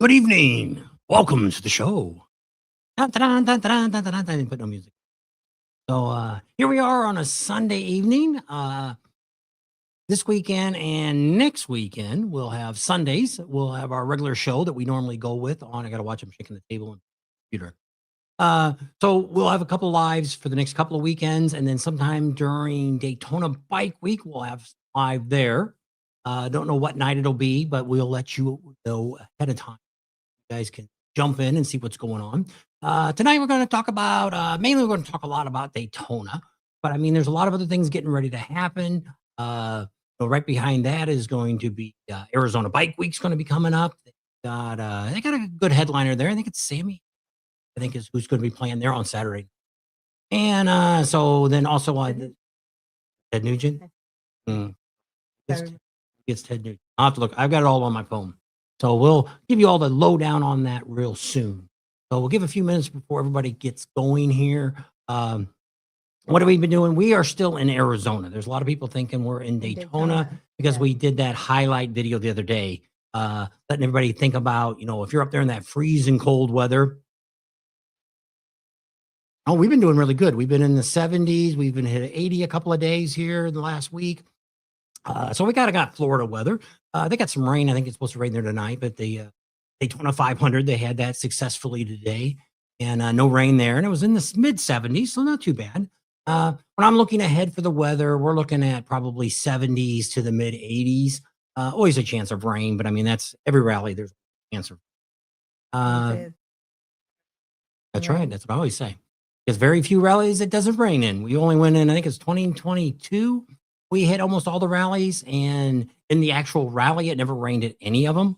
Good evening. Welcome to the show. Dun, dun, dun, dun, dun, dun, dun, dun, dun. Put no music. So here we are on a Sunday evening. This weekend and next weekend we'll have Sundays. We'll have our regular show that we normally go with on. I got to watch them shaking the table and computer. So we'll have a couple lives for the next couple of weekends, and then sometime during Daytona Bike Week we'll have live there. Don't know what night it'll be, but we'll let you know ahead of time. You guys can jump in and see what's going on. Tonight we're going to talk about mainly we're going to talk a lot about Daytona, but I mean there's a lot of other things getting ready to happen. Right behind that is going to be Arizona Bike Week's going to be coming up. They got a good headliner there. I think it's Sammy. I think is who's going to be playing there on Saturday. And so then also Ted Nugent. Mm, it's, it's Ted Nugent. I'll have to look. I've got it all on my phone. So we'll give you all the lowdown on that real soon. So we'll give a few minutes before everybody gets going here. What have we been doing? We are still in Arizona. There's a lot of people thinking we're in Daytona because we did that highlight video the other day, letting everybody think about, if you're up there in that freezing cold weather. Oh, we've been doing really good. We've been in the 70s. We've been hit 80 a couple of days here in the last week. So we kind of got Florida weather. They got some rain. I think it's supposed to rain there tonight, but the Daytona 500, they had that successfully today, and no rain there. And it was in the mid 70s, so not too bad. When I'm looking ahead for the weather, we're looking at probably 70s to the mid 80s. Always a chance of rain, but I mean, that's every rally, there's a chance of. Uh, that's right. That's what I always say. There's very few rallies it doesn't rain in. We only went in, I think it's 2022. We hit almost all the rallies, and in the actual rally, it never rained at any of them.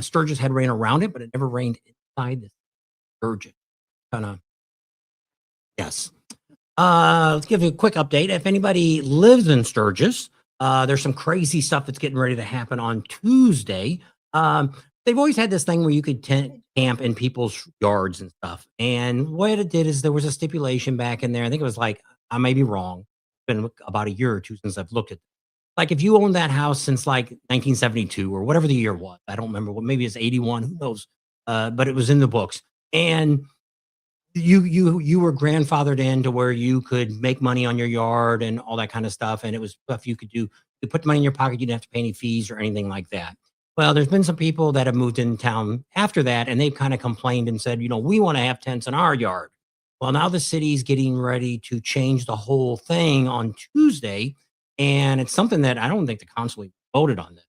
Sturgis had rain around it, but it never rained inside the Sturgis. Kind of, yes. Let's give you a quick update. If anybody lives in Sturgis, there's some crazy stuff that's getting ready to happen on Tuesday. They've always had this thing where you could camp in people's yards and stuff. And what it did is there was a stipulation back in there. I think it was like, I may be wrong. It's been about a year or two since I've looked at. Like if you owned that house since like 1972 or whatever the year was, I don't remember. What maybe it's 81. Who knows? But it was in the books, and you were grandfathered in to where you could make money on your yard and all that kind of stuff, and it was stuff you could do. You put the money in your pocket, you didn't have to pay any fees or anything like that. Well, there's been some people that have moved in town after that, and they've kind of complained and said, we want to have tents in our yard. Well, now the city's getting ready to change the whole thing on Tuesday, and it's something that I don't think the council even voted on this.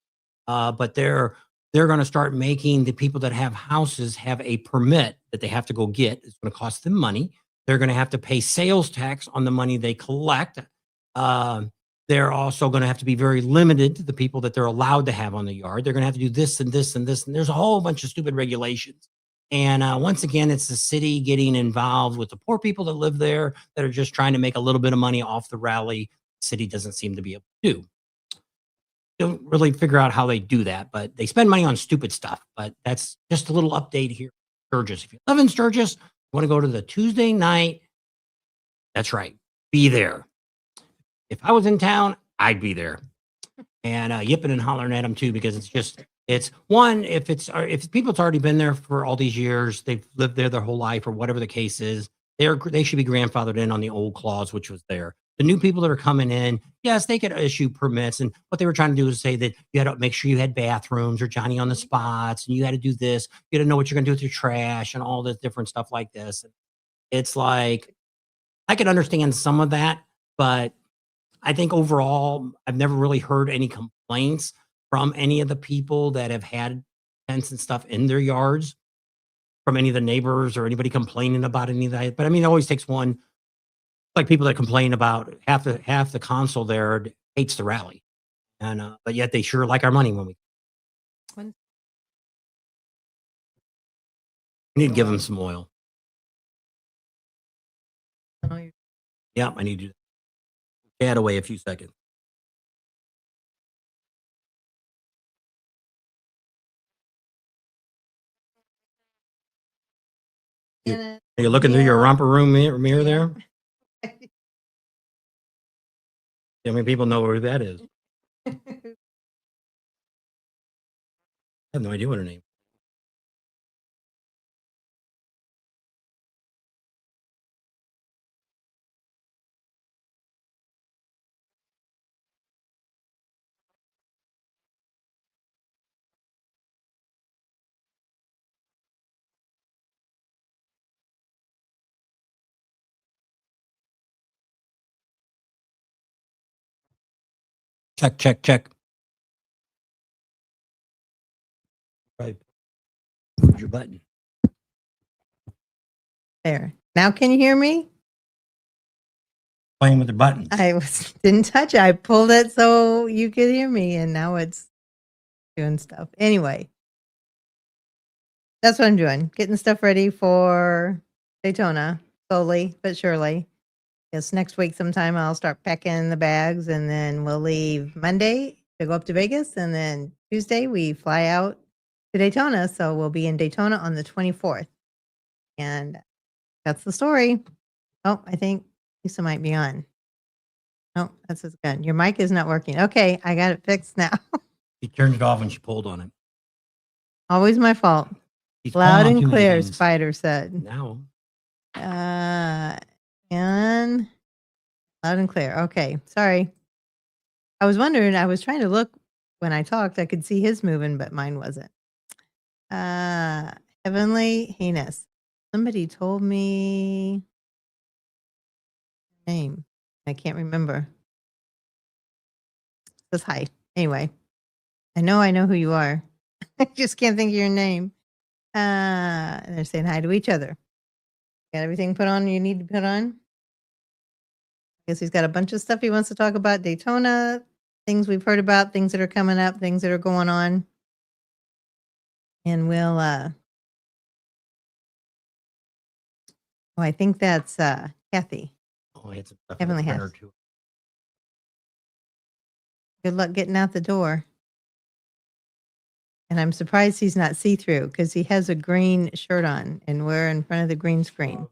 But they're going to start making the people that have houses have a permit that they have to go get. It's going to cost them money. They're going to have to pay sales tax on the money they collect. They're also going to have to be very limited to the people that they're allowed to have on the yard. They're going to have to do this and this and this. And there's a whole bunch of stupid regulations. And once again, it's the city getting involved with the poor people that live there that are just trying to make a little bit of money off the rally. The city doesn't seem to be able to do. Don't really figure out how they do that, but they spend money on stupid stuff. But that's just a little update here. Sturgis. If you live in Sturgis, you want to go to the Tuesday night, that's right. Be there. If I was in town, I'd be there. And yipping and hollering at them too, because it's one, if people that's already been there for all these years, they've lived there their whole life or whatever the case is, they should be grandfathered in on the old clause, which was there. The new people that are coming in, yes, they could issue permits. And what they were trying to do is say that you had to make sure you had bathrooms or Johnny on the spots, and you had to do this. You had to know what you're going to do with your trash and all this different stuff like this. It's like, I could understand some of that, but I think overall, I've never really heard any complaints from any of the people that have had tents and stuff in their yards, from any of the neighbors or anybody complaining about any of that. But I mean, it always takes one, like people that complain about half the console there hates the rally, and but yet they sure like our money when we When need to give them some oil. I know you're Yeah, I need to add away a few seconds. in it. Are you looking through your romper room mirror there? How many people know who that is? I have no idea what her name. Check, check, check. Right. Where's your button? There. Now can you hear me? Playing with the buttons. Didn't touch it. I pulled it so you could hear me, and now it's doing stuff. Anyway, that's what I'm doing. Getting stuff ready for Daytona, slowly but surely. Yes, next week sometime I'll start packing the bags, and then we'll leave Monday to go up to Vegas, and then Tuesday we fly out to Daytona. So we'll be in Daytona on the 24th, and that's the story. Oh, I think Lisa might be on. No, that's his gun. Your mic is not working. Okay, I got it fixed now. She turned it off when she pulled on it. Always my fault. She's Loud calling on and too many clear, things. Spider said. Now. And loud and clear. Okay, sorry. I was wondering, I was trying to look when I talked, I could see his moving, but mine wasn't. Heavenly Heinous. Somebody told me name. I can't remember. Says hi. Anyway, I know who you are. I just can't think of your name. And they're saying hi to each other. Got everything put on you need to put on? Guess he's got a bunch of stuff he wants to talk about. Daytona, things we've heard about, things that are coming up, things that are going on. And we'll I think that's Kathy. Oh, it's Heavenly a Heinous. Good luck getting out the door. And I'm surprised he's not see-through because he has a green shirt on and we're in front of the green screen.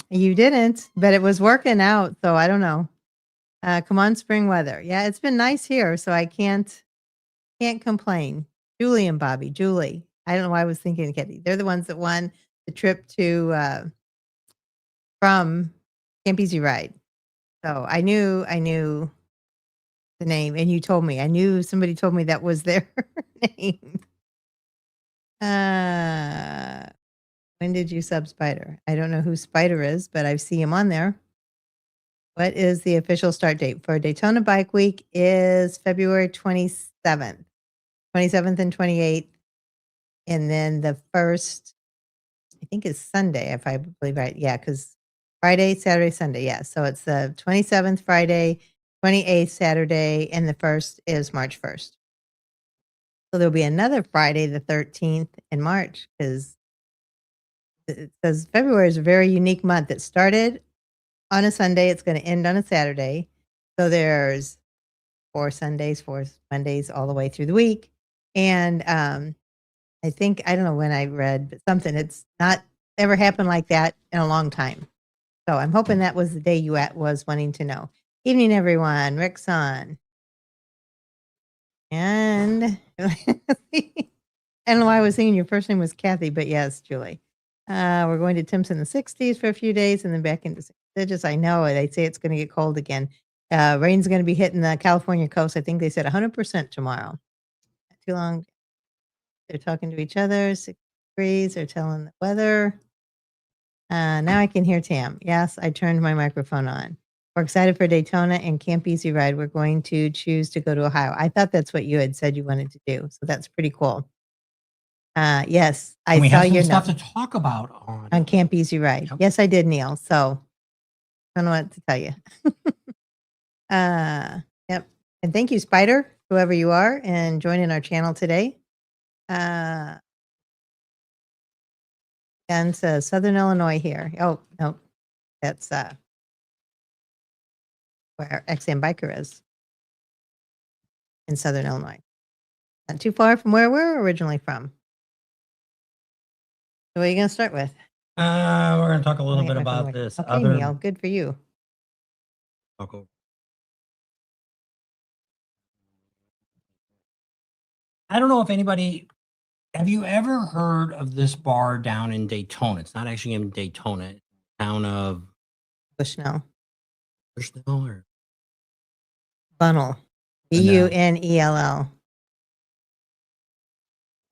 You didn't, but it was working out, so I don't know. Come on, spring weather. Yeah, it's been nice here, so I can't complain. Julie and Bobby. Julie. I don't know why I was thinking of Kathy. They're the ones that won the trip to from Camp Easy Ride. So I knew the name, and you told me. I knew somebody told me that was their name. When did you sub Spider? I don't know who Spider is, but I see him on there. What is the official start date for Daytona Bike Week? Is February 27th and 28th. And then the first, I think is Sunday, if I believe right. Yeah, because Friday, Saturday, Sunday. Yeah. So it's the 27th Friday, 28th Saturday, and the first is March 1st. So there'll be another Friday, the 13th in March, because it says February is a very unique month. It started on a Sunday. It's going to end on a Saturday. So there's 4 Sundays, 4 Mondays, all the way through the week. And I think, I don't know when I read, but something, it's not ever happened like that in a long time. So I'm hoping that was the day you was wanting to know. Evening, everyone. Rick's on. And I don't know why I was thinking your first name was Kathy, but yes, Julie. We're going to temps in the 60s for a few days and then back into digits. I know they say it's going to get cold again. Rain's going to be hitting the California coast. I think they said 100% tomorrow. Not too long. They're talking to each other. 6 degrees. They're telling the weather. Now I can hear Tam. Yes, I turned my microphone on. We're excited for Daytona and Camp Easy Ride. We're going to choose to go to Ohio. I thought that's what you had said you wanted to do. So that's pretty cool. Yes, I we saw have some your stuff note to talk about on Camp Easy Ride. Yep. Yes, I did, Neil. So I don't know what to tell you. Yep. And thank you, Spider, whoever you are, and joining our channel today. And Southern Illinois here. Oh, no, that's where XM Biker is in Southern Illinois. Not too far from where we're originally from. So what are you going to start with? We're going to talk a little bit about this. Okay, Neil, good for you. I don't know if anybody, have you ever heard of this bar down in Daytona? It's not actually in Daytona, town of Bushnell. Bushnell or Bunnell. Bunnell.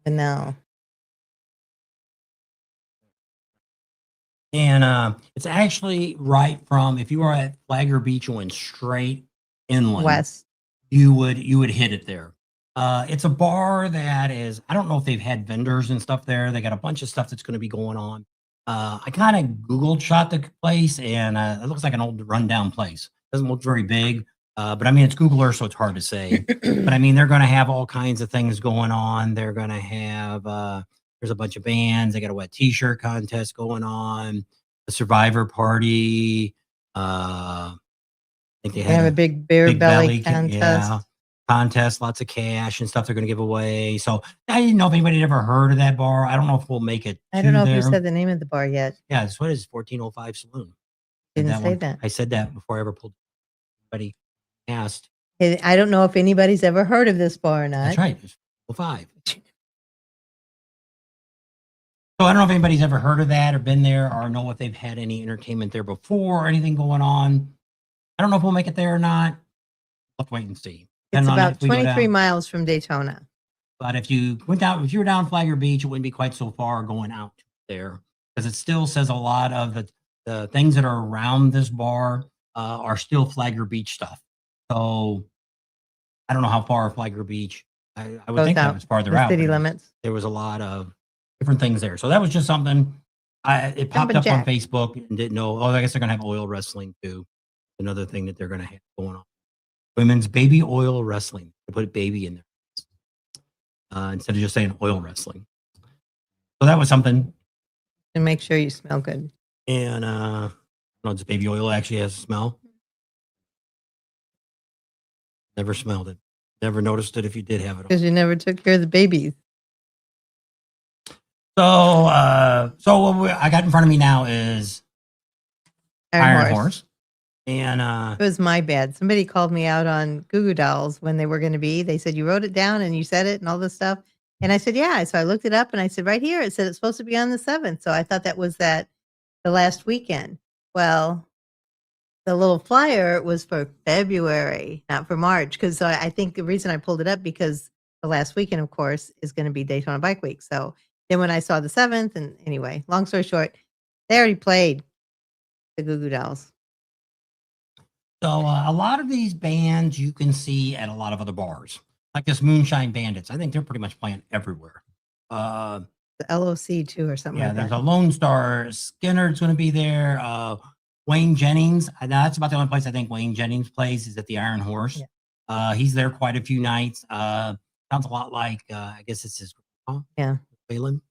Bunnell. And it's actually right from, if you are at Flagler Beach, you went straight inland. West. you would hit it there. It's a bar that is, I don't know if they've had vendors and stuff there. They got a bunch of stuff that's going to be going on. I kind of Googled shot the place, and it looks like an old rundown place. Doesn't look very big, but I mean, it's Google Earth, so it's hard to say. But I mean, they're going to have all kinds of things going on. They're going to have, there's a bunch of bands. They got a wet t-shirt contest going on, a survivor party. I think they They have had a big bear belly yeah, contest. contest, lots of cash and stuff they're going to give away. So I didn't know if anybody had ever heard of that bar. I don't know if we'll make it I to don't know if there. you said the name of the bar yet. Yeah, it's what is it, 1405 Saloon. Didn't That say one. that. I said that before I ever pulled. Anybody asked. I don't know if anybody's ever heard of this bar or not. That's right. It's 5. So I don't know if anybody's ever heard of that or been there or know if they've had any entertainment there before or anything going on. I don't know if we'll make it there or not. Let's wait and see. It's Depending on about if we go 23 down. miles from Daytona. But if you were down Flagler Beach, it wouldn't be quite so far going out there, because it still says a lot of the things that are around this bar are still Flagler Beach stuff. So I don't know how far Flagler Beach. I would Goes think that out was farther the out. city but limits. There was a lot of different things there. So that was just something. It popped Jumpin' up on Jack. Facebook and didn't know. Oh, I guess they're gonna have oil wrestling too. Another thing that they're gonna have going on. Women's baby oil wrestling. They put baby in there instead of just saying oil wrestling. So that was something. And make sure you smell good. And does baby oil actually has a smell? Never smelled it. Never noticed it if you did have it. Because you never took care of the babies. So what I got in front of me now is Iron Horse. And it was my bad. Somebody called me out on Goo Goo Dolls when they were going to be. They said, you wrote it down and you said it and all this stuff. And I said, yeah. So I looked it up and I said, right here, it said it's supposed to be on the 7th. So I thought that was the last weekend. Well, the little flyer was for February, not for March. Because I think the reason I pulled it up because the last weekend, of course, is going to be Daytona Bike Week. So then when I saw the 7th, and anyway, long story short, they already played the Goo Goo Dolls. So a lot of these bands you can see at a lot of other bars, like this Moonshine Bandits. I think they're pretty much playing everywhere. The LOC too, or something. Yeah, like there's that. a Lone Star. Skinner's going to be there. Wayne Jennings. That's about the only place I think Wayne Jennings plays is at the Iron Horse. Yeah. He's there quite a few nights. Sounds a lot like I guess it's his grandpa. Yeah, Waylon.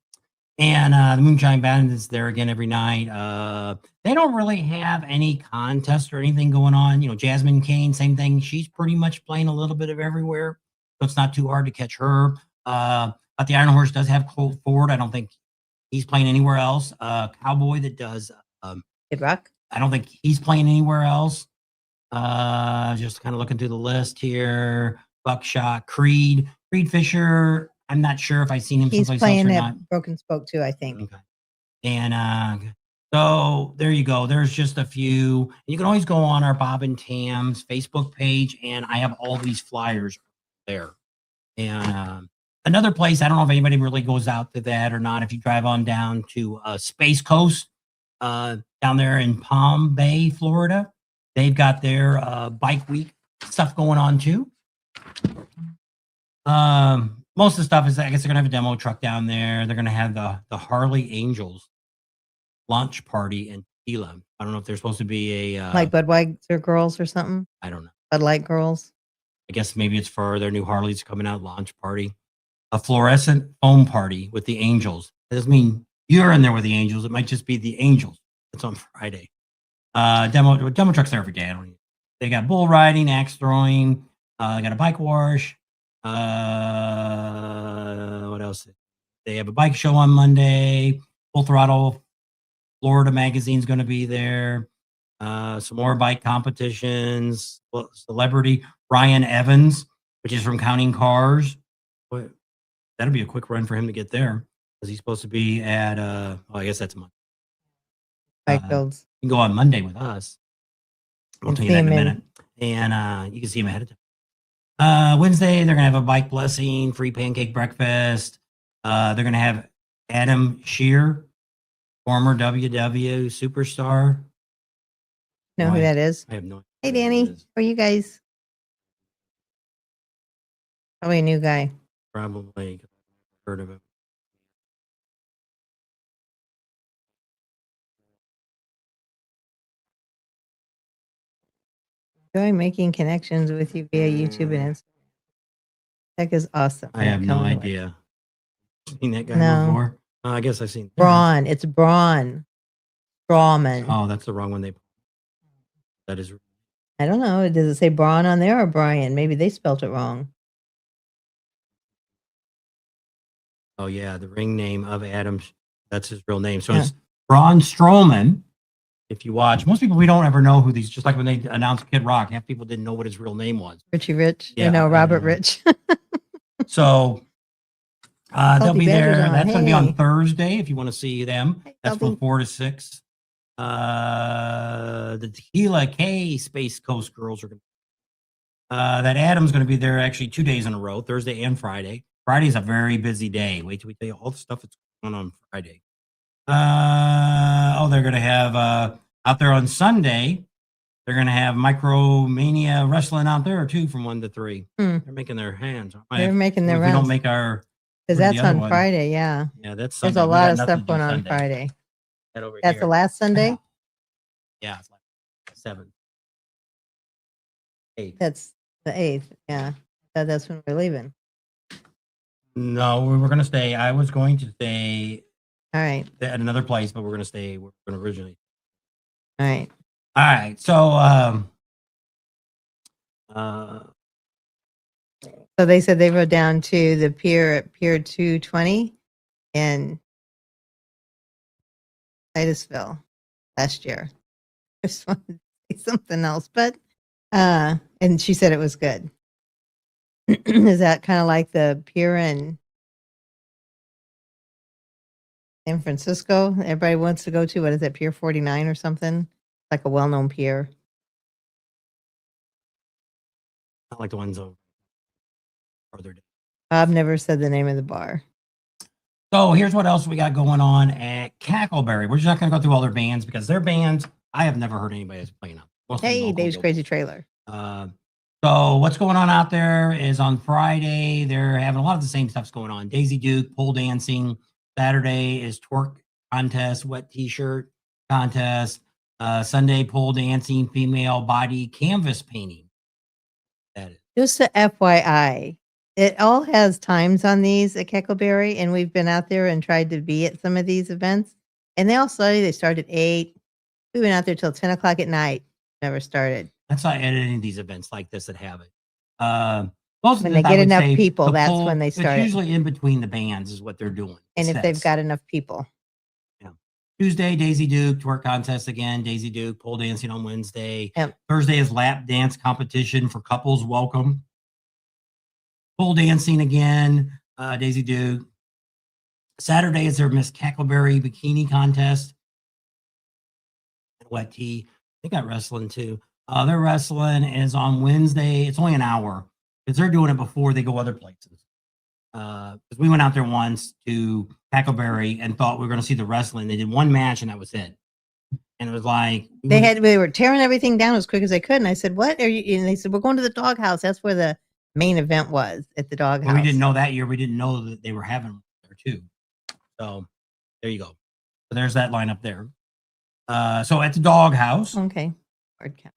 And the Moonshine Band is there again every night. They don't really have any contest or anything going on. You know, Jasmine Kane, same thing. She's pretty much playing a little bit of everywhere, so it's not too hard to catch her. But the Iron Horse does have Colt Ford. I don't think he's playing anywhere else. Cowboy that does Kid Rock. I don't think he's playing anywhere else. Just kind of looking through the list here. Buckshot, Creed Fisher. I'm not sure if I've seen him He's someplace playing else or at not. Broken Spoke too, I think. Okay. And so there you go. There's just a few. You can always go on our Bob and Tam's Facebook page, and I have all these flyers there. And another place, I don't know if anybody really goes out to that or not. If you drive on down to Space Coast, down there in Palm Bay, Florida, they've got their bike week stuff going on too. Most of the stuff is, I guess they're gonna have a demo truck down there. They're gonna have the Harley Angels launch party in Tequila. I don't know if they're supposed to be a Like Budweiser girls or something. I don't know. Bud Light girls. I guess maybe it's for their new Harleys coming out launch party. A fluorescent foam party with the Angels. It doesn't mean you're in there with the Angels. It might just be the Angels. It's on Friday. Demo trucks there every day. They got bull riding, axe throwing. They got a bike wash. What else? They have a bike show on Monday. Full Throttle Florida magazine's going to be there. Some more bike competitions. Celebrity Ryan Evans, which is from Counting Cars. Boy, that'll be a quick run for him to get there because he's supposed to be at. I guess that's Monday. Bike builds. You can go on Monday with us. I'll And tell you that in a see him minute. And you can see him ahead of time. Wednesday, they're going to have a bike blessing, free pancake breakfast. They're going to have Adam Shear, former WW superstar. Know who that is? I have no idea. Hey, who that Danny. is. How are you guys? Probably a new guy. Probably heard of it. Enjoy making connections with you via YouTube and Instagram. That is awesome. I have no Coming away. idea. Seen that guy No. before? I guess I've seen Braun. It's Braun. Strawman. Oh, that's the wrong one. That is. I don't know. Does it say Braun on there or Brian? Maybe they spelt it wrong. Oh yeah, the ring name of Adams. That's his real name. So it's Braun Strowman. If you watch, most people we don't ever know who these. Just like when they announced Kid Rock, half people didn't know what his real name was. Richie Rich. Yeah, No, Robert Rich. So they'll be there. Badger's on. That's going to be on Hey. Thursday if you want to see them. Hey, That's Bubby. from 4 to 6. The Tequila K Space Coast girls are going to. That Adam's going to be there actually 2 days in a row, Thursday and Friday. Friday's a very busy day. Wait till we tell you all the stuff that's going on Friday. They're going to have out there on Sunday. They're going to have Micromania wrestling out there too from 1 to 3. They're making their hands. They're making their We rounds. don't make our. Because where's that's the other on one? Friday. Yeah. Yeah, that's There's Sunday. a We lot got of nothing stuff to do going on Sunday. Friday. That over That's here. the last Sunday? Yeah, it's like 7. 8. That's the 8th. Yeah. That's when we're leaving. No, we were going to stay. I was going to stay All right. at another place, but we're going to stay. We're going to originally. All right. All right. So, So they said they rode down to the pier at Pier 220 in Titusville last year. I just wanted to say something else, but and she said it was good. Is that kind of like the pier in San Francisco? Everybody wants to go to. What is it, Pier 49 or something? Like a well-known pier. not like the ones over further down. Bob never said the name of the bar. So here's what else we got going on at Cackleberry. We're just not going to go through all their bands because their bands I have never heard anybody that's playing them. Mostly Hey, local Dave's locals. Crazy Trailer. So what's going on out there is on Friday, they're having a lot of the same stuff's going on. Daisy Duke, pole dancing. Saturday is twerk contest, wet t-shirt contest. Sunday, pole dancing, female body canvas painting. That is. Just a FYI, it all has times on these at Cackleberry, and we've been out there and tried to be at some of these events. And they start at 8. We went out there till 10 o'clock at night. Never started. That's not editing these events like this that have it. Most When of the they time, I get would enough say people, the that's pole- when they start it. It's usually in between the bands is what they're doing. And if they've Sets. got enough people. Tuesday, Daisy Duke, twerk contest again. Daisy Duke, pole dancing on Wednesday. Yep. Thursday is lap dance competition for couples. Welcome. Pole dancing again. Daisy Duke. Saturday is their Miss Cackleberry bikini contest. Wet tea. They got wrestling too. Their wrestling is on Wednesday. It's only an hour because they're doing it before they go other places. Because we went out there once to Cackleberry and thought we were going to see the wrestling. They did one match and that was it. And it was like They were tearing everything down as quick as they could. And I said, "What are you?" And they said, "We're going to the doghouse." That's where the main event was, at the doghouse. we didn't know that year. We didn't know that they were having one there too. So there you go. So there's that lineup there. So at the doghouse. Okay. Hard count.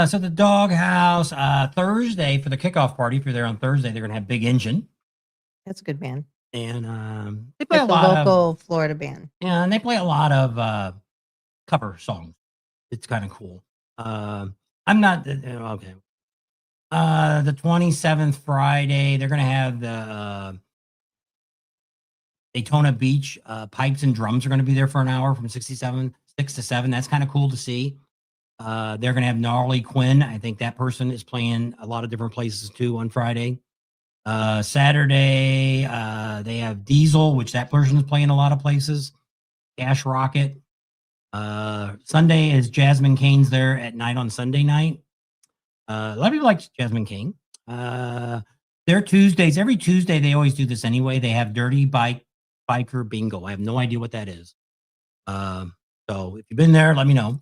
So the doghouse, Thursday for the kickoff party. If you're there on Thursday, they're gonna have Big Engine. That's a good band. And they play It's a a lot local of Florida band. and they play a lot of cover songs. It's kind of cool. I'm not okay. The 27th Friday, they're gonna have the Daytona Beach pipes and drums are gonna be there for an hour from 6 to 7. That's kind of cool to see. They're gonna have Gnarly Quinn. I think that person is playing a lot of different places too on Friday. Saturday, they have Diesel, which that person is playing a lot of places. Cash Rocket. Sunday is Jasmine Kane's there at night on Sunday night. A lot of people like Jasmine Kane. Their Tuesdays, every Tuesday, they always do this anyway. They have Dirty Bike Biker Bingo. I have no idea what that is. So if you've been there, let me know.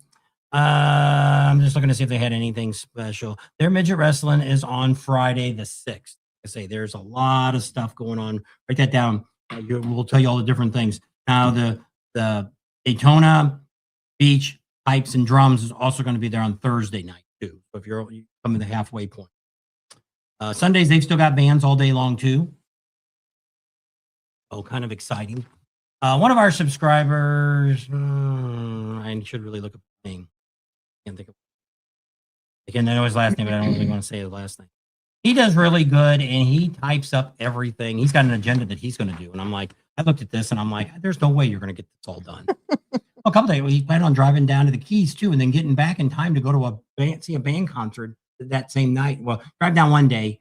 I'm just looking to see if they had anything special. Their midget wrestling is on Friday the 6th. I say there's a lot of stuff going on. Write that down. We'll tell you all the different things. Now the Daytona Beach Pipes and Drums is also going to be there on Thursday night too. So if you come to the halfway point. Sundays they've still got bands all day long too. Oh, kind of exciting. One of our subscribers, I should really look up his name. Can't think of. Again, I know his last name, but I don't really want to say his last name. He does really good, and he types up everything. He's got an agenda that he's going to do, and I'm like, I looked at this, and I'm like, there's no way you're going to get this all done. A couple days, he planned on driving down to the Keys too, and then getting back in time to go to see a band concert that same night. Well, drive down one day,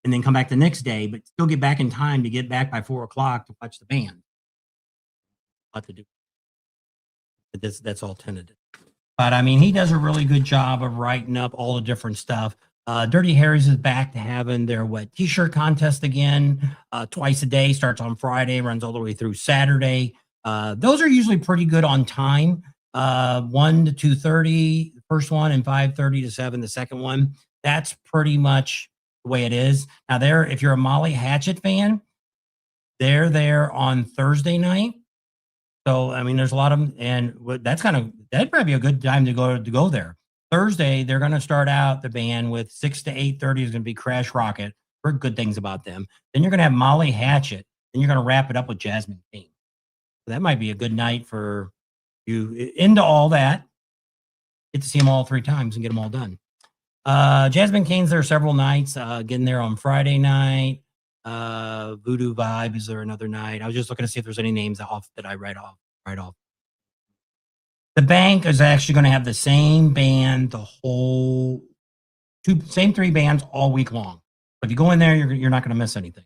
and then come back the next day, but still get back in time to get back by 4:00 to watch the band. A lot to do. But that's all tentative. But I mean, he does a really good job of writing up all the different stuff. Dirty Harry's is back to having their t-shirt contest again, twice a day, starts on Friday, runs all the way through Saturday. Those are usually pretty good on time. 1 to 2:30, the first one, and 5:30 to 7, the second one. That's pretty much the way it is. Now if you're a Molly Hatchet fan, they're there on Thursday night. So, I mean, there's a lot of them, and that'd probably be a good time to go there. Thursday, they're going to start out the band with 6 to 8:30 is going to be Crash Rocket. Heard good things about them. Then you're going to have Molly Hatchet, and you're going to wrap it up with Jasmine King. So that might be a good night for you into all that. Get to see them all 3 times and get them all done. Jasmine King's there several nights. Getting there on Friday night. Voodoo Vibe is there another night. I was just looking to see if there's any names off that I write off. The Bank is actually going to have the same band, same 3 bands all week long. But if you go in there, you're not going to miss anything.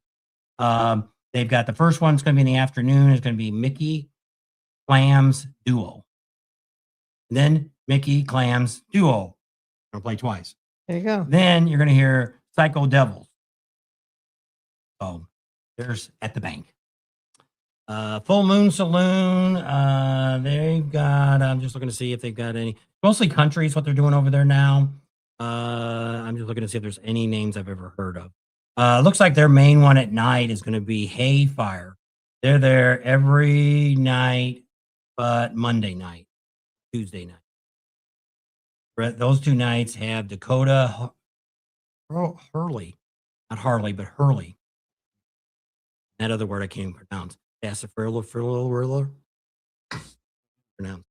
They've got the first one's going to be in the afternoon. It's going to be Mickey Clams Duo. And then Mickey Clams Duo. I'm going to play twice. There you go. Then you're going to hear Psycho Devils. So there's at the Bank. Full Moon Saloon. They've got, I'm just looking to see if they've got any, mostly country is what they're doing over there now. I'm just looking to see if there's any names I've ever heard of. Looks like their main one at night is going to be Hayfire. They're there every night, but Monday night, Tuesday night. Those 2 nights have Dakota Hurley, not Harley, but Hurley. That other word I can't even pronounce. Pronounce.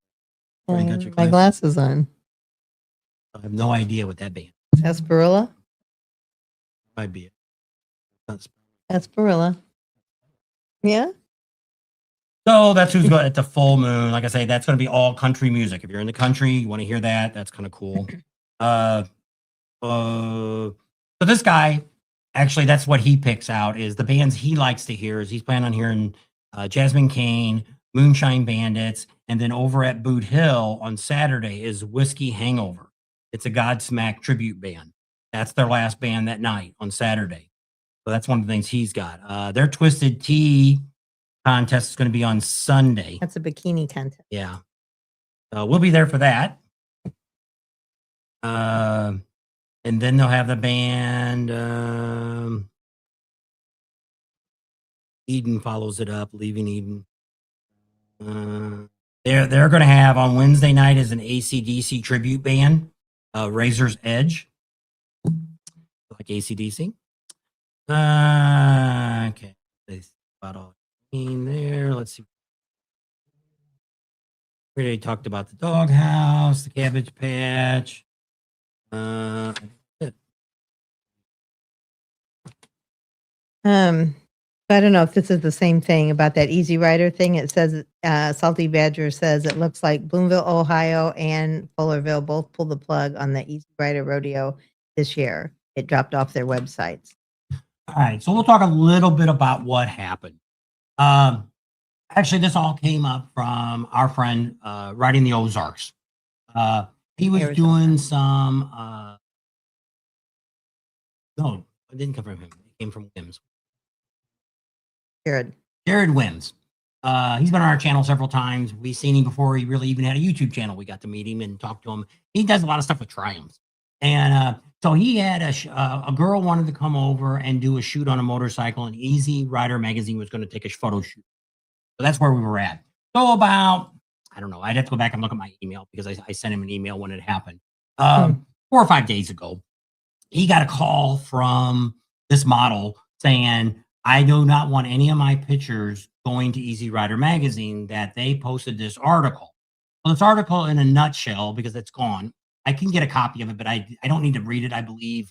My glasses on. I have no idea what that band. Asperilla? Might be it. Asperilla. Yeah. So that's who's going at the Full Moon. Like I say, that's going to be all country music. If you're in the country, you want to hear that. That's kind of cool. So this guy, actually, that's what he picks out is the bands he likes to hear. Is he's planning on hearing Jasmine Kane, Moonshine Bandits, and then over at Boot Hill on Saturday is Whiskey Hangover. It's a Godsmack tribute band. That's their last band that night on Saturday. So that's one of the things he's got. Their Twisted Tea contest is going to be on Sunday. That's a bikini contest. Yeah. We'll be there for that. And then they'll have the band. Eden follows it up, Leaving Eden. They're going to have on Wednesday night is an AC/DC tribute band, Razor's Edge, like AC/DC. Okay, that's about all in there. Let's see. We already talked about the Doghouse, the Cabbage Patch. I don't know if this is the same thing about that Easy Rider thing. It says, Salty Badger says it looks like Bloomville, Ohio and Fullerville both pulled the plug on the Easy Rider Rodeo this year. It dropped off their websites. All right, so we'll talk a little bit about what happened. Actually, this all came up from our friend riding the Ozarks. He was Arizona. doing some, no, it didn't come from him. It came from Wims. Jared. Jared Wims. He's been on our channel several times. We've seen him before he really even had a YouTube channel. We got to meet him and talk to him. He does a lot of stuff with Triumphs. And so he had a girl wanted to come over and do a shoot on a motorcycle, and Easy Rider magazine was going to take a photo shoot. So that's where we were at. So about, I don't know, I'd have to go back and look at my email because I sent him an email when it happened. 4 or 5 days ago, he got a call from this model saying, I do not want any of my pictures going to Easy Rider magazine, that they posted this article. Well, this article in a nutshell, because it's gone, I can get a copy of it, but I don't need to read it. I believe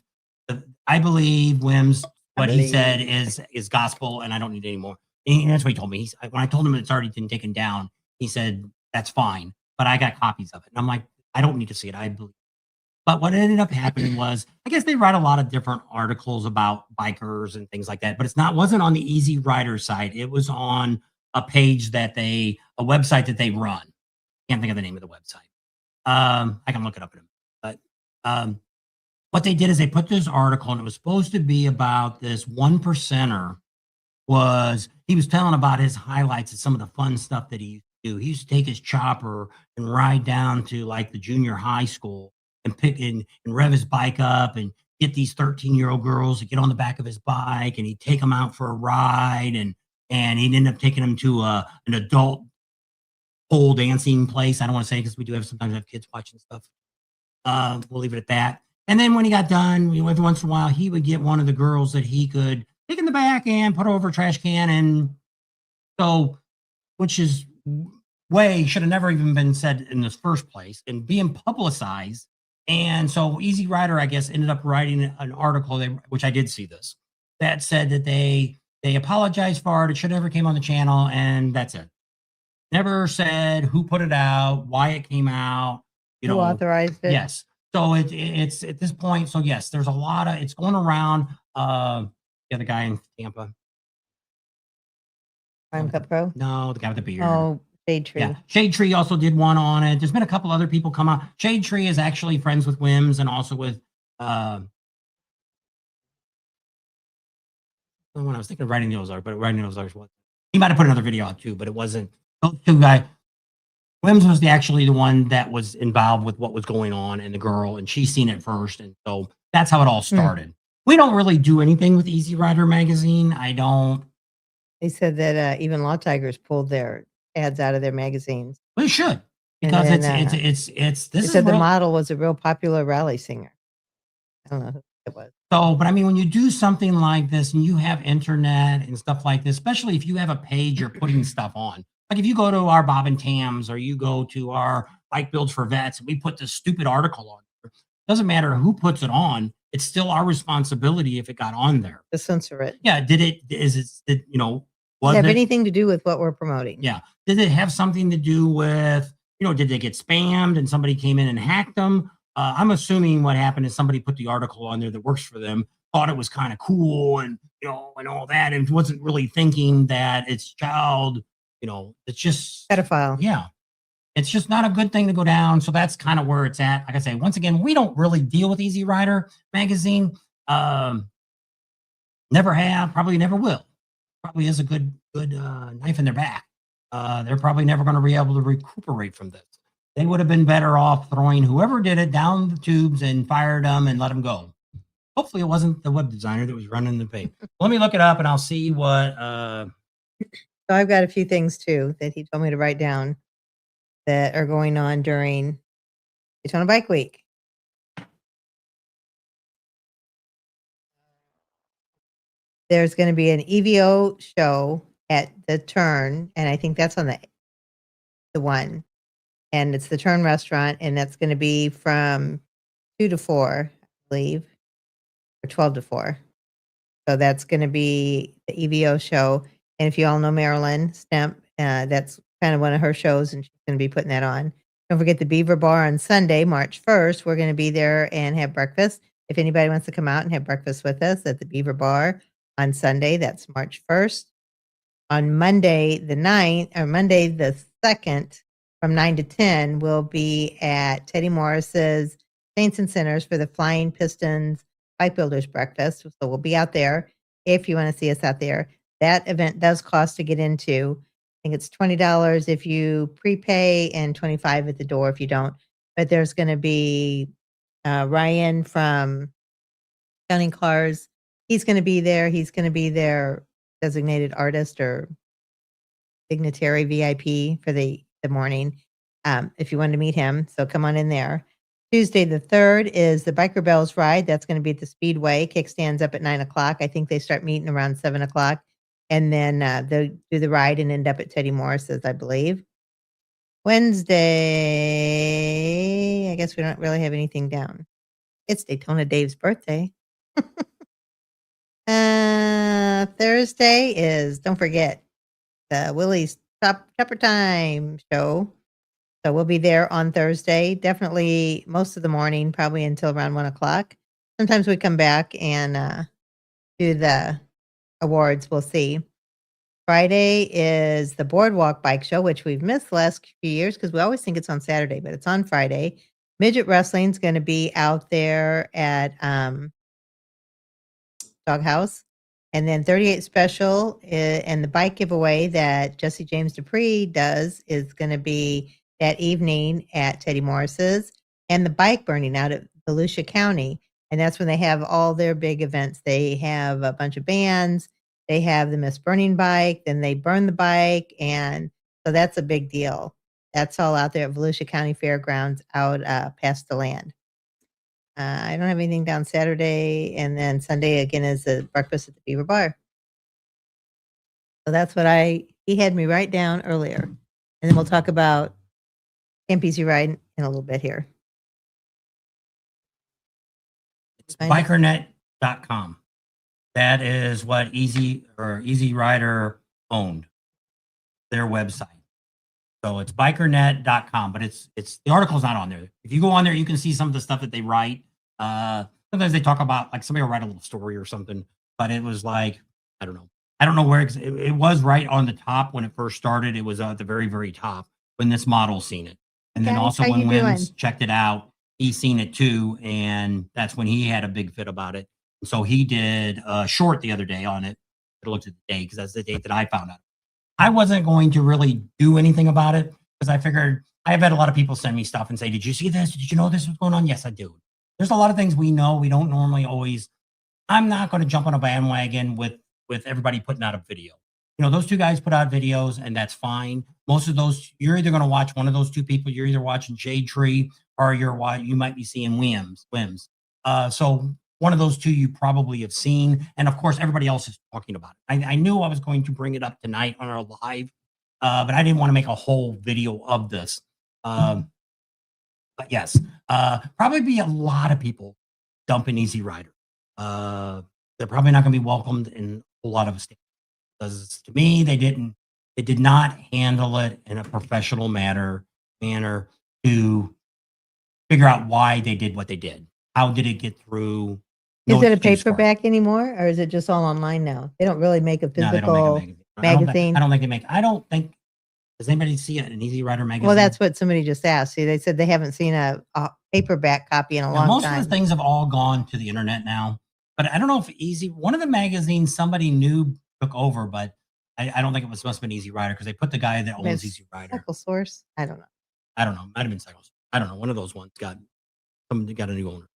Wim's, what he said is gospel, and I don't need any more. And that's what he told me. When I told him it's already been taken down, he said, that's fine, but I got copies of it. And I'm like, I don't need to see it. I believe. But what ended up happening was, I guess they write a lot of different articles about bikers and things like that, but wasn't on the Easy Rider site. It was on a page a website that they run. Can't think of the name of the website. I can look it up in a minute. But what they did is they put this article, and it was supposed to be about this 1%er. He was telling about his highlights of some of the fun stuff that he used to do. He used to take his chopper and ride down to like the junior high school and pick and rev his bike up and get these 13-year-old girls to get on the back of his bike, and he'd take them out for a ride, and he'd end up taking them to an adult pole dancing place. I don't want to say, because we do sometimes have kids watching stuff. We'll leave it at that. And then when he got done, every once in a while, he would get one of the girls that he could take in the back and put over a trash can. And so, which is should have never even been said in this first place and being publicized. And so Easy Rider, I guess, ended up writing an article, which I did see this, that said that they apologized for it. It should never came on the channel, and that's it. Never said who put it out, why it came out, who authorized it. Yes. So it's at this point. So yes, there's a lot of, it's going around. The other guy in Tampa. Prime Cup Pro? No, the guy with the beard. Oh, Shade Tree. Yeah. Shade Tree also did one on it. There's been a couple other people come out. Shade Tree is actually friends with Wims and also with when I was thinking of Writing the Ozarks, but Writing the Ozarks was, he might have put another video out too, but it wasn't. Those two guys. Wims was actually the one that was involved with what was going on, and the girl, and she's seen it first, and so that's how it all started. We don't really do anything with Easy Rider magazine. I don't. They said that even Law Tigers pulled their ads out of their magazines. Well, it should, because it's they said the model was a real popular rally singer. I don't know who it was. So, but I mean, when you do something like this and you have internet and stuff like this, especially if you have a page you're putting stuff on, like if you go to our Bob and Tams or you go to our Bike Builds for Vets, and we put this stupid article on there, doesn't matter who puts it on. It's still our responsibility if it got on there To censor it. Yeah. Did it have anything to do with what we're promoting? Yeah. Did it have something to do with, did they get spammed and somebody came in and hacked them? I'm assuming what happened is somebody put the article on there that works for them, thought it was kind of cool and, and all that, and wasn't really thinking that it's child, it's just pedophile. Yeah. It's just not a good thing to go down. So that's kind of where it's at. Like I say, once again, we don't really deal with Easy Rider magazine. Never have, probably never will. Probably is a good knife in their back. They're probably never going to be able to recuperate from this. They would have been better off throwing whoever did it down the tubes and fired them and let them go. Hopefully it wasn't the web designer that was running the page. Let me look it up and I'll see what. So I've got a few things too that he told me to write down that are going on during Daytona Bike Week. There's going to be an EVO show at the Turn, and I think that's on the one. And it's the Turn restaurant, and that's going to be from 2 to 4, I believe, or 12 to 4. So that's going to be the EVO show. And if you all know Marilyn Stemp, that's kind of one of her shows, and she's going to be putting that on. Don't forget the Beaver Bar on Sunday, March 1st. We're going to be there and have breakfast. If anybody wants to come out and have breakfast with us at the Beaver Bar on Sunday, that's March 1st. On Monday the 9th, or Monday the 2nd, from 9 to 10, we'll be at Teddy Morris's Saints and Sinners for the Flying Pistons Bike Builders Breakfast. So we'll be out there if you want to see us out there. That event does cost to get into. think it's $20 if you prepay and 25 at the door if you don't. But there's going to be Ryan from Counting Cars. He's going to be there. He's going to be their designated artist or dignitary VIP for the morning. If you wanted to meet him, so come on in there. Tuesday the 3rd is the Biker Bells ride. That's going to be at the Speedway. Kickstands up at 9 o'clock. I think they start meeting around 7 o'clock. And then they'll do the ride and end up at Teddy Morris's, I believe. Wednesday, I guess we don't really have anything down. It's Daytona Dave's birthday. Thursday is, don't forget, the Willie's Supper Time show. So we'll be there on Thursday, definitely most of the morning, probably until around 1 o'clock. Sometimes we come back and do the awards. We'll see. Friday is the Boardwalk Bike Show, which we've missed the last few years because we always think it's on Saturday, but it's on Friday. Midget Wrestling is going to be out there at Doghouse. And then 38 Special and the bike giveaway that Jesse James Dupree does is going to be that evening at Teddy Morris's, and the bike burning out at Volusia County. And that's when they have all their big events. They have a bunch of bands. They have the Miss Burning bike. Then they burn the bike. And so that's a big deal. That's all out there at Volusia County Fairgrounds out past the land. I don't have anything down Saturday. And then Sunday again is the breakfast at the Beaver Bar. So that's what he had me write down earlier. And then we'll talk about Camp Easy Ride in a little bit here. It's bikernet.com. That is what Easy Rider owned, their website. So it's bikernet.com, but it's the article's not on there. If you go on there, you can see some of the stuff that they write. Sometimes they talk about, like, somebody will write a little story or something, but it was like, I don't know where it was right on the top when it first started. It was at the very, very top when this model seen it. And then also when Wims checked it out, he seen it too. And that's when he had a big fit about it. So he did a short the other day on it. I looked at the date because that's the date that I found out. I wasn't going to really do anything about it because I figured I've had a lot of people send me stuff and say, did you see this? Did you know this was going on? Yes, I do. There's a lot of things we know. We don't normally always. I'm not going to jump on a bandwagon with everybody putting out a video. You know, those two guys put out videos and that's fine. Most of those, you're either going to watch one of those two people. You're either watching Jade Tree or you might be seeing Wims. So one of those two you probably have seen. And of course, everybody else is talking about it. I knew I was going to bring it up tonight on our live, but I didn't want to make a whole video of this. But yes, probably be a lot of people dumping Easy Rider. They're probably not going to be welcomed in a lot of states. Because to me, they did not handle it in a professional manner to figure out why they did what they did. How did it get through? Is it a paperback anymore, or is it just all online now? They don't really make a physical magazine. I don't think they make. I don't think. Does anybody see an Easy Rider magazine? Well, that's what somebody just asked. See, they said they haven't seen a paperback copy in a long time. Most of the things have all gone to the internet now. But I don't know if one of the magazines somebody new took over, but I don't think must have been Easy Rider because they put the guy that owns Easy Rider. Cycle Source? I don't know. Might have been Cycle Source. I don't know. One of those ones got a new owner.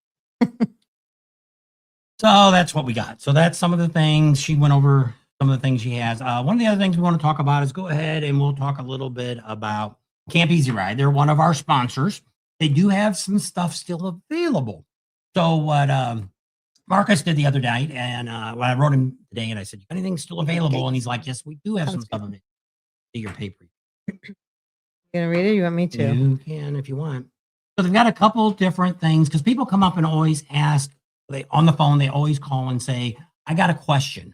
So that's what we got. So that's some of the things she went over. Some of the things she has. One of the other things we want to talk about is go ahead and we'll talk a little bit about Camp Easy Ride. They're one of our sponsors. They do have some stuff still available. So what Marcus did the other night, and when I wrote him today, and I said, anything still available? Okay. And he's like, yes, we do have some stuff available. See your paper. You gonna read it? You want me to? You can if you want. So they've got a couple different things because people come up and always ask. On the phone, they always call and say, I got a question.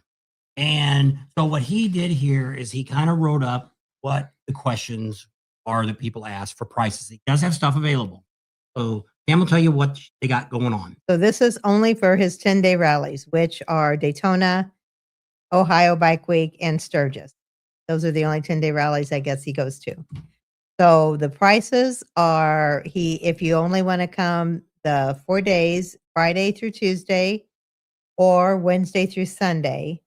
And so what he did here is he kind of wrote up what the questions are that people ask for prices. He does have stuff available. So Pam will tell you what they got going on. So this is only for his 10-day rallies, which are Daytona, Ohio Bike Week, and Sturgis. Those are the only 10-day rallies I guess he goes to. So the prices are, if you only want to come the 4 days, Friday through Tuesday or Wednesday through Sunday,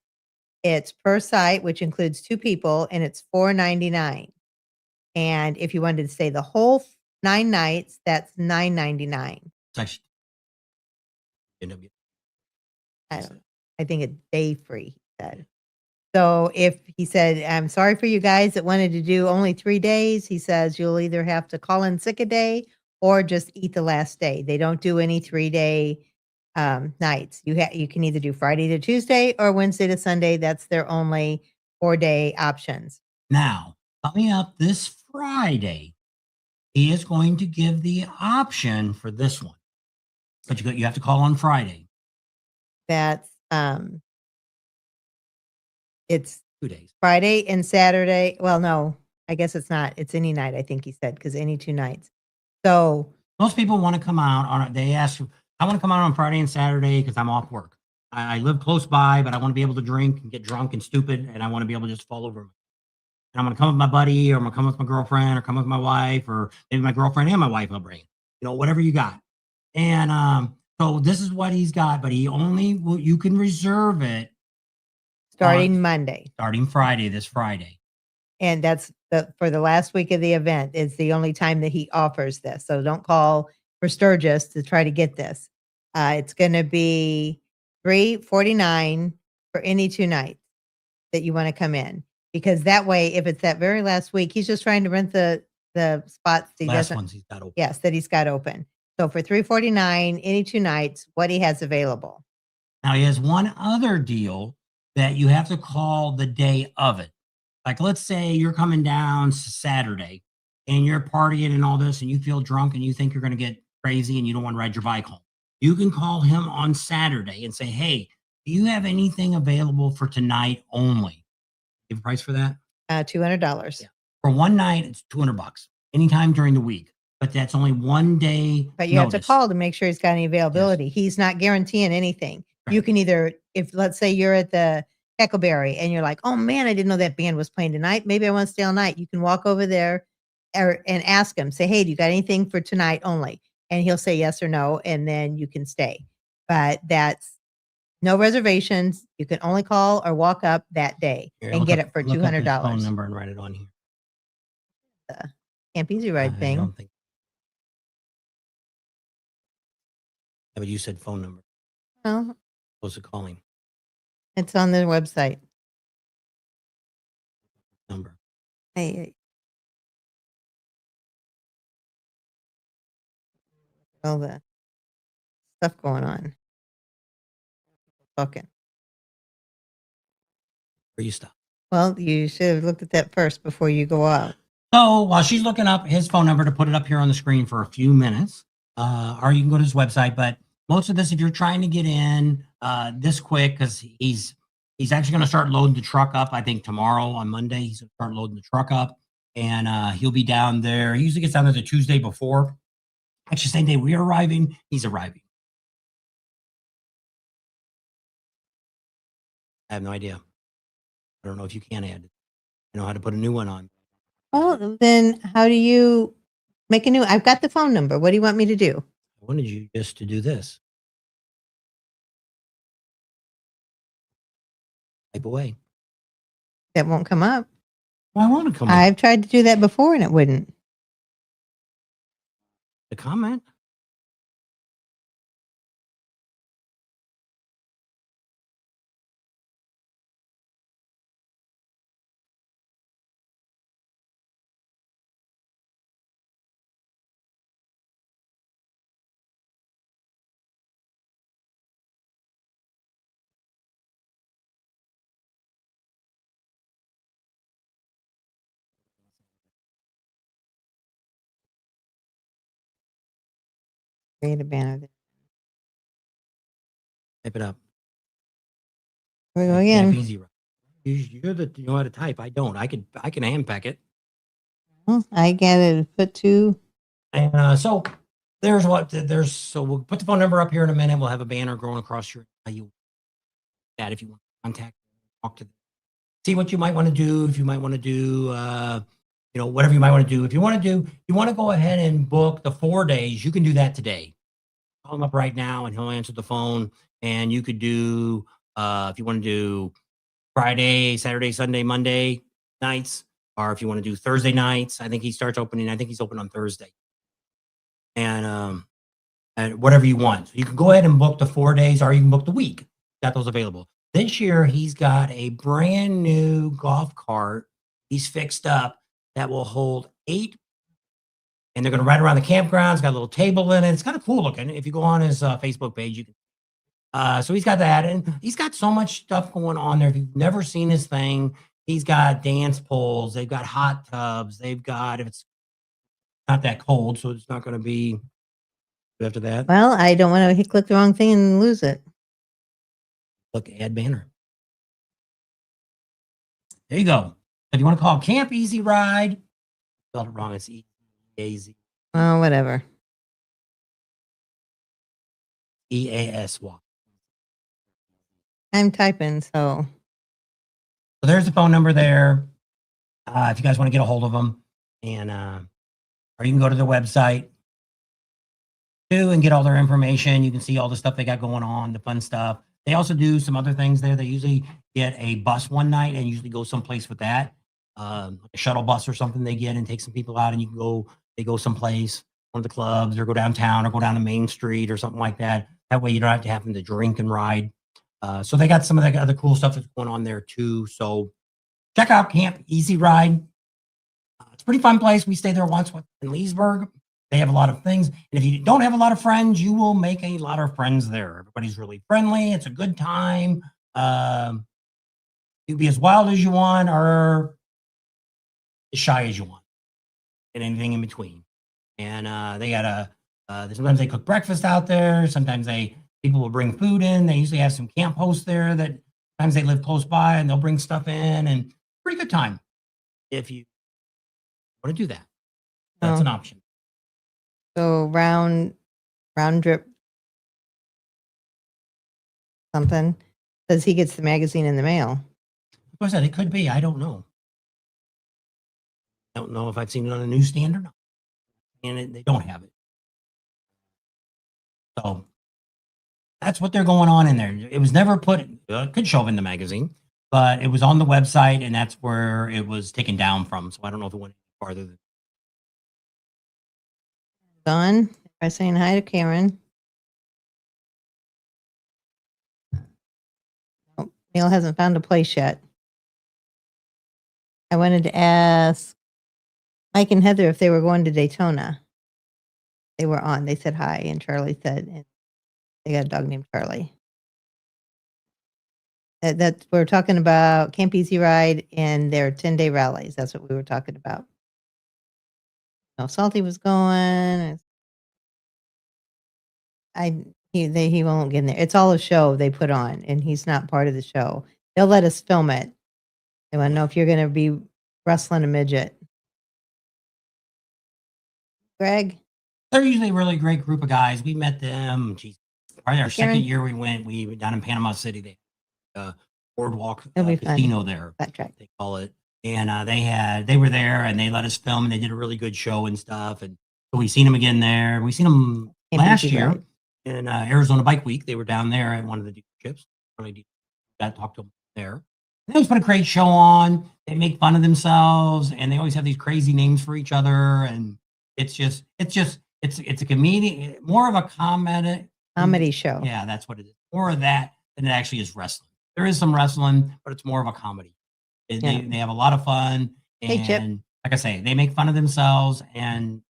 It's per site, which includes 2 people, and it's $4.99. And if you wanted to stay the whole 9 nights, that's $9.99. It's actually end up getting- I don't know. I think it's day free, he said. So if he said, I'm sorry for you guys that wanted to do only 3 days, he says you'll either have to call in sick a day or just eat the last day. They don't do any 3-day nights. You can either do Friday to Tuesday or Wednesday to Sunday. That's their only 4-day options. Now, coming up this Friday, he is going to give the option for this one. But you have to call on Friday. That's it's 2 days. Friday and Saturday. Well, no, I guess it's not. It's any night, I think he said, because any 2 nights. So Most people want to come out on. They ask, I want to come out on Friday and Saturday because I'm off work. I live close by, but I want to be able to drink and get drunk and stupid, and I want to be able to just fall over. And I'm going to come with my buddy, or I'm going to come with my girlfriend, or come with my wife, or maybe my girlfriend and my wife I'll bring. Whatever you got. And so this is what he's got, but you can reserve it starting Monday. starting this Friday. And that's for the last week of the event is the only time that he offers this. So don't call for Sturgis to try to get this. It's going to be $3.49 for any 2 nights that you want to come in, because that way, if it's that very last week, he's just trying to rent the spots. Last ones he's got open. Yes, that he's got open. So for $3.49 any 2 nights, what he has available. Now he has one other deal that you have to call the day of it. Like, let's say you're coming down Saturday and you're partying and all this, and you feel drunk and you think you're going to get crazy and you don't want to ride your bike home. You can call him on Saturday and say, hey, do you have anything available for tonight only? You have a price for that? $200. Yeah. For one night, it's $200 anytime during the week. But that's only 1 day. But you have to call to make sure he's got any availability. Yes. He's not guaranteeing anything. Right. You can either, if let's say you're at the Cackleberry and you're like, oh man, I didn't know that band was playing tonight. Maybe I want to stay all night. You can walk over there and ask him, say, hey, do you got anything for tonight only? And he'll say yes or no, and then you can stay. But that's no reservations. You can only call or walk up that day and get it for $200. Phone number and write it on here. The Camp Easy Ride thing. I don't think. Yeah, but you said phone number. Well, supposed to call him. It's on their website. Number. Hey. All the stuff going on. Talking. Where you stop? Well, you should have looked at that first before you go out. So while she's looking up his phone number to put it up here on the screen for a few minutes, or you can go to his website. But most of this, if you're trying to get in this quick, because he's actually going to start loading the truck up. I think tomorrow on Monday he's going to start loading the truck up, and he'll be down there. He usually gets down there the Tuesday before. Actually, same day we're arriving, he's arriving. I have no idea. I don't know if you can add it. I know how to put a new one on. Well, then how do you make a new? I've got the phone number. What do you want me to do? I wanted you just to do this. Type away. That won't come up. Well, I want to come up. I've tried to do that before and it wouldn't. The comment? Create a banner. Type it up. Here we go again. Easy. You know how to type. I don't. I can hand pack it. Well, I got to put 2. And so so we'll put the phone number up here in a minute. We'll have a banner going across your that if you want to contact, talk to them, see what you might want to do. If you might want to do whatever you might want to do. If you want to go ahead and book the 4 days, you can do that today. Call him up right now and he'll answer the phone. And you could do if you want to do Friday, Saturday, Sunday, Monday nights, or if you want to do Thursday nights, I think he starts opening. I think he's open on Thursday, and whatever you want. So you can go ahead and book the 4 days, or you can book the week. Got those available. This year, he's got a brand new golf cart he's fixed up that will hold 8, and they're going to ride around the campground. It's got a little table in it. It's kind of cool looking. If you go on his Facebook page, you can. So he's got that, and he's got so much stuff going on there. If you've never seen his thing, he's got dance poles. They've got hot tubs. They've got, if it's not that cold, so it's not going to be after that. Well, I don't want to click the wrong thing and lose it. Look, add banner. There you go. If you want to call it Camp Easy Ride, spelled it wrong. It's easy. Oh, whatever. EASY. I'm typing, so So there's the phone number there. If you guys want to get a hold of them, and or you can go to their website too and get all their information. You can see all the stuff they got going on, the fun stuff. They also do some other things there. They usually get a bus one night and usually go someplace with that, like a shuttle bus or something. They get and take some people out, and you can go. They go someplace, one of the clubs, or go downtown, or go down to Main Street, or something like that. That way, you don't have to have them to drink and ride. So they got some of that other cool stuff that's going on there too. So check out Camp Easy Ride. It's a pretty fun place. We stayed there once in Leesburg. They have a lot of things. And if you don't have a lot of friends, you will make a lot of friends there. Everybody's really friendly. It's a good time. You be as wild as you want or as shy as you want, and anything in between. And they got sometimes they cook breakfast out there. Sometimes people will bring food in. They usually have some camp hosts there that sometimes they live close by and they'll bring stuff in, and pretty good time if you want to do that. That's an option. So round drip something says he gets the magazine in the mail. Of course, it could be. I don't know. I don't know if I've seen it on a newsstand or not. And they don't have it. So that's what they're going on in there. It was never put, it could show up in the magazine, but it was on the website, and that's where it was taken down from. So I don't know if it went any farther than. Don, by saying hi to Karen. Oh, Neil hasn't found a place yet. I wanted to ask Mike and Heather if they were going to Daytona. They were on. They said hi, and Charlie said, and they got a dog named Charlie. We're talking about Camp Easy Ride and their 10-day rallies. That's what we were talking about. No, Salty was going. He won't get in there. It's all a show they put on, and he's not part of the show. They'll let us film it. They want to know if you're going to be wrestling a midget. Greg? They're usually a really great group of guys. We met them. Geez, probably our Karen? second year we were down in Panama City. They boardwalk It'll be casino there. Backtrack. They call it. And they were there, and they let us film, and they did a really good show and stuff. And so we seen them again there. We seen them last year in Arizona Bike Week. They were down there at one of the dealerships. Really got to talk to them there. And they always put a great show on. They make fun of themselves, and they always have these crazy names for each other. And it's a comedian, more of a comedy show. Yeah, that's what it is. More of that than it actually is wrestling. There is some wrestling, but it's more of a comedy. They have a lot of fun, and Hey, Chip. like I say, they make fun of themselves, and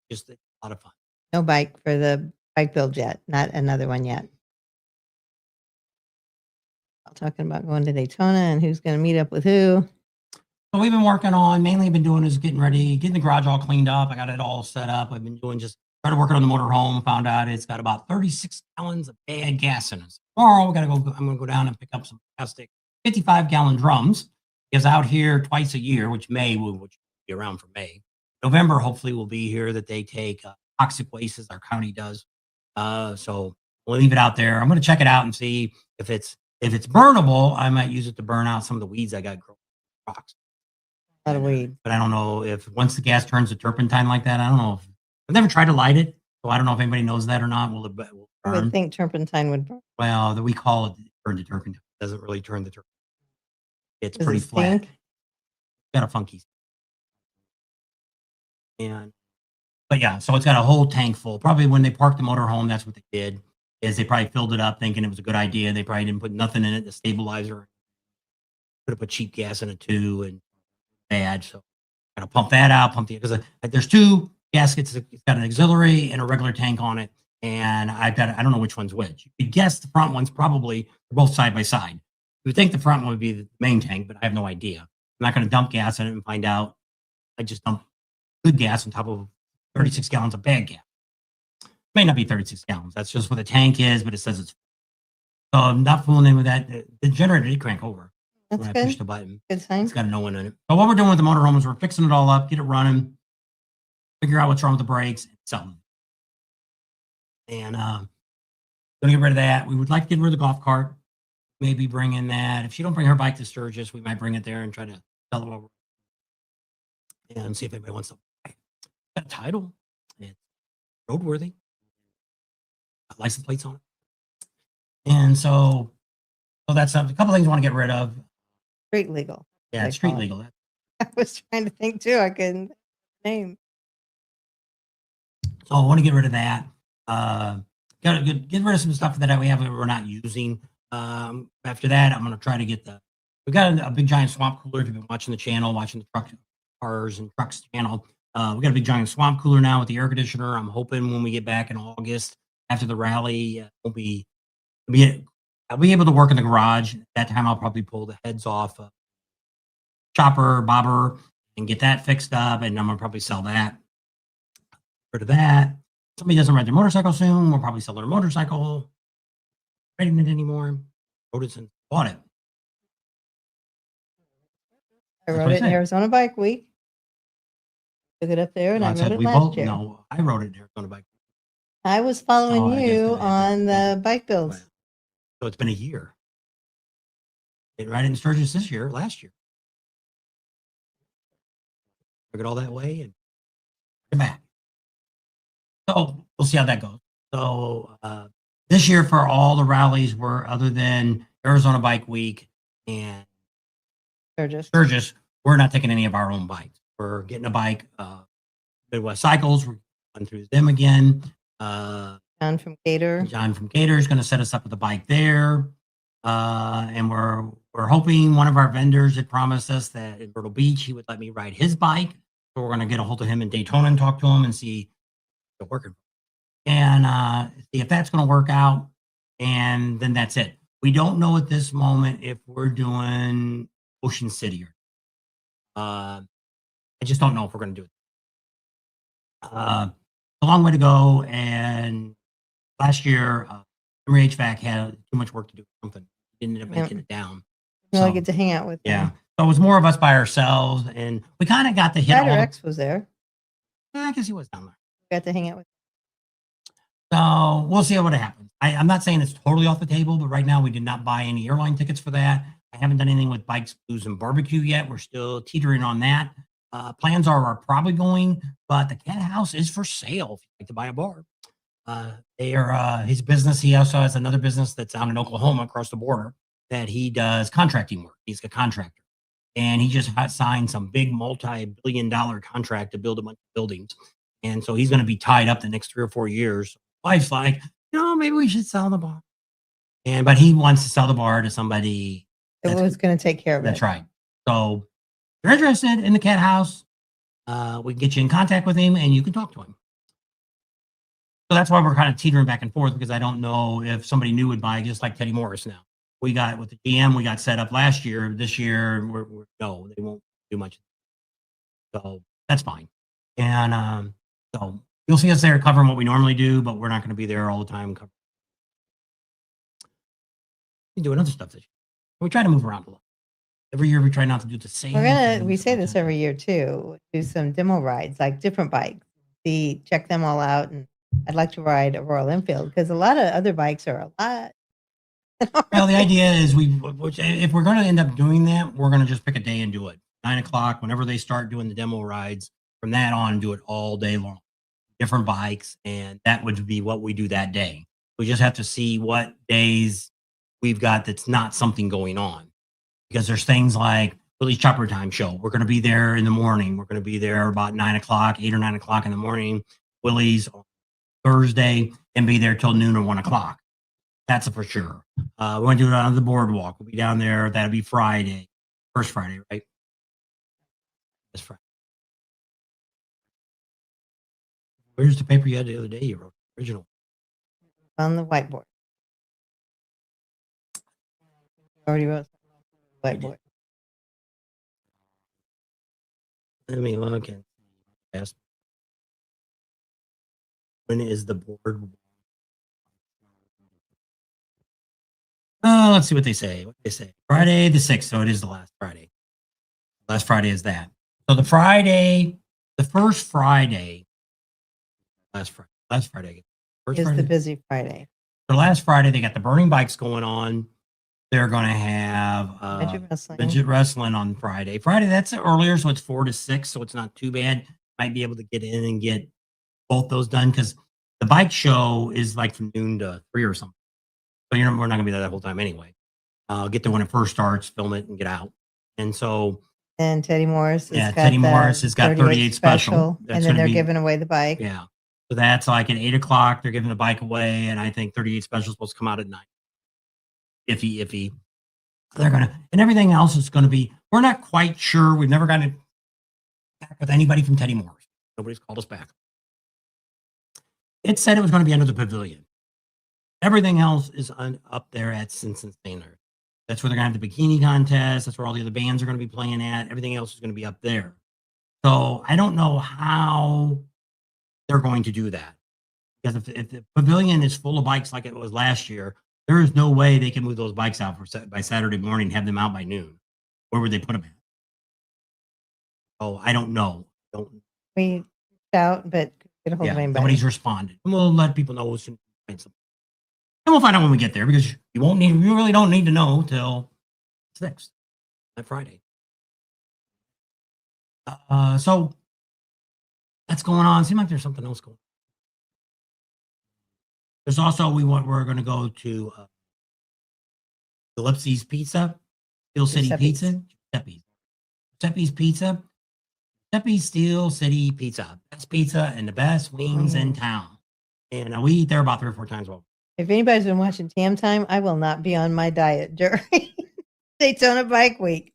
just a lot of fun. No bike for the bike build yet. Not another one yet. Talking about going to Daytona and who's going to meet up with who. So we've been working on, mainly been doing is getting the garage all cleaned up. I got it all set up. I've been doing started working on the motorhome, found out it's got about 36 gallons of bad gas in it. Tomorrow I'm going to go down and pick up some plastic 55-gallon drums. Is out here twice a year, which will be around for May. November, hopefully, will be here that they take toxic waste as our county does. So we'll leave it out there. I'm going to check it out and see if it's burnable. I might use it to burn out some of the weeds I got growing rocks. A lot of weed. But I don't know if once the gas turns to turpentine like that, I don't know. I've never tried to light it, so I don't know if anybody knows that or not. Will it burn? I would think turpentine would burn. Well, we call it turn to turpentine. It doesn't really turn the turpentine. It's Does pretty it flat. stink? Got a funky and but yeah, so it's got a whole tank full. Probably when they parked the motorhome, that's what they did. Is they probably filled it up thinking it was a good idea. They probably didn't put nothing in it, the stabilizer. Could have put cheap gas in it too, and bad. So gotta pump that out, pump the because there's two gaskets. It's got an auxiliary and a regular tank on it. And I don't know which one's which. You could guess the front one's probably they're both side by side. You would think the front one would be the main tank, but I have no idea. I'm not going to dump gas in it and find out. I just dump good gas on top of 36 gallons of bad gas. May not be 36 gallons. That's just what the tank is, but it says it's. So I'm not fooling in with that. The generator did crank over That's when I pushed good. the button. Good sign. It's got a no one in it. But what we're doing with the motorhome is we're fixing it all up, get it running, figure out what's wrong with the brakes, and sell them. And gonna get rid of that. We would like to get rid of the golf cart. Maybe bring in that. If she don't bring her bike to Sturgis, we might bring it there and try to sell it over and see if anybody wants to buy it. Got a title. It's roadworthy. Got license plates on it. And so that's a couple things I want to get rid of. Street legal. Yeah, they it's street call it. legal. I was trying to think too. I couldn't name. So I want to get rid of that. Got to get rid of some stuff that we have that we're not using. After that, I'm going to try to get we got a big giant swamp cooler. If you've been watching the channel, watching the truck cars and trucks channel, we got a big giant swamp cooler now with the air conditioner. I'm hoping when we get back in August after the rally, I'll be able to work in the garage. At that time, I'll probably pull the heads off chopper, bobber, and get that fixed up. And I'm going to probably sell that. Rid of that. Somebody doesn't ride their motorcycle soon. We'll probably sell their motorcycle. Riding it anymore. Wrote it and bought it. I That's wrote what I it in said. Arizona Bike Week. Took it up there, and I wrote it we last both. year. No, I wrote it there on a bike. I was following Oh, I guess you I had on that. the bike builds. So it's been a year. Didn't ride it in Sturgis last year. Took it all that way and come back. So we'll see how that goes. So this year for all the rallies were other than Arizona Bike Week and Sturgis, we're not taking any of our own bikes. We're getting a bike. Midwest Cycles, we're going through them again. John from Gator. John from Gator is going to set us up with a bike there. And we're hoping one of our vendors had promised us that in Myrtle Beach he would let me ride his bike. So we're going to get a hold of him in Daytona and talk to him and see if it's working. And see if that's going to work out. And then that's it. We don't know at this moment if we're doing Ocean City or I just don't know if we're going to do it. A long way to go. And last year, Emery HVAC had too much work to do. Something didn't end up making it down. You only get to hang out with them. Yeah. So it was more of us by ourselves, and we kind of got to hit Ryder all. X was there. I guess he was down there. Got to hang out with. So we'll see what happens. I'm not saying it's totally off the table, but right now we did not buy any airline tickets for that. I haven't done anything with bikes, booze, and barbecue yet. We're still teetering on that. Plans are probably going, but the cat house is for sale if you'd like to buy a bar. They are his business. He also has another business that's out in Oklahoma across the border that he does contracting work. He's a contractor. And he just signed some big multi-billion-dollar contract to build a bunch of buildings. And so he's going to be tied up the next 3 or 4 years. Wife's like, maybe we should sell the bar. But he wants to sell the bar to somebody It was going to take care of it. That's right. So if you're interested in the cat house, we can get you in contact with him and you can talk to him. So that's why we're kind of teetering back and forth because I don't know if somebody new would buy, just like Teddy Morris now. We got with the GM, we got set up last year. This year, no, they won't do much. So that's fine. And so you'll see us there covering what we normally do, but we're not going to be there all the time. We do other stuff this year. We try to move around a lot. Every year we try not to do the same. We say this every year too. Do some demo rides, like different bikes. Check them all out. And I'd like to ride a Royal Enfield because a lot of other bikes are a lot. Well, the idea is if we're going to end up doing that, we're going to just pick a day and do it. 9 o'clock, whenever they start doing the demo rides, from that on, do it all day long. Different bikes, and that would be what we do that day. We just have to see what days we've got that's not something going on. because there's things like Willie's Chopper Time show. We're going to be there in the morning. We're going to be there about 9 o'clock, 8 or 9 o'clock in the morning. Willie's on Thursday, and be there till noon or 1 o'clock. That's a for sure. We're going to do it on the boardwalk. We'll be down there. That'll be Friday, first Friday, right? This Friday. Where's the paper you had the other day? You wrote original. On the whiteboard. I already wrote something on the whiteboard. Let me look and ask. When is the board? Let's see what they say. What they say. Friday the 6th. So it is the last Friday. Last Friday is that. So the first Friday, last Friday. First Is Friday. the busy Friday. So last Friday, they got the burning bikes going on. They're going to have midget wrestling on Friday. Friday, that's earlier, so it's 4 to 6, so it's not too bad. Might be able to get in and get both those done because the bike show is like from noon to 3 or something. So we're not going to be there that whole time anyway. I'll get there when it first starts, film it, and get out. And so, and Teddy Morris has got 38 special. And then they're giving away the bike. Yeah. So that's like at 8 o'clock, they're giving the bike away, and I think 38 special is supposed to come out at 9. Iffy. They're gonna, and everything else is gonna be. We're not quite sure. We've never gotten back with anybody from Teddy Morris. Nobody's called us back. It said it was going to be under the pavilion. Everything else is up there at Cincinnati. That's where they're gonna have the bikini contest. That's where all the other bands are going to be playing at. Everything else is going to be up there. So I don't know how they're going to do that, because if the pavilion is full of bikes like it was last year, there is no way they can move those bikes out by Saturday morning and have them out by noon. Where would they put them at? Oh, I don't know. We reached out, but get a hold of anybody. Nobody's responded. And we'll let people know as soon as we find something. And we'll find out when we get there, because you really don't need to know till it's next, that Friday. So that's going on. Seems like there's something else going on. There's also, we're going to go to Gillespie's Pizza, Steel City Pizza, Giuseppe's Pizza, Giuseppe's Steel City Pizza, best pizza and the best wings in town. And we eat there about 3 or 4 times a week. If anybody's been watching Tam Time, I will not be on my diet during Daytona Bike Week.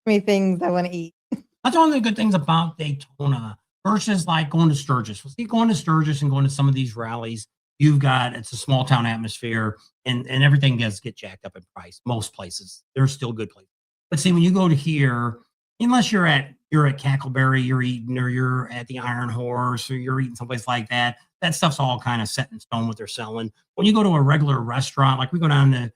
Many things I want to eat. That's one of the good things about Daytona versus like going to Sturgis. Well, see, going to Sturgis and going to some of these rallies, it's a small town atmosphere, and everything does get jacked up in price. Most places, there's still good places. But see, when you go to here, unless you're at Cackleberry, you're eating, or you're at the Iron Horse, or you're eating someplace like that, that stuff's all kind of set in stone what they're selling. When you go to a regular restaurant, like we go down to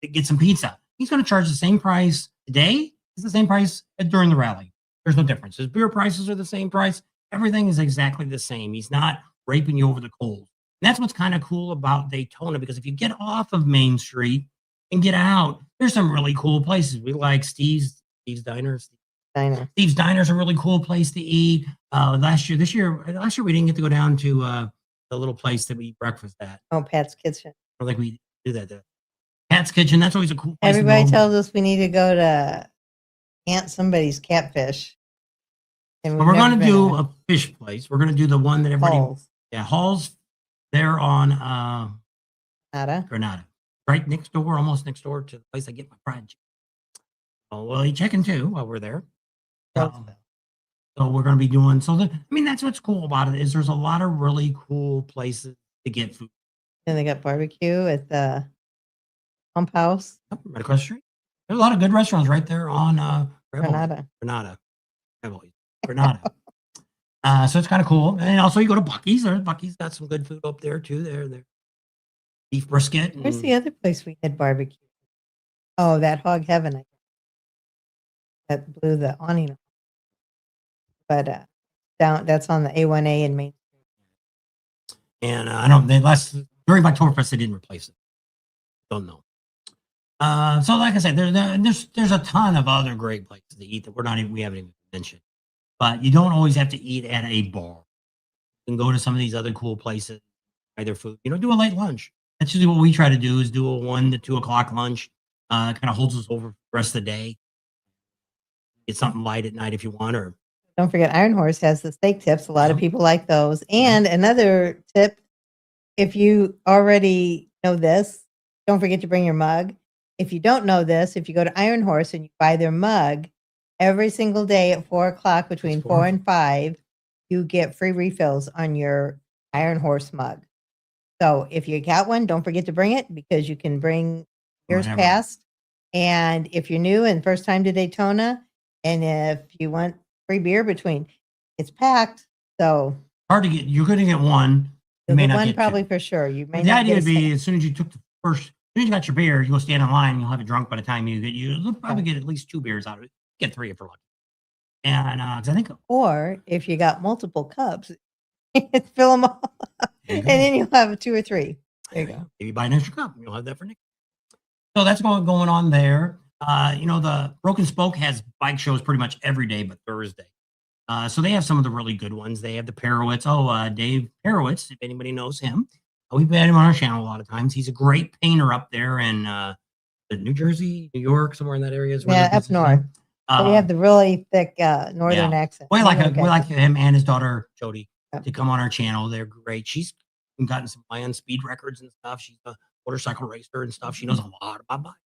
get some pizza, he's going to charge the same price today as the same price during the rally. There's no difference. His beer prices are the same price. Everything is exactly the same. He's not raping you over the coals. And that's what's kind of cool about Daytona, because if you get off of Main Street and get out, there's some really cool places. We like Steve's Diners. Steve's Diners are a really cool place to eat. Last year we didn't get to go down to the little place that we eat breakfast at. Oh, Pat's Kitchen. I don't think we do that there. Pat's Kitchen, that's always a cool place. Everybody tells us we need to go to Aunt Somebody's Catfish. And we're going to do a fish place. We're going to do the one that everybody... Halls. Yeah, Halls. They're on Granada. Right next door, almost next door to the place I get my fried chicken. Oh, well, you checking too while we're there. So we're going to be doing... that's what's cool about it, is there's a lot of really cool places to get food. And they got barbecue at the Pump House. Right across the street. There's a lot of good restaurants right there on Granada. So it's kind of cool. And also you go to Buc-ee's. Buc-ee's got some good food up there too. They're beef brisket. Where's the other place we had barbecue? Oh, that Hog Heaven. That blew the awning. But that's on the A1A in Main Street. And during Oktoberfest they didn't replace it. Don't know. So like I said, there's a ton of other great places to eat that we haven't even mentioned. But you don't always have to eat at a bar. You can go to some of these other cool places, buy their food. Do a late lunch. That's usually what we try to do, is do a 1 to 2 o'clock lunch. Kind of holds us over the rest of the day. Get something light at night if you want, or Don't forget Iron Horse has the steak tips. A lot of yeah, people like those. yeah. And another tip, if you already know this, don't forget to bring your mug. If you don't know this, if you go to Iron Horse and you buy their mug, every single day at 4:00 between 4 and 5, you get free refills on your Iron Horse mug. So if you got one, don't forget to bring it because you can bring years Whatever. past. And if you're new and first time to Daytona, and if you want free beer between, it's packed. So Hard to get. You're going to get one. You you'll may get not one get probably two. for sure. You may The not idea get a would be second. as soon as you took the first, as soon as you got your beer, you go stand in line. You'll have it drunk by the time you'll probably get at least 2 beers out of it. Get 3 if you're lucky. And 'cause I think Or if you got multiple cups, fill them all up, there you and go. then you'll have 2 or 3. There you There you go. go. Maybe buy an extra cup. You'll have that for Nick. So that's going on there. The Broken Spoke has bike shows pretty much every day but Thursday. So they have some of the really good ones. They have the Perowitz. Dave Perowitz, if anybody knows him. We've had him on our channel a lot of times. He's a great painter up there in New Jersey, New York, somewhere in that area is where Yeah, their up business is. north. They have the really thick northern Yeah. accent. We like Northern guys. him and his daughter Jody Yep. to come on our channel. They're great. She's gotten some land speed records and stuff. She's a motorcycle racer and stuff. She knows a lot about bikes.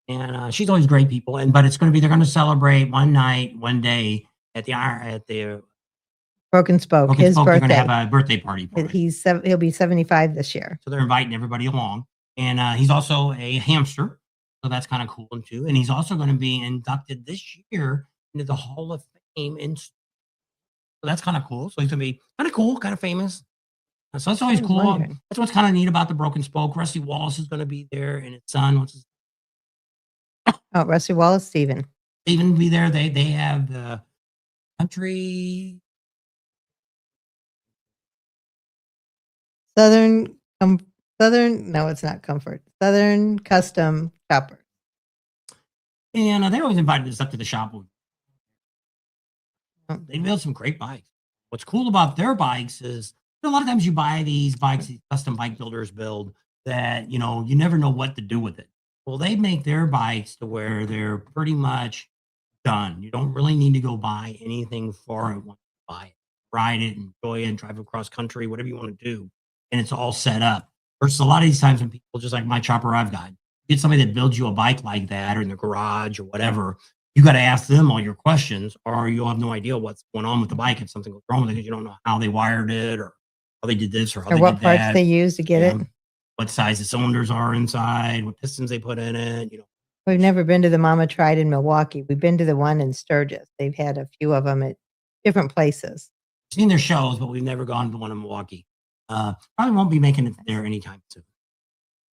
And she's always great people. But it's going to be they're going to celebrate one night, one day at the Broken Spoke, Broken his Spoke. They're going to birthday. have a birthday party for him. He'll be 75 this year. So they're inviting everybody along. And he's also a hamster. So that's kind of cool too. And he's also going to be inducted this year into the Hall of Fame. So that's kind of cool. So he's going to be kind of cool, kind of famous. So that's always I was cool. wondering. That's what's kind of neat about the Broken Spoke. Rusty Wallace is going to be there, and his son, Oh, Rusty Wallace, Steven. Stephen, will be there. They have the country. Southern, no, it's not Comfort. Southern Custom Chopper. And they always invited us up to the shop. Oh. They build some great bikes. What's cool about their bikes is a lot of times you buy these bikes, these custom bike builders build that, you never know what to do with it. Well, they make their bikes to where they're pretty much done. You don't really need to go buy anything for it once you buy it. Ride it, enjoy it, drive across country, whatever you want to do. And it's all set up. Versus a lot of these times when people, just like my chopper I've got, get somebody that builds you a bike like that or in the garage or whatever, you got to ask them all your questions or you'll have no idea what's going on with the bike if something goes wrong with it because you don't know how they wired it or how they did this or how Or they what did parts that. they use to get it. What size the cylinders are inside, what pistons they put in it, We've never been to the Mama Tried in Milwaukee. We've been to the one in Sturgis. They've had a few of them at different places. Seen their shows, but we've never gone to the one in Milwaukee. Probably won't be making it there anytime soon.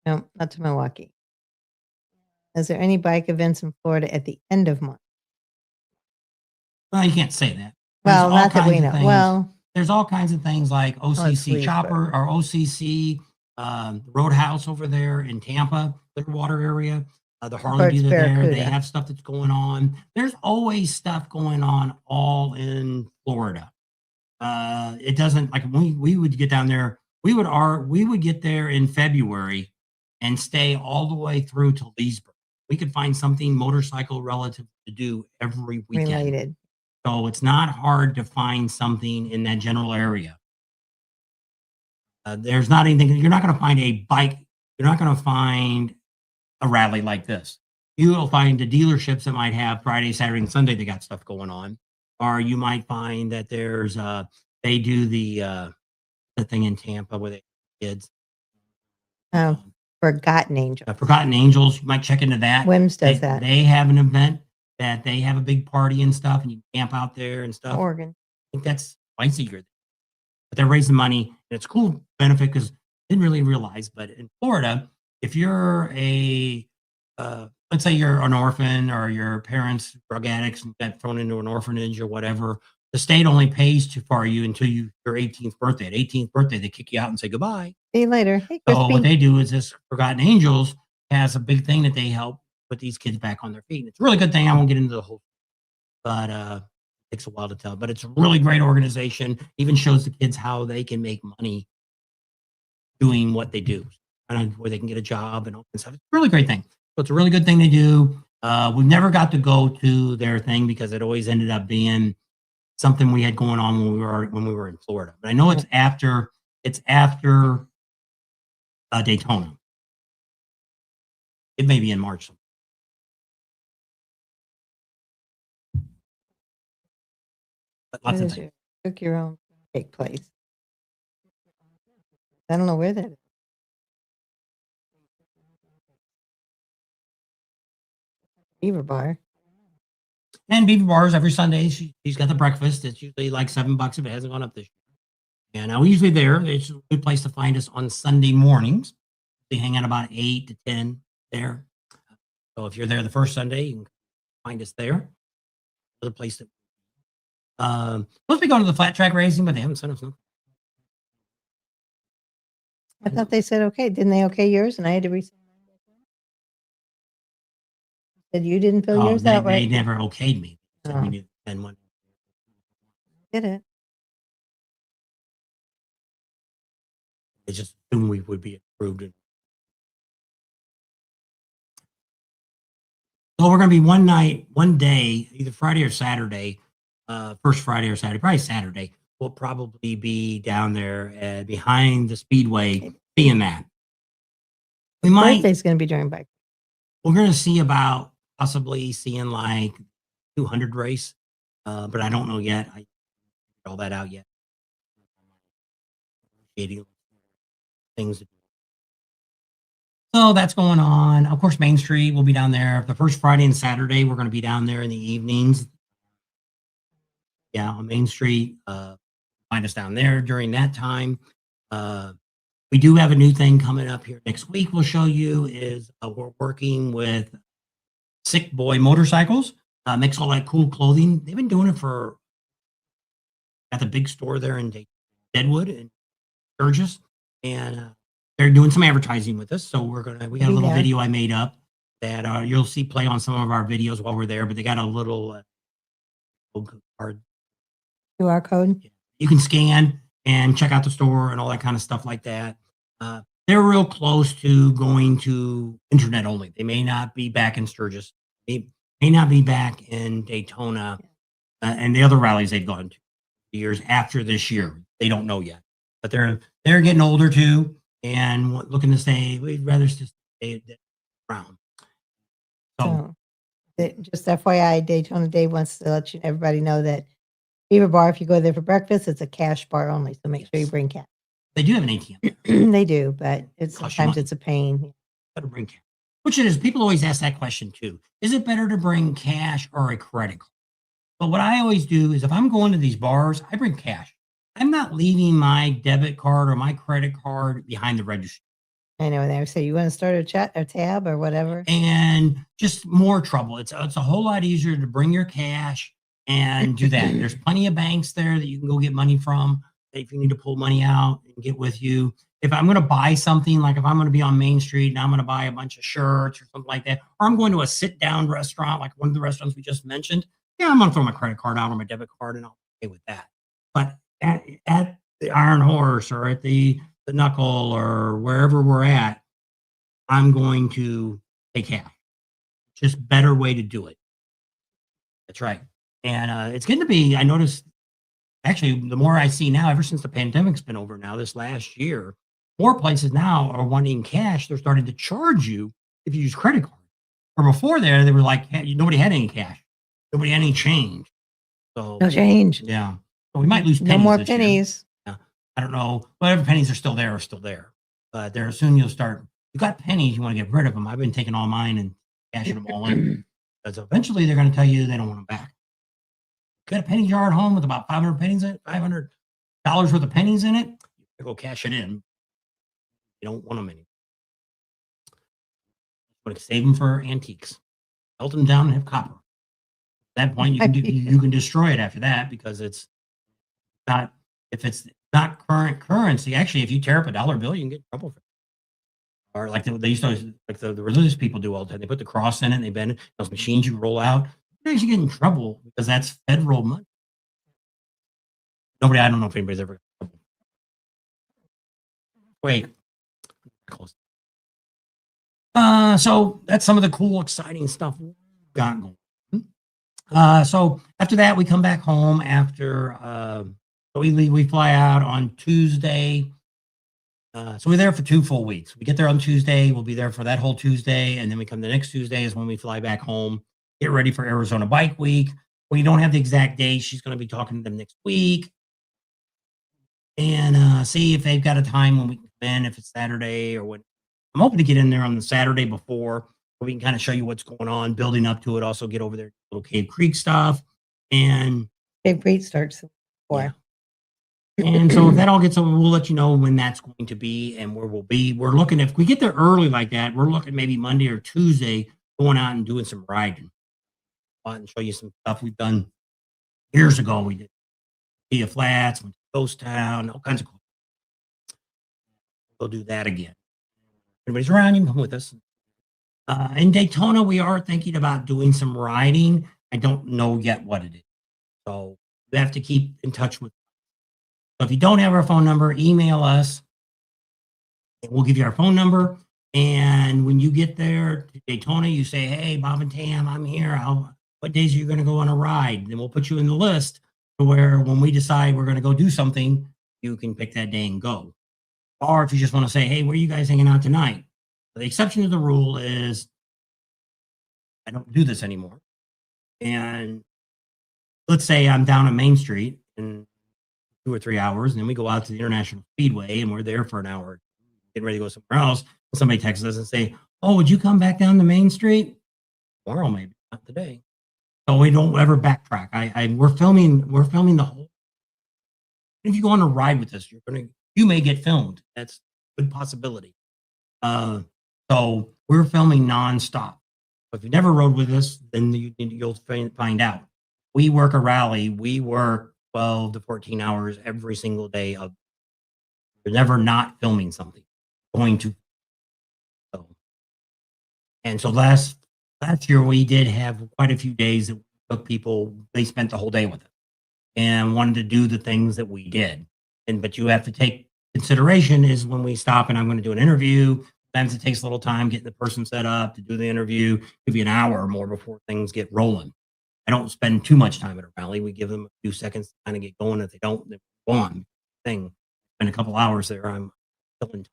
No, not to Milwaukee. Is there any bike events in Florida at the end of March? Well, you can't say that. Well, There's all not that we kinds know. of things. Well, There's all kinds of things like OCC Leesburg. Chopper or OCC Roadhouse over there in Tampa, Clearwater area. The Harley Parts dealer there, they Barracuda. have stuff that's going on. There's always stuff going on all in Florida. It doesn't like we would get down there. We would get there in February and stay all the way through to Leesburg. We could find something motorcycle relative to do every weekend. Related. So it's not hard to find something in that general area. There's not anything, you're not going to find a bike. You're not going to find a rally like this. You will find the dealerships that might have Friday, Saturday, and Sunday. They got stuff going on. Or you might find that there's, they do the thing in Tampa where they kids. Forgotten Angel. Forgotten Angels. You might check into that. Wims does that. They have an event that they have a big party and stuff, and you camp out there and stuff. Oregon. I think that's twice a year. But they're raising money, and it's a cool benefit because I didn't really realize, but in Florida, if you're let's say you're an orphan or your parents drug addicts and got thrown into an orphanage or whatever, the state only pays for you until your 18th birthday. At 18th birthday, they kick you out and say goodbye. See you later. Hey, So Crispy. what they do is this Forgotten Angels has a big thing that they help put these kids back on their feet. And it's a really good thing. I won't get into the whole, but it takes a while to tell. But it's a really great organization. Even shows the kids how they can make money doing what they do, and where they can get a job and all that stuff. It's a really great thing. So it's a really good thing to do. We never got to go to their thing because it always ended up being something we had going on when we were in Florida. But I know it's after Daytona. It may be in March. But Where lots of does things. your cook your own take place? I don't know where that is. Beaver Bar. And Beaver Bars every Sunday. She's got the breakfast. It's usually like $7 if it hasn't gone up this year. And we're usually there. It's a good place to find us on Sunday mornings. We hang out about 8 to 10 there. So if you're there the first Sunday, you can find us there. Another place that supposed to be going to the flat track racing, but they haven't sent us nothing. I thought they said okay. Didn't they okay yours? And I had to resend mine. Said you didn't fill Oh, yours they, out they right. never okayed me. Said we Oh. need to send one. Did it? They just assumed we would be approved. So we're going to be one day, either Friday or Saturday, first Friday or Saturday, probably Saturday. We'll probably be down there behind the speedway, seeing that. We might. Birthday's going to be during bike. We're going to see about possibly seeing like 200 race, but I don't know yet. I figured all that out yet. Things. So that's going on. Of course, Main Street will be down there. The first Friday and Saturday, we're going to be down there in the evenings. Yeah, on Main Street. Find us down there during that time. We do have a new thing coming up here next week. We'll show you is we're working with Sick Boy Motorcycles. Makes all that cool clothing. They've been doing it at the big store there in Deadwood and Sturgis, and they're doing some advertising with us. So we got a little video I made up that you'll see play on some of our videos while we're there. But they got a little card. QR code. You can scan and check out the store and all that kind of stuff like that. They're real close to going to internet only. They may not be back in Sturgis. They may not be back in Daytona and the other rallies they've gone to years after this year. They don't know yet, but they're getting older too and looking to stay. We'd rather just stay around. So just FYI, Daytona Dave wants to let everybody know that Beaver Bar, if you go there for breakfast, it's a cash bar only. So make sure you bring cash. They do have an ATM. They do, but sometimes it's a pain. Better bring cash. Which it is. People always ask that question too. Is it better to bring cash or a credit card? But what I always do is if I'm going to these bars, I bring cash. I'm not leaving my debit card or my credit card behind the register. I know. They say you want to start a tab or whatever. And just more trouble. It's a whole lot easier to bring your cash and do that. There's plenty of banks there that you can go get money from if you need to pull money out and get with you. If I'm going to buy something, like if I'm going to be on Main Street and I'm going to buy a bunch of shirts or something like that, or I'm going to a sit-down restaurant like one of the restaurants we just mentioned, yeah, I'm going to throw my credit card out or my debit card and I'll pay with that. But at the Iron Horse or at the Knuckle or wherever we're at, I'm going to pay cash. Just better way to do it. That's right. And it's getting to be, I noticed, actually, the more I see now, ever since the pandemic's been over now, this last year, more places now are wanting cash. They're starting to charge you if you use credit card. Or before there, they were like, hey, nobody had any cash. Nobody had any change. So no change. Yeah. So we might lose pennies. No more this pennies. year. Yeah. I don't know. Whatever pennies are still there. But there soon you'll start. You got pennies, you want to get rid of them. I've been taking all mine and cashing them all in. Because eventually they're going to tell you they don't want them back. Got a penny jar at home with about 500 pennies in it, $500 worth of pennies in it. You go cash it in. You don't want them anymore. You want to save them for antiques. Melt them down and have copper. At that point, you can destroy it after that because it's not, if it's not current currency. Actually, if you tear up a dollar bill, you can get in trouble for it. Or like they used to, like the religious people do all the time. They put the cross in it and they bend it. Those machines you roll out. You actually get in trouble because that's federal money. I don't know if anybody's ever. Wait. Close. So that's some of the cool, exciting stuff we've got going. So after that, we come back home after we leave, we fly out on Tuesday. So we're there for 2 full weeks. We get there on Tuesday. We'll be there for that whole Tuesday, and then we come the next Tuesday is when we fly back home. Get ready for Arizona Bike Week. We don't have the exact date. She's going to be talking to them next week and see if they've got a time when we can come in, if it's Saturday or when. I'm hoping to get in there on the Saturday before, so we can kind of show you what's going on, building up to it. Also get over there, little Cave Creek stuff, and Big Breed starts yeah. for. And so if that all gets over, we'll let you know when that's going to be and where we'll be. We're looking, if we get there early like that, we're looking maybe Monday or Tuesday going out and doing some riding. I'll and show you some stuff we've done years ago. We did Via Flats, went to Ghost Town, all kinds of cool. We'll do that again. Everybody's around, you can come with us. In Daytona, we are thinking about doing some riding. I don't know yet what it is. So you have to keep in touch with. So if you don't have our phone number, email us. And we'll give you our phone number. And when you get there to Daytona, you say, hey, Bob and Tam, I'm here. What days are you going to go on a ride? Then we'll put you in the list to where when we decide we're going to go do something, you can pick that day and go. Or if you just want to say, hey, where are you guys hanging out tonight? The exception to the rule is I don't do this anymore. And let's say I'm down on Main Street in 2 or 3 hours, and then we go out to the International Speedway and we're there for an hour, getting ready to go somewhere else. And somebody texts us and say, oh, would you come back down to Main Street? Tomorrow, maybe, not today. So we don't ever backtrack. We're filming the whole. If you go on a ride with us, you may get filmed. That's a good possibility. So we're filming nonstop. But if you never rode with us, then you'll find out. We work a rally. We work 12 to 14 hours every single day. We're never not filming something. Going to. So last year we did have quite a few days that we took people. They spent the whole day with us and wanted to do the things that we did. But you have to take consideration is when we stop and I'm going to do an interview. Sometimes it takes a little time getting the person set up to do the interview. Could be an hour or more before things get rolling. I don't spend too much time at a rally. We give them a few seconds to kind of get going. If they don't, they go on. Spend a couple hours there. I'm still in.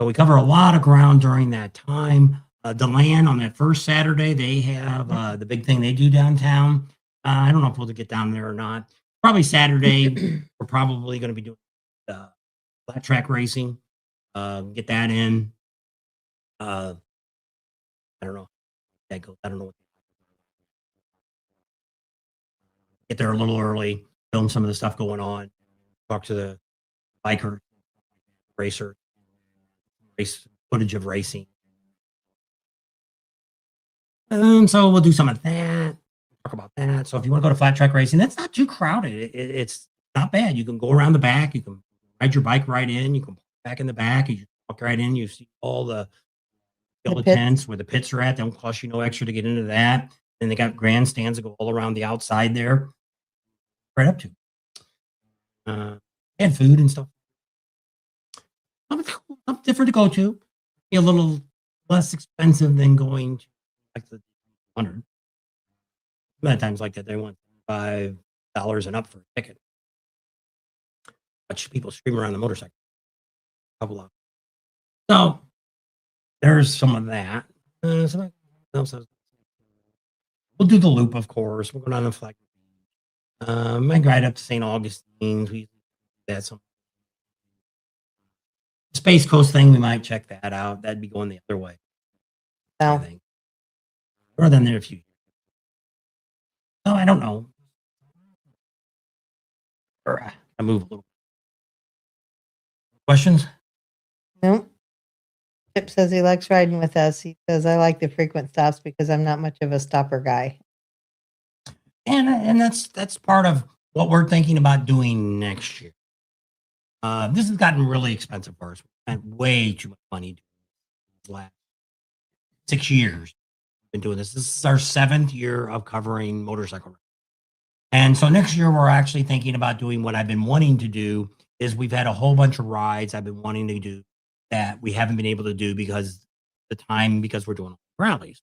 So we cover a lot of ground during that time. DeLand on that first Saturday, they have the big thing they do downtown. I don't know if we'll get down there or not. Probably Saturday, we're probably going to be doing flat track racing. Get that in. I don't know. I don't know. Get there a little early, film some of the stuff going on, talk to the biker, racer, race footage of racing. So we'll do some of that. Talk about that. So if you want to go to flat track racing, that's not too crowded. It's not bad. You can go around the back. You can ride your bike right in. You can park back in the back. You just walk right in. You see all the tents where the pits are at. They don't cost you no extra to get into that. And they got grandstands that go all around the outside there, right up to. And food and stuff. Something different to go to. Be a little less expensive than going to like the 100. Many times like that, they want $5 and up for a ticket. Watch people scream around the motorcycle. Couple of. So there's some of that. We'll do the loop, of course. We're going on the flag. Might ride up to St. Augustine's. That's some Space Coast thing. We might check that out. That'd be going the other way. I think. Or then there a few. No, I don't know. I move a little. Questions? No. Chip says he likes riding with us. He says, I like the frequent stops because I'm not much of a stopper guy. And that's part of what we're thinking about doing next year. This has gotten really expensive for us. We spent way too much money the last 6 years. Been doing this. This is our 7th year of covering motorcycle. And so next year we're actually thinking about doing what I've been wanting to do is we've had a whole bunch of rides I've been wanting to do that we haven't been able to do because we're doing rallies.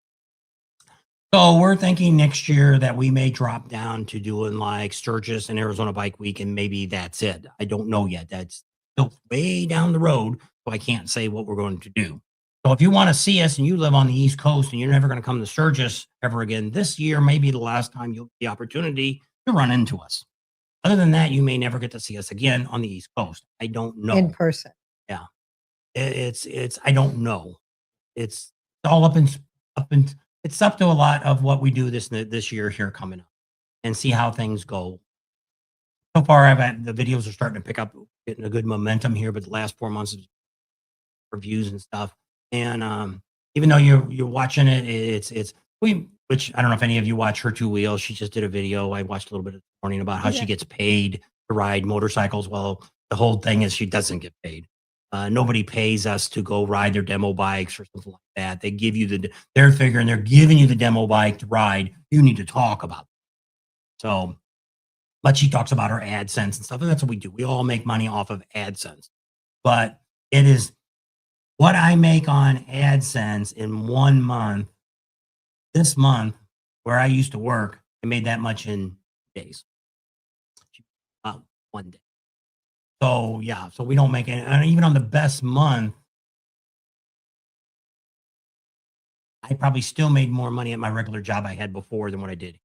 So we're thinking next year that we may drop down to doing like Sturgis and Arizona Bike Week, and maybe that's it. I don't know yet. That's still way down the road, so I can't say what we're going to do. So if you want to see us and you live on the East Coast and you're never going to come to Sturgis ever again, this year may be the last time you'll get the opportunity to run into us. Other than that, you may never get to see us again on the East Coast. I don't know. In person. Yeah, it's I don't know. It's all up in it's up to a lot of what we do this year here coming up, and see how things go. So far, I've had the videos are starting to pick up, getting a good momentum here, but the last 4 months of reviews and stuff. And even though you're watching it, which I don't know if any of you watch Her Two Wheels. She just did a video. I watched a little bit this morning about how she gets paid to ride motorcycles. Well, the whole thing is she doesn't get paid. Nobody pays us to go ride their demo bikes or something like that. They give you they're figuring they're giving you the demo bike to ride. You need to talk about it. So, but she talks about her AdSense and stuff, and that's what we do. We all make money off of AdSense. But it is what I make on AdSense in 1 month. This month, where I used to work, I made that much in days. 1 day. So yeah, so we don't make any, and even on the best month, I probably still made more money at my regular job I had before than what I did.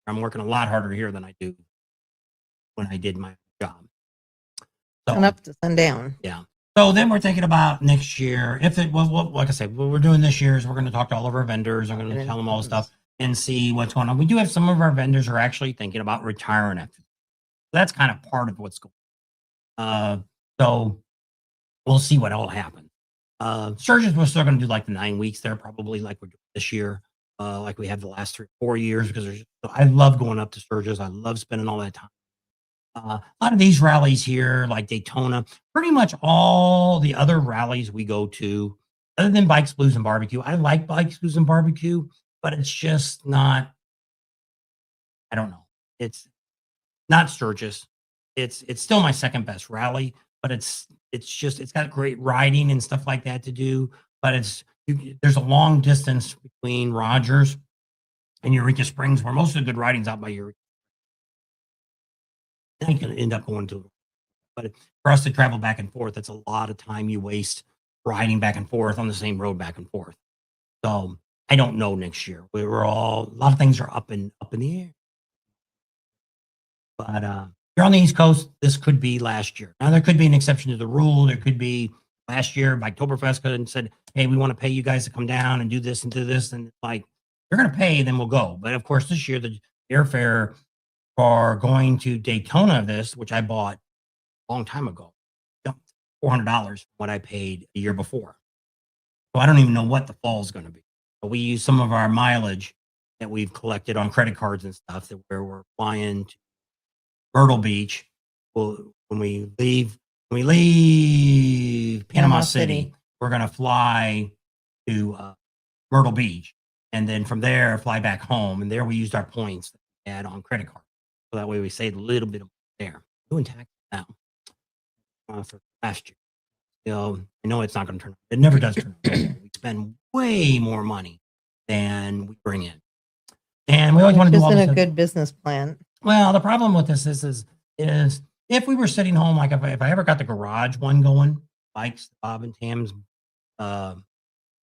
I'm working a lot harder here than I do when I did my job. So, Sun up to sundown. yeah. So then we're thinking about next year. Like I said, what we're doing this year is we're going to talk to all of our vendors. I'm going to tell them all the stuff and see what's going on. We do have some of our vendors are actually thinking about retiring after. That's kind of part of what's going on. So we'll see what all happens. Sturgis, we're still going to do like the 9 weeks there, probably like we're doing this year, like we have the last 3 or 4 years, because I love going up to Sturgis. I love spending all that time. A lot of these rallies here, like Daytona, pretty much all the other rallies we go to, other than Bikes, Blues, and Barbecue. I like Bikes, Blues, and Barbecue, but it's just not, I don't know. It's not Sturgis. It's still my second best rally, but it's got great riding and stuff like that to do. But there's a long distance between Rogers and Eureka Springs, where most of the good riding's out by Eureka. Then you can end up going to, but for us to travel back and forth, that's a lot of time you waste riding back and forth on the same road back and forth. So I don't know next year. A lot of things are up in the air. But you're on the East Coast, this could be last year. Now there could be an exception to the rule. There could be last year, Oktoberfest could have said, hey, we want to pay you guys to come down and do this and do this. And like, you're going to pay, then we'll go. But of course, this year, the airfare for going to Daytona, which I bought a long time ago, $400 from what I paid a year before. So I don't even know what the fall is going to be. But we use some of our mileage that we've collected on credit cards and stuff where we're flying to Myrtle Beach. Well, when we leave Panama City, we're going to fly to Myrtle Beach, and then from there fly back home. And there we used our points that we had on credit card. So that way we saved a little bit of there. Doing tax now for last year. I know it's not going to turn out. It never does turn out. We spend way more money than we bring in. And we always want to do all this. Isn't a good business plan. Well, the problem with this is if we were sitting home, like if I ever got the garage one going, bikes, Bob and Tam's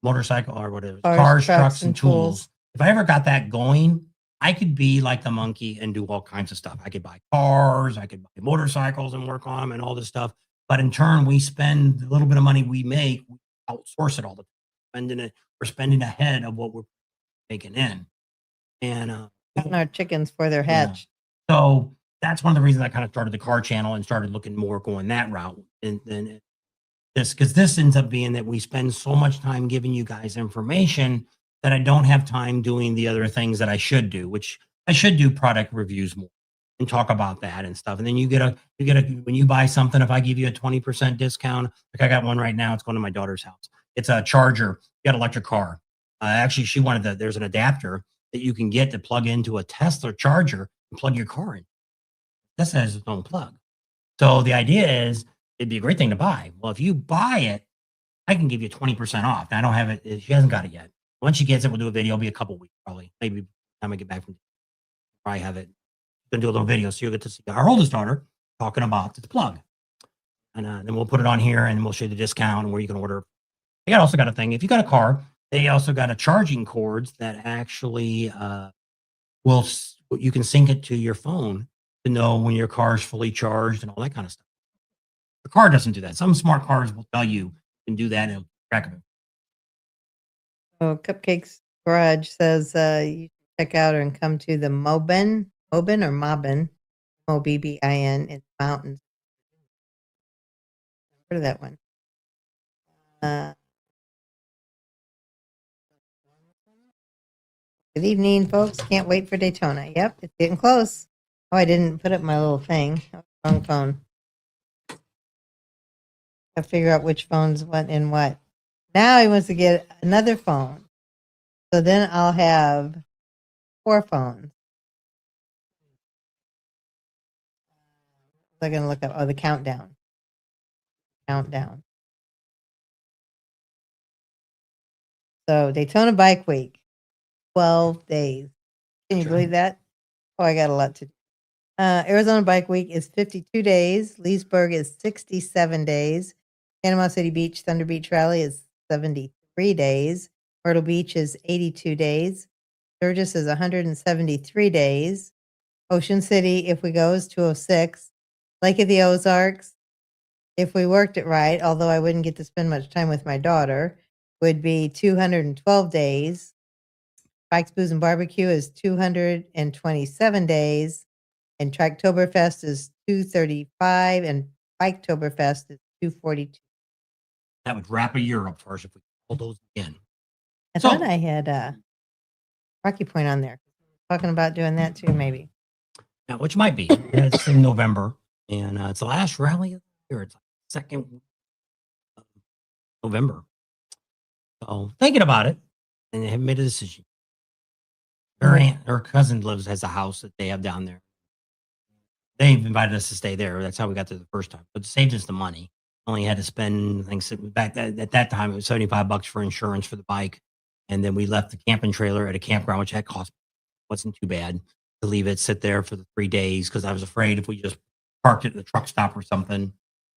motorcycle or whatever, cars, trucks, and tools. If I ever got that going, I could be like the monkey and do all kinds of stuff. I could buy cars, I could buy motorcycles and work on them and all this stuff. But in turn, we spend the little bit of money we make, we outsource it all the time. We're spending ahead of what we're taking in. And Getting our chickens for their hatch. Yeah. So that's one of the reasons I kind of started the car channel and started looking more going that route. And then because this ends up being that we spend so much time giving you guys information that I don't have time doing the other things that I should do, which I should do product reviews more and talk about that and stuff. And then you get a when you buy something, if I give you a 20% discount, like I got one right now, it's going to my daughter's house. It's a charger. You got an electric car. Actually, she wanted there's an adapter that you can get to plug into a Tesla charger and plug your car in. This has its own plug. So the idea is it'd be a great thing to buy. Well, if you buy it, I can give you 20% off. Now, I don't have it. She hasn't got it yet. Once she gets it, we'll do a video. It'll be a couple weeks probably. Maybe by the time I get back from, probably have it. Gonna do a little video, so you'll get to see our oldest daughter talking about the plug, and then we'll put it on here, and we'll show you the discount and where you can order. They also got a thing. If you got a car, they also got a charging cords that actually you can sync it to your phone to know when your car is fully charged and all that kind of stuff. The car doesn't do that. Some smart cars will tell you can do that and it'll track it. Oh, Cupcakes Garage says you check out and come to the Mobin or Mobbin, Mobbin in the mountains. Heard of that one? Good evening, folks. Can't wait for Daytona. Yep, it's getting close. Oh, I didn't put up my little thing. Wrong phone. I figure out which phone's what and what. Now he wants to get another phone. So then I'll have 4 phones. I'm going to look up, the countdown. So Daytona Bike Week, 12 days. Can you believe that? Oh, I got a lot to do. Arizona Bike Week is 52 days. Leesburg is 67 days. Panama City Beach Thunder Beach Rally is 73 days. Myrtle Beach is 82 days. Sturgis is 173 days. Ocean City, if we go, is 206. Lake of the Ozarks, if we worked it right, although I wouldn't get to spend much time with my daughter, would be 212 days. Bikes, Booze, and Barbecue is 227 days. And Tracktoberfest is 235, and Biketoberfest is 242. That would wrap a year up for us if we pull those again. I thought I had Rocky Point on there. Talking about doing that too, maybe. Now, which might be. It's in November, and it's the last rally of the year. It's like second week of November. So thinking about it, and they haven't made a decision. Her cousin has a house that they have down there. They invited us to stay there. That's how we got there the first time. But it saved us the money. Only had to spend, I think, back at that time, it was $75 for insurance for the bike. And then we left the camping trailer at a campground, which had cost wasn't too bad to leave it sit there for the 3 days because I was afraid if we just parked it at the truck stop or something,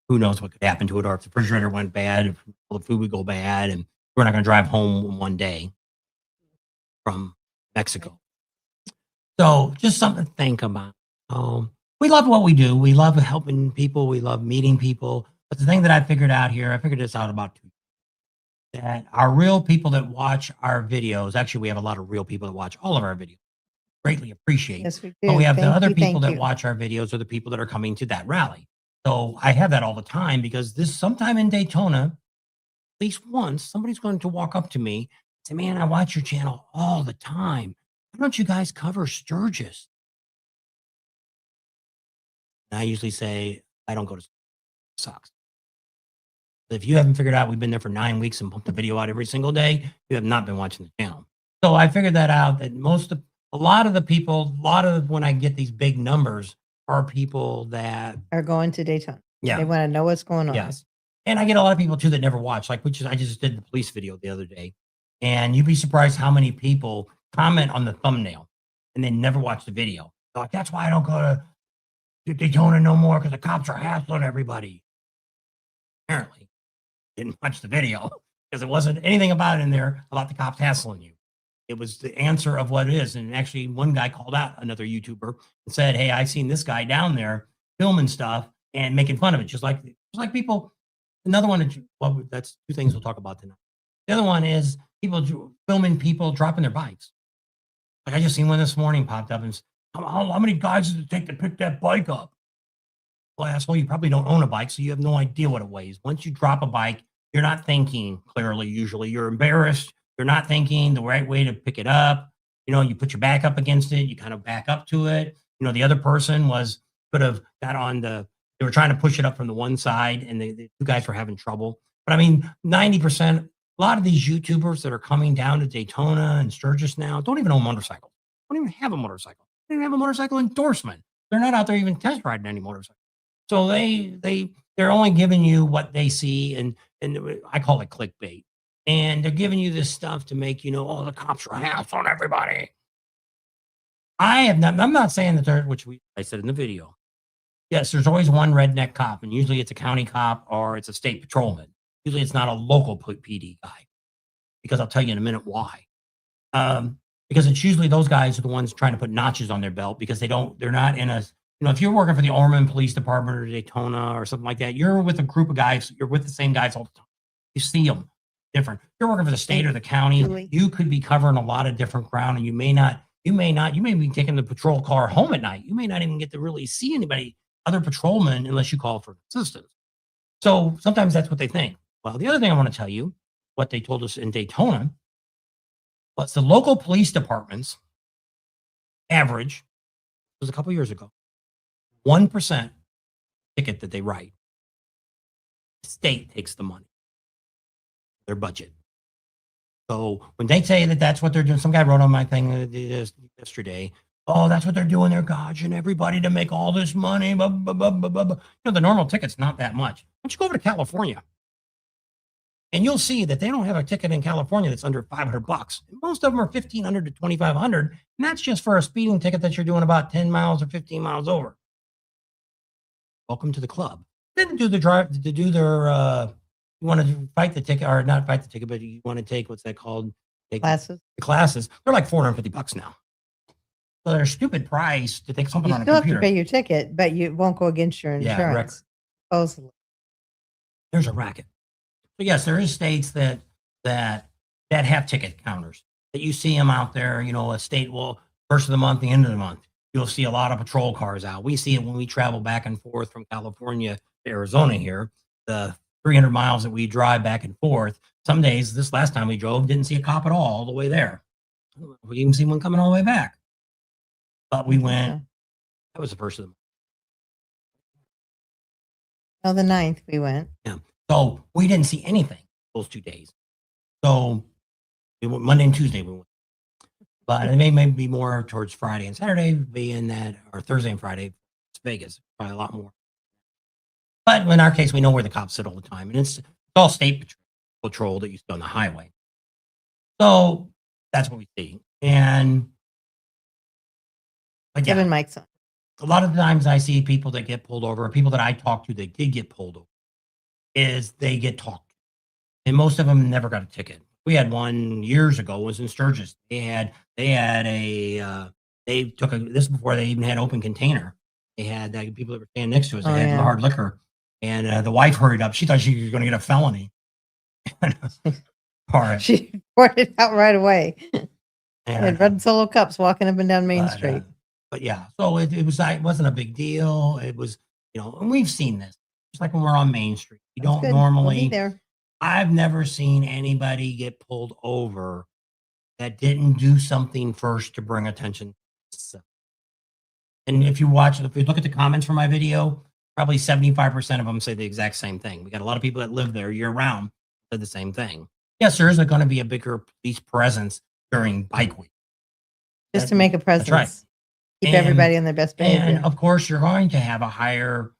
who knows what could happen to it, or if the refrigerator went bad, if all the food would go bad, and we're not going to drive home in one day from Mexico. So just something to think about. We love what we do. We love helping people. We love meeting people. But the thing that I figured out here, I figured this out about 2 years, that our real people that watch our videos, actually, we have a lot of real people that watch all of our videos. Greatly appreciate. Yes, we do. But we have the other people that you. watch our videos are the people that are coming to that rally. So I have that all the time because this sometime in Daytona, at least once, somebody's going to walk up to me and say, man, I watch your channel all the time. Why don't you guys cover Sturgis? And I usually say, I don't go to Sturgis. It sucks. If you haven't figured out, we've been there for 9 weeks and pumped the video out every single day, you have not been watching the channel. So I figured that out, that a lot of the people, when I get these big numbers are people that Are going to Daytona. Yeah. They want to know what's going on. Yes. And I get a lot of people too that never watch, I just did the police video the other day. And you'd be surprised how many people comment on the thumbnail and they never watch the video. They're like, that's why I don't go to Daytona no more, because the cops are hassling everybody. Apparently, didn't watch the video because it wasn't anything about it in there about the cops hassling you. It was the answer of what it is. And actually, one guy called out another YouTuber and said, hey, I seen this guy down there filming stuff and making fun of it. Just like people. Another one, that's 2 things we'll talk about tonight. The other one is people filming people dropping their bikes. Like I just seen one this morning popped up and said, how many guys does it take to pick that bike up? Well, asshole, you probably don't own a bike, so you have no idea what it weighs. Once you drop a bike, you're not thinking clearly. Usually you're embarrassed. You're not thinking the right way to pick it up. You put your back up against it. You kind of back up to it. The other person could have got on they were trying to push it up from the one side and the 2 guys were having trouble. But I mean, 90%, a lot of these YouTubers that are coming down to Daytona and Sturgis now don't even own motorcycles. Don't even have a motorcycle. They don't even have a motorcycle endorsement. They're not out there even test riding any motorcycle. So they they're only giving you what they see, and I call it clickbait. And they're giving you this stuff to make you know, oh, the cops are half on everybody. I'm not saying that they're, I said in the video. Yes, there's always one redneck cop, and usually it's a county cop or it's a state patrolman. Usually it's not a local PD guy, because I'll tell you in a minute why. Because it's usually those guys are the ones trying to put notches on their belt because they're not in a, if you're working for the Ormond Police Department or Daytona or something like that, you're with a group of guys, you're with the same guys all the time. You see them different. If you're working for the state or the county, Julie. you could be covering a lot of different ground, and you may be taking the patrol car home at night. You may not even get to really see anybody, other patrolmen, unless you call for assistance. So sometimes that's what they think. Well, the other thing I want to tell you, what they told us in Daytona, was the local police departments average, it was a couple years ago, 1% ticket that they write. The state takes the money, their budget. So when they say that that's what they're doing, some guy wrote on my thing yesterday, oh, that's what they're doing. They're gouging everybody to make all this money. Blah, blah, blah, blah, blah. The normal ticket's not that much. Why don't you go over to California? And you'll see that they don't have a ticket in California that's under $500. Most of them are $1,500 to $2,500, and that's just for a speeding ticket that you're doing about 10 miles or 15 miles over. Welcome to the club. Then do their, you want to fight the ticket, or not fight the ticket, but you want to take, what's that called? Take Classes. the classes. They're like $450 now. So they're a stupid price to take something You on a still have computer. to pay your ticket, but you won't go against your Yeah, insurance. Supposedly. There's a racket. So yes, there is states that have ticket counters, that you see them out there. A state will, first of the month, the end of the month, you'll see a lot of patrol cars out. We see it when we travel back and forth from California to Arizona here, the 300 miles that we drive back and forth. Some days, this last time we drove, didn't see a cop at all the way there. We even see one coming all the way back. But we went, that was the first of them. Oh, the 9th we went. Yeah. So we didn't see anything those 2 days. So we went Monday and Tuesday we went. But it may be more towards Friday and Saturday, being that, or Thursday and Friday, it's Vegas, probably a lot more. But in our case, we know where the cops sit all the time, and it's all state patrol that you see on the highway. So that's what we see. And but yeah, Kevin Mike's on. a lot of the times I see people that get pulled over, or people that I talk to that did get pulled over, is they get talked to. And most of them never got a ticket. We had one years ago, it was in Sturgis. They took this before they even had open container. They had people that were standing next to us. They had hard liquor. And the wife hurried up. She thought she was going to get a felony. She poured it out right away. And red Solo cups walking up and down Main Street. But yeah, so it wasn't a big deal. It was, and we've seen this. Just like when we're on Main Street. You don't normally. We'll be there. I've never seen anybody get pulled over that didn't do something first to bring attention. And if you look at the comments from my video, probably 75% of them say the exact same thing. We got a lot of people that live there year round said the same thing. Yes, there is going to be a bigger police presence during Bike Week. Just to make a presence. That's right. Keep everybody on their best behavior. And of course, you're going to have a higher,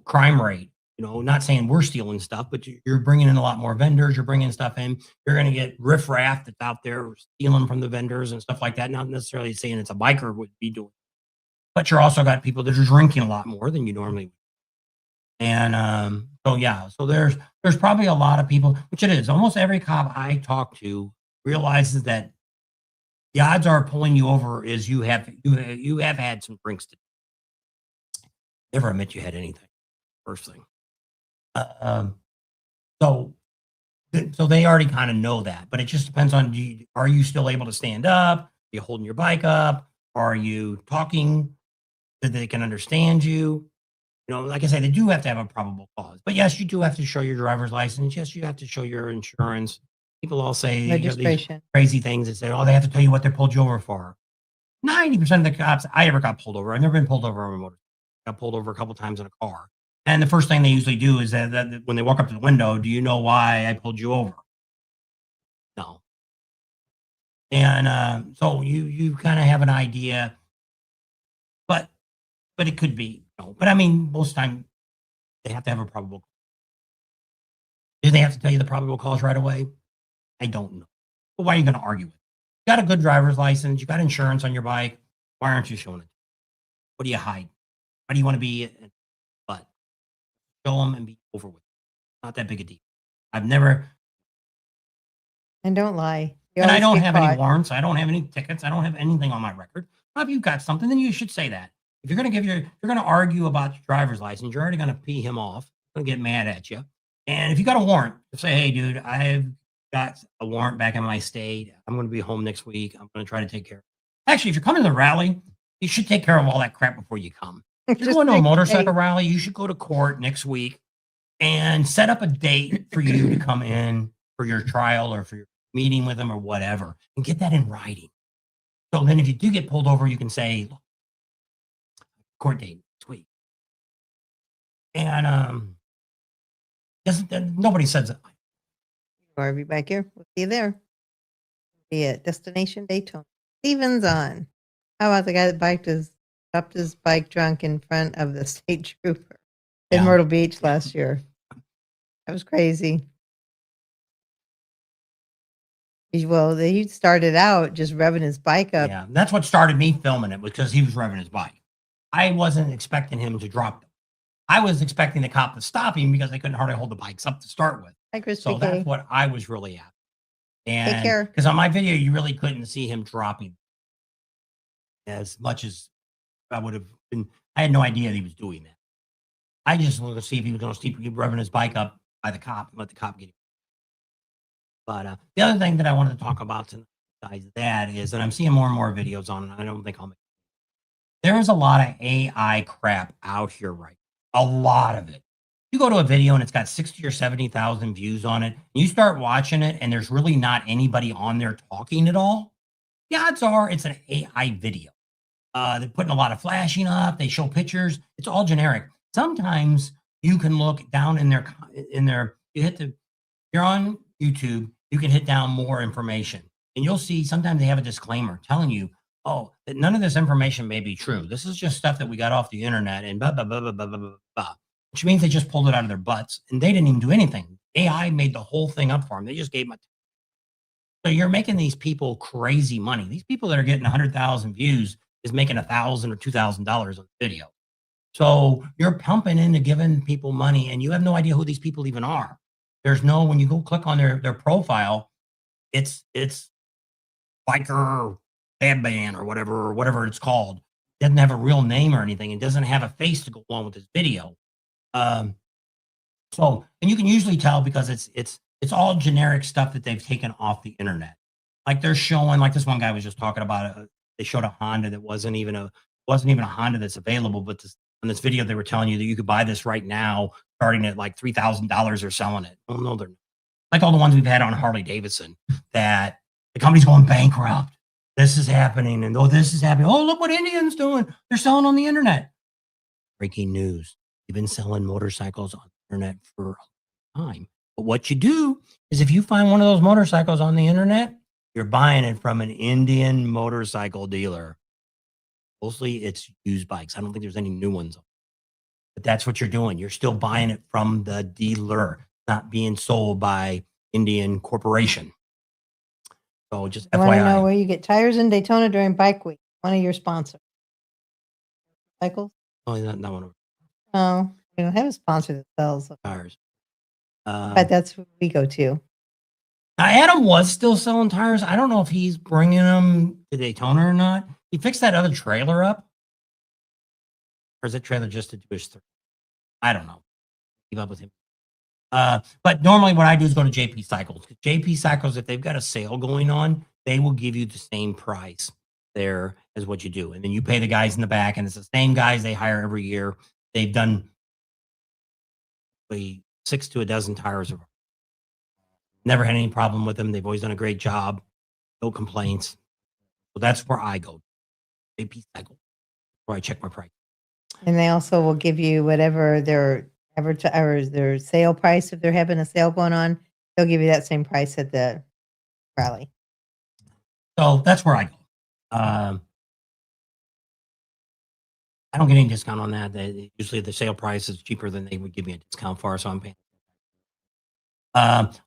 crime rate. Not saying we're stealing stuff, but you're bringing in a lot more vendors. You're bringing stuff in. You're going to get riffraff that's out there stealing from the vendors and stuff like that. Not necessarily saying it's a biker would be doing, but you're also got people that are drinking a lot more than you normally would. And so there's probably a lot of people, which it is. Almost every cop I talk to realizes that the odds are pulling you over is you have had some drinks to never admit you had anything. First thing. So they already kind of know that, but it just depends on, are you still able to stand up? Are you holding your bike up? Are you talking that they can understand you? Like I say, they do have to have a probable cause, but yes, you do have to show your driver's license. Yes, you have to show your insurance. People all say these crazy things that say, oh, they have to tell you what they pulled you over for. 90% of the cops I ever got pulled over. I've never been pulled over on a motorcycle. Got pulled over a couple times in a car. And the first thing they usually do is that when they walk up to the window, do you know why I pulled you over? No. And so you kind of have an idea, but it could be, but I mean, most time They have to have a probable. Do they have to tell you the probable cause right away? I don't know. But why are you going to argue with it? You got a good driver's license. You got insurance on your bike. Why aren't you showing it? What do you hide? Why do you want to be? But show them and be over with. Not that big a deal. I've never, And don't lie. You and I always don't get have any caught. warrants. I don't have any tickets. I don't have anything on my record. If you've got something, then you should say that. If you're going to you're going to argue about your driver's license, you're already going to pee him off. Going to get mad at you. And if you got a warrant, say, hey, dude, I've got a warrant back in my state. I'm going to be home next week. I'm going to try to take care of it. Actually, if you're coming to the rally, you should take care of all that crap before you come. If you're Just going to a take- motorcycle hey, rally, you should go to court next week and set up a date for you to come in for your trial or for your meeting with them or whatever, and get that in writing. So then if you do get pulled over, you can say, look, court date next week. And nobody says it. Or be back here. We'll see you there. Be at Destination Daytona. Stevens on. How about the guy that stopped his bike drunk in front of the state trooper in Yeah. Myrtle Beach last year? That was crazy. He started out just revving his bike up. Yeah, that's what started me filming it, because he was revving his bike. I wasn't expecting him to drop them. I was expecting the cop to stop him because they couldn't hardly hold the bikes up to start with. Hi, Chris So PK. that's what I was really at. And care. because on my video, you really couldn't see him dropping as much as I would have been. I had no idea that he was doing that. I just wanted to see if he was going to keep revving his bike up by the cop and let the cop get him. But the other thing that I wanted to talk about tonight, besides that, is that I'm seeing more and more videos on it. I don't think I'll make. There is a lot of AI crap out here right now. A lot of it. You go to a video and it's got 60 or 70,000 views on it. You start watching it and there's really not anybody on there talking at all. The odds are it's an AI video. They're putting a lot of flashing up. They show pictures. It's all generic. Sometimes you can look down in their, you're on YouTube, you can hit down more information and you'll see sometimes they have a disclaimer telling you, oh, that none of this information may be true. This is just stuff that we got off the internet and blah, blah, blah, blah, blah, blah, blah, blah. Which means they just pulled it out of their butts and they didn't even do anything. AI made the whole thing up for them. They just gave them so you're making these people crazy money. These people that are getting 100,000 views is making $1,000 or $2,000 on the video. So you're pumping into giving people money and you have no idea who these people even are. There's no, when you go click on their profile, it's biker band or whatever it's called. It doesn't have a real name or anything. It doesn't have a face to go on with this video. So, and you can usually tell because it's all generic stuff that they've taken off the internet. Like they're showing, like this one guy was just talking about, they showed a Honda that wasn't even a Honda that's available, but in this video they were telling you that you could buy this right now, starting at like $3,000 or selling it. Oh no, they're not. Like all the ones we've had on Harley Davidson, that the company's going bankrupt. This is happening, and oh, this is happening. Oh, look what Indian's doing. They're selling on the internet. Breaking news. You've been selling motorcycles on the internet for a long time. But what you do is if you find one of those motorcycles on the internet, you're buying it from an Indian motorcycle dealer. Mostly it's used bikes. I don't think there's any new ones. But that's what you're doing. You're still buying it from the dealer, not being sold by Indian corporation. So just I want to know FYI. where you get tires in Daytona during Bike Week. One of your sponsors. Cycles? Oh, not one of Oh, we don't have a sponsor that sells them, tires. but that's what we go to. Now, Adam was still selling tires. I don't know if he's bringing them to Daytona or not. He fixed that other trailer up. Or is that trailer just to do his thing? I don't know. Keep up with him. But normally what I do is go to JP Cycles. JP Cycles, if they've got a sale going on, they will give you the same price there as what you do. And then you pay the guys in the back, and it's the same guys they hire every year. They've done 6 to a dozen tires. Never had any problem with them. They've always done a great job. No complaints. So that's where I go. JP Cycles, where I check my price. And they also will give you whatever their their sale price. If they're having a sale going on, they'll give you that same price at the rally. So that's where I go. I don't get any discount on that. Usually the sale price is cheaper than they would give me a discount for, so I'm paying.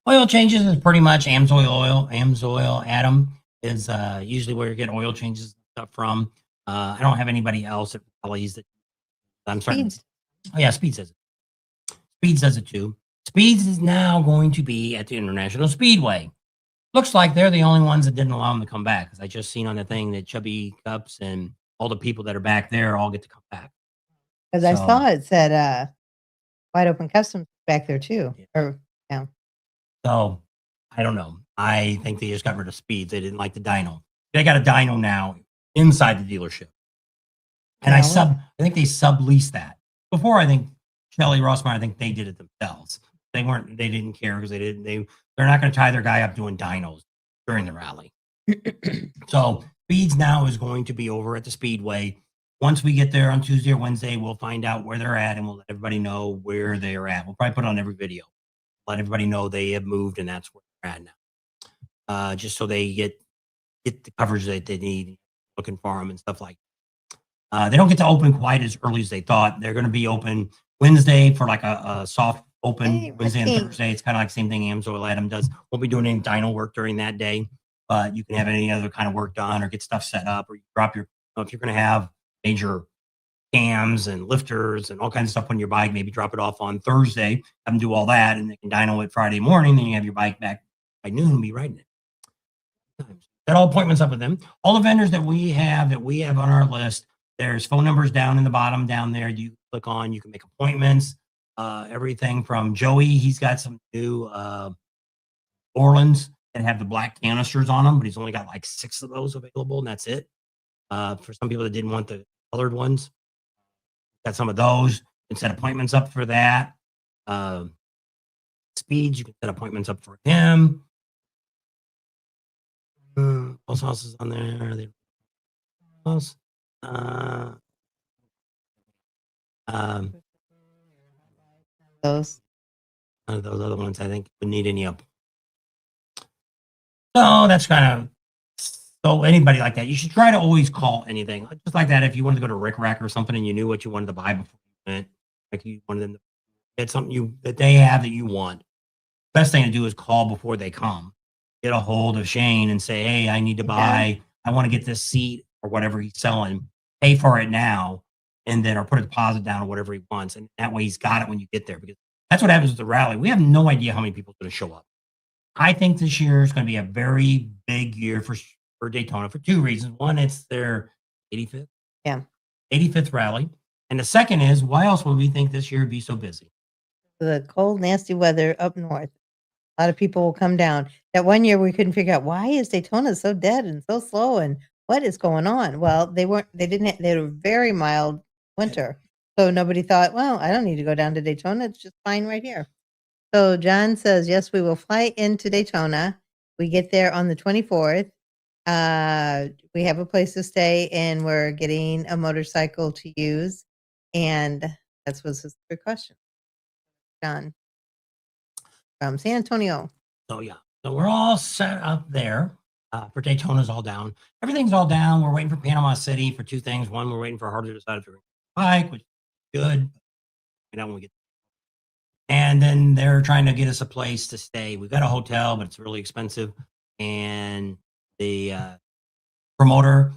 Oil changes is pretty much Amsoil oil. Amsoil Atom is usually where you get oil changes and stuff from. I don't have anybody else at Rallies that I'm starting. Speeds. Oh yeah, Speeds does it. Speeds does it too. Speeds is now going to be at the International Speedway. Looks like they're the only ones that didn't allow them to come back, because I just seen on the thing that Chubby Cups and all the people that are back there all get to come back. Because I So- saw it said Wide Open Customs back there too. Yeah. Or So I don't know. I think they just got rid of Speeds. They didn't like the dyno. They got a dyno now inside the dealership. And Yeah, I think they subleased that. Before, I think Shelley Rossmeyer, I think they did it themselves. They didn't care because they're not going to tie their guy up doing dynos during the rally. So Speeds now is going to be over at the Speedway. Once we get there on Tuesday or Wednesday, we'll find out where they're at and we'll let everybody know where they are at. We'll probably put it on every video. Let everybody know they have moved and that's where they're at now. Just so they get the coverage that they need, looking for them and stuff like that. They don't get to open quite as early as they thought. They're going to be open Wednesday for like a soft open Hey, Wednesday and Ricky. Thursday. It's kind of like the same thing Amsoil Adam does. Won't be doing any dyno work during that day, but you can have any other kind of work done or get stuff set up, or you drop your, if you're going to have major cams and lifters and all kinds of stuff on your bike, maybe drop it off on Thursday, have them do all that, and they can dyno it Friday morning. Then you have your bike back by noon and be riding it. Set all appointments up with them. All the vendors that we have on our list, there's phone numbers down in the bottom down there. You click on, you can make appointments. Everything from Joey, he's got some new Orleans that have the black canisters on them, but he's only got like 6 of those available, and that's it. For some people that didn't want the colored ones, got some of those. You can set appointments up for that. Speeds, you can set appointments up for him. Post house is on there. Those none of those other ones I think would need any up. So that's kind of, so anybody like that, you should try to always call anything. Just like that, if you wanted to go to Rick Rack or something and you knew what you wanted to buy before you went, like you wanted them to get something that they have that you want. Best thing to do is call before they come. Get a hold of Shane and say, hey, I need to buy, I want to get this seat or whatever he's selling, pay for it now, and then or put a deposit down or whatever he wants. And that way he's got it when you get there, because that's what happens with the rally. We have no idea how many people are going to show up. I think this year is going to be a very big year for Daytona for 2 reasons. One, it's their 85th. Yeah. 85th rally. And the second is, why else would we think this year would be so busy? the cold, nasty weather up north. A lot of people will come down. That one year we couldn't figure out why is Daytona so dead and so slow and what is going on? Well, they had a very mild winter. So nobody thought, well, I don't need to go down to Daytona. It's just fine right here. So John says, yes, we will fly into Daytona. We get there on the 24th. We have a place to stay and we're getting a motorcycle to use. And that was his third question. John from San Antonio. So yeah, so we're all set up there. For Daytona's all down. Everything's all down. We're waiting for Panama City for 2 things. One, we're waiting for Harder to decide if we're going to bike, which is good. You know, when we get, and then they're trying to get us a place to stay. We've got a hotel, but it's really expensive. And the promoter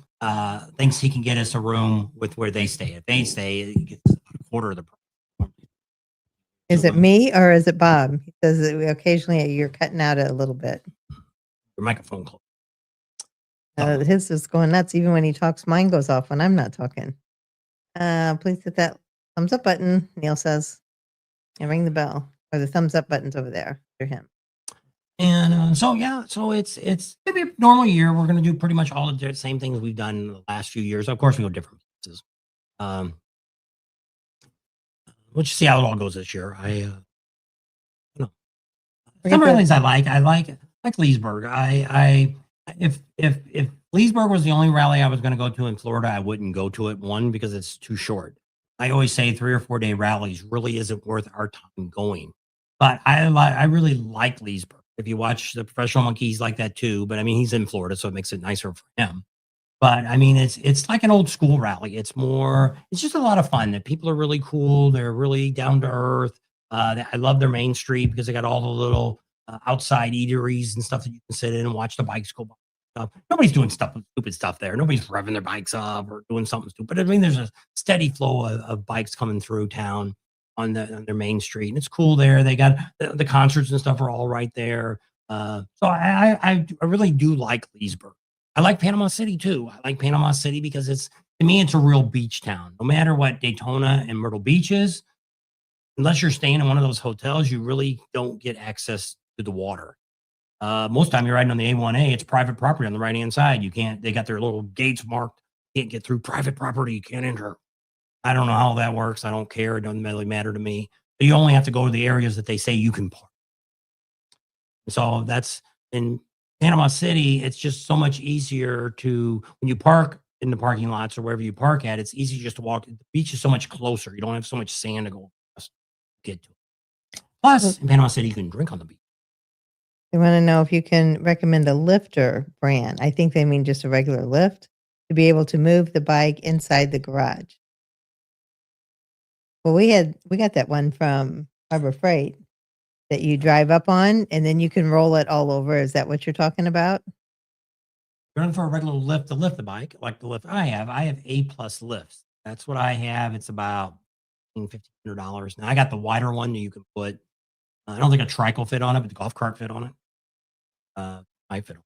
thinks he can get us a room with where they stay. If they stay, it gets a quarter of the price. Is it me or is it Bob? He says that occasionally you're cutting out a little bit. Your microphone closed. His is going nuts. Even when he talks, mine goes off when I'm not talking. Please hit that thumbs up button, Neil says, and ring the bell. Or the thumbs up button's over there for him. And so yeah, so it's gonna be a normal year. We're gonna do pretty much all the same things we've done in the last few years. Of course, we go different places. We'll just see how it all goes this year. Some rallies I like Leesburg. If Leesburg was the only rally I was going to go to in Florida, I wouldn't go to it. One, because it's too short. I always say 3 or 4 day rallies really isn't worth our time going. But I really like Leesburg. If you watch the Professional Monkey, he's like that too. But I mean, he's in Florida, so it makes it nicer for him. But I mean, it's like an old school rally. It's just a lot of fun. That people are really cool. They're really down to earth. I love their main street because they got all the little outside eateries and stuff that you can sit in and watch the bikes go by. Nobody's doing stupid stuff there. Nobody's revving their bikes up or doing something stupid. I mean, there's a steady flow of bikes coming through town on their main street, and it's cool there. They got the concerts and stuff are all right there. So I really do like Leesburg. I like Panama City too. I like Panama City because to me, it's a real beach town. No matter what Daytona and Myrtle Beach is, unless you're staying in one of those hotels, you really don't get access to the water. Most time you're riding on the A1A, it's private property on the right hand side. They got their little gates marked. You can't get through private property. You can't enter. I don't know how that works. I don't care. It doesn't really matter to me. But you only have to go to the areas that they say you can park. So that's in Panama City. It's just so much easier when you park in the parking lots or wherever you park at. It's easy just to walk. The beach is so much closer. You don't have so much sand to go across to get to it. Plus, in Panama City, you can drink on the beach. They want to know if you can recommend a lifter brand. I think they mean just a regular lift to be able to move the bike inside the garage. Well, we got that one from Harbor Freight that you drive up on and then you can roll it all over. Is that what you're talking about? You're looking for a regular lift to lift the bike, like the lift I have. I have A+ lifts. That's what I have. It's about $1,500. Now I got the wider one that you can put. I don't think a trike will fit on it, but the golf cart fit on it. Might fit.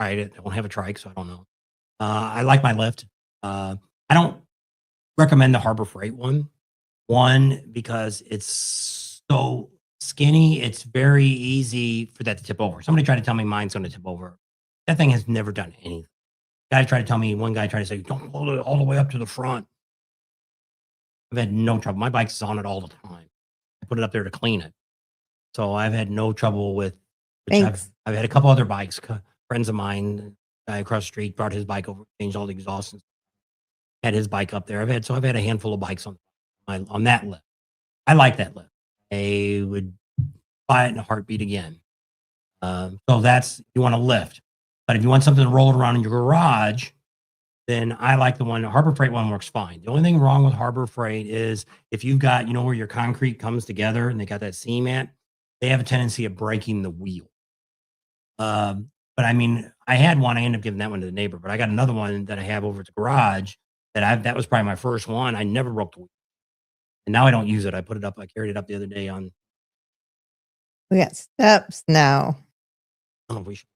Tried it. I don't have a trike, so I don't know. I like my lift. I don't recommend the Harbor Freight one. One, because it's so skinny, it's very easy for that to tip over. Somebody tried to tell me mine's going to tip over. That thing has never done anything. One guy tried to say, don't hold it all the way up to the front. I've had no trouble. My bike's on it all the time. I put it up there to clean it. So I've had no trouble with, Thanks. I've had a couple other bikes, friends of mine, guy across the street brought his bike over, changed all the exhausts, and had his bike up there. I've had a handful of bikes on that lift. I like that lift. I would buy it in a heartbeat again. So you want to lift. But if you want something to roll around in your garage, then I like the Harbor Freight one works fine. The only thing wrong with Harbor Freight is if you've got, where your concrete comes together and they got that seam at, they have a tendency of breaking the wheel. But I mean, I had one, I ended up giving that one to the neighbor, but I got another one that I have over at the garage that was probably my first one. I never broke the wheel. And now I don't use it. I carried it up the other day on. We got steps now. I don't know if we should.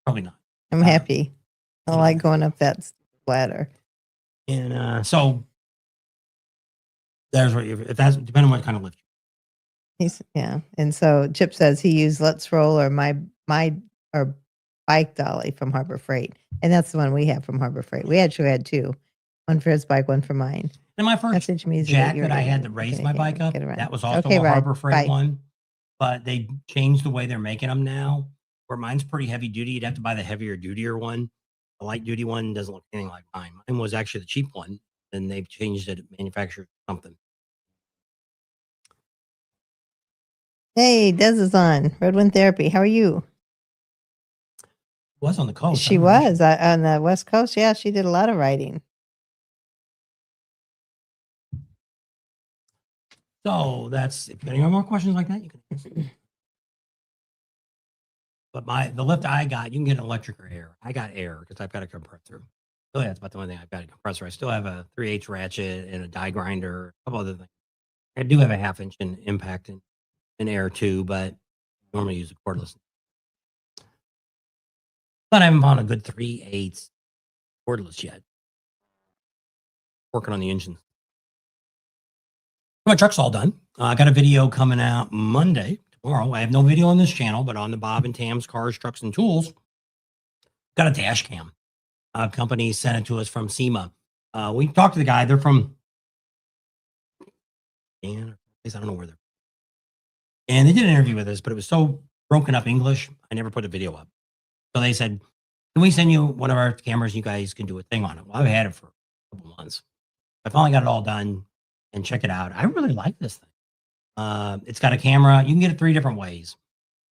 Probably not. I'm happy. I like going up that ladder. And so there's if that's depending on what kind of lift. And so Chip says he used Let's Roll or my or Bike Dolly from Harbor Freight, and that's the one we have from Harbor Freight. We actually had two, one for his bike, one for mine. And my first jack that I had to raise my bike up, that was also a Harbor Freight one, but they changed the way they're making them now. Where mine's pretty heavy duty, you'd have to buy the heavier dutier one. The light duty one doesn't look anything like mine. Mine was actually the cheap one, and they've changed it, manufactured something. Hey, Des is on Red Wind Therapy. How are you? Was on the coast. She was on the West Coast. Yeah, she did a lot of riding. So if you got any more questions like that, you can. But the lift I got, you can get electric or air. I got air because I've got a compressor. So that's about the only thing I've got a compressor. I still have a 3/8 ratchet and a die grinder, a couple other things. I do have a 1/2 inch impact in air too, but I normally use a cordless. But I haven't found a good 3/8 cordless yet. Working on the engine. My truck's all done. I got a video coming out Monday. Tomorrow. I have no video on this channel, but on the Bob and Tam's Cars, Trucks, and Tools, got a dash cam. A company sent it to us from SEMA. We talked to the guy. They're from, I don't know where they're. And they did an interview with us, but it was so broken up English, I never put a video up. So they said, can we send you one of our cameras? You guys can do a thing on it. Well, I've had it for a couple months. I finally got it all done and check it out. I really like this thing. It's got a camera. You can get it 3 different ways.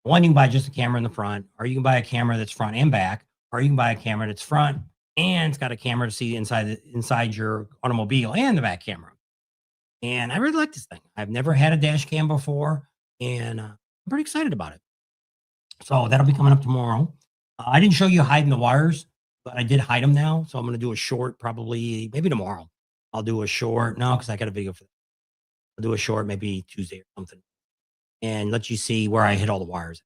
One, you can buy just a camera in the front, or you can buy a camera that's front and back, or you can buy a camera that's front and it's got a camera to see inside your automobile and the back camera. And I really like this thing. I've never had a dash cam before, and I'm pretty excited about it. So that'll be coming up tomorrow. I didn't show you hiding the wires, but I did hide them now. So I'm going to do a short, probably maybe tomorrow. I'll do a short. No, because I got a video for that. I'll do a short, maybe Tuesday or something, and let you see where I hit all the wires.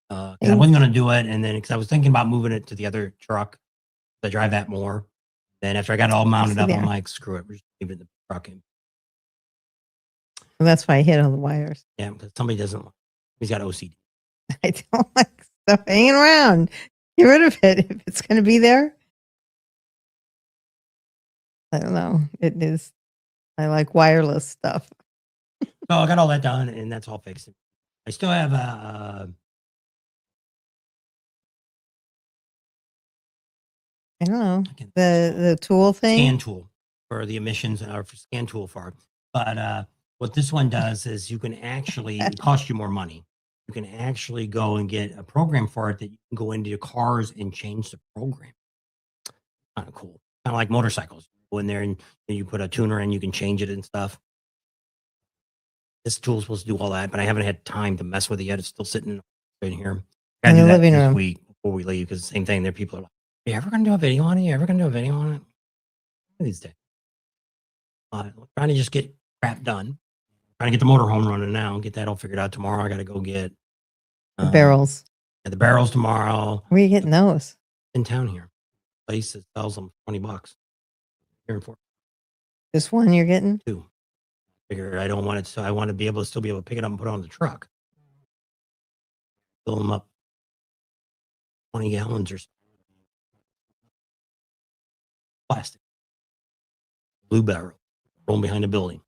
'Cause I wasn't going to do it, and then because I was thinking about moving it to the other truck, I drive that more. Then after I got it all mounted up, I'm like, screw it, we're just leaving the truck in. And that's why I hit all the wires. Yeah, because somebody doesn't. He's got OCD. I don't like stuff hanging around. Get rid of it if it's going to be there. I don't know. It is. I like wireless stuff. So I got all that done, and that's all fixed. I still have a. I don't know the tool thing. Scan tool for the emissions or for scan tool for it. But what this one does is you can actually it costs you more money. You can actually go and get a program for it that you can go into your cars and change the program. Kind of cool. Kind of like motorcycles. Go in there and you put a tuner in, you can change it and stuff. This tool's supposed to do all that, but I haven't had time to mess with it yet. It's still sitting in here. I In gotta the do that living this room. week before we leave because the same thing. There, people are like, "Are you ever gonna do a video on it? You ever gonna do a video on it?" One of these days. Trying to just get crap done. Trying to get the motorhome running now. Get that all figured out tomorrow. I got to go get The barrels. the barrels tomorrow. Where are you getting those? In town here, place that sells them $20 here in Fort. Just one you're getting? Two. Figure I don't want it, so I want to be able to still be able to pick it up and put it on the truck. Fill them up 20 gallons or so. Plastic. Blue barrel. Rolling behind the building.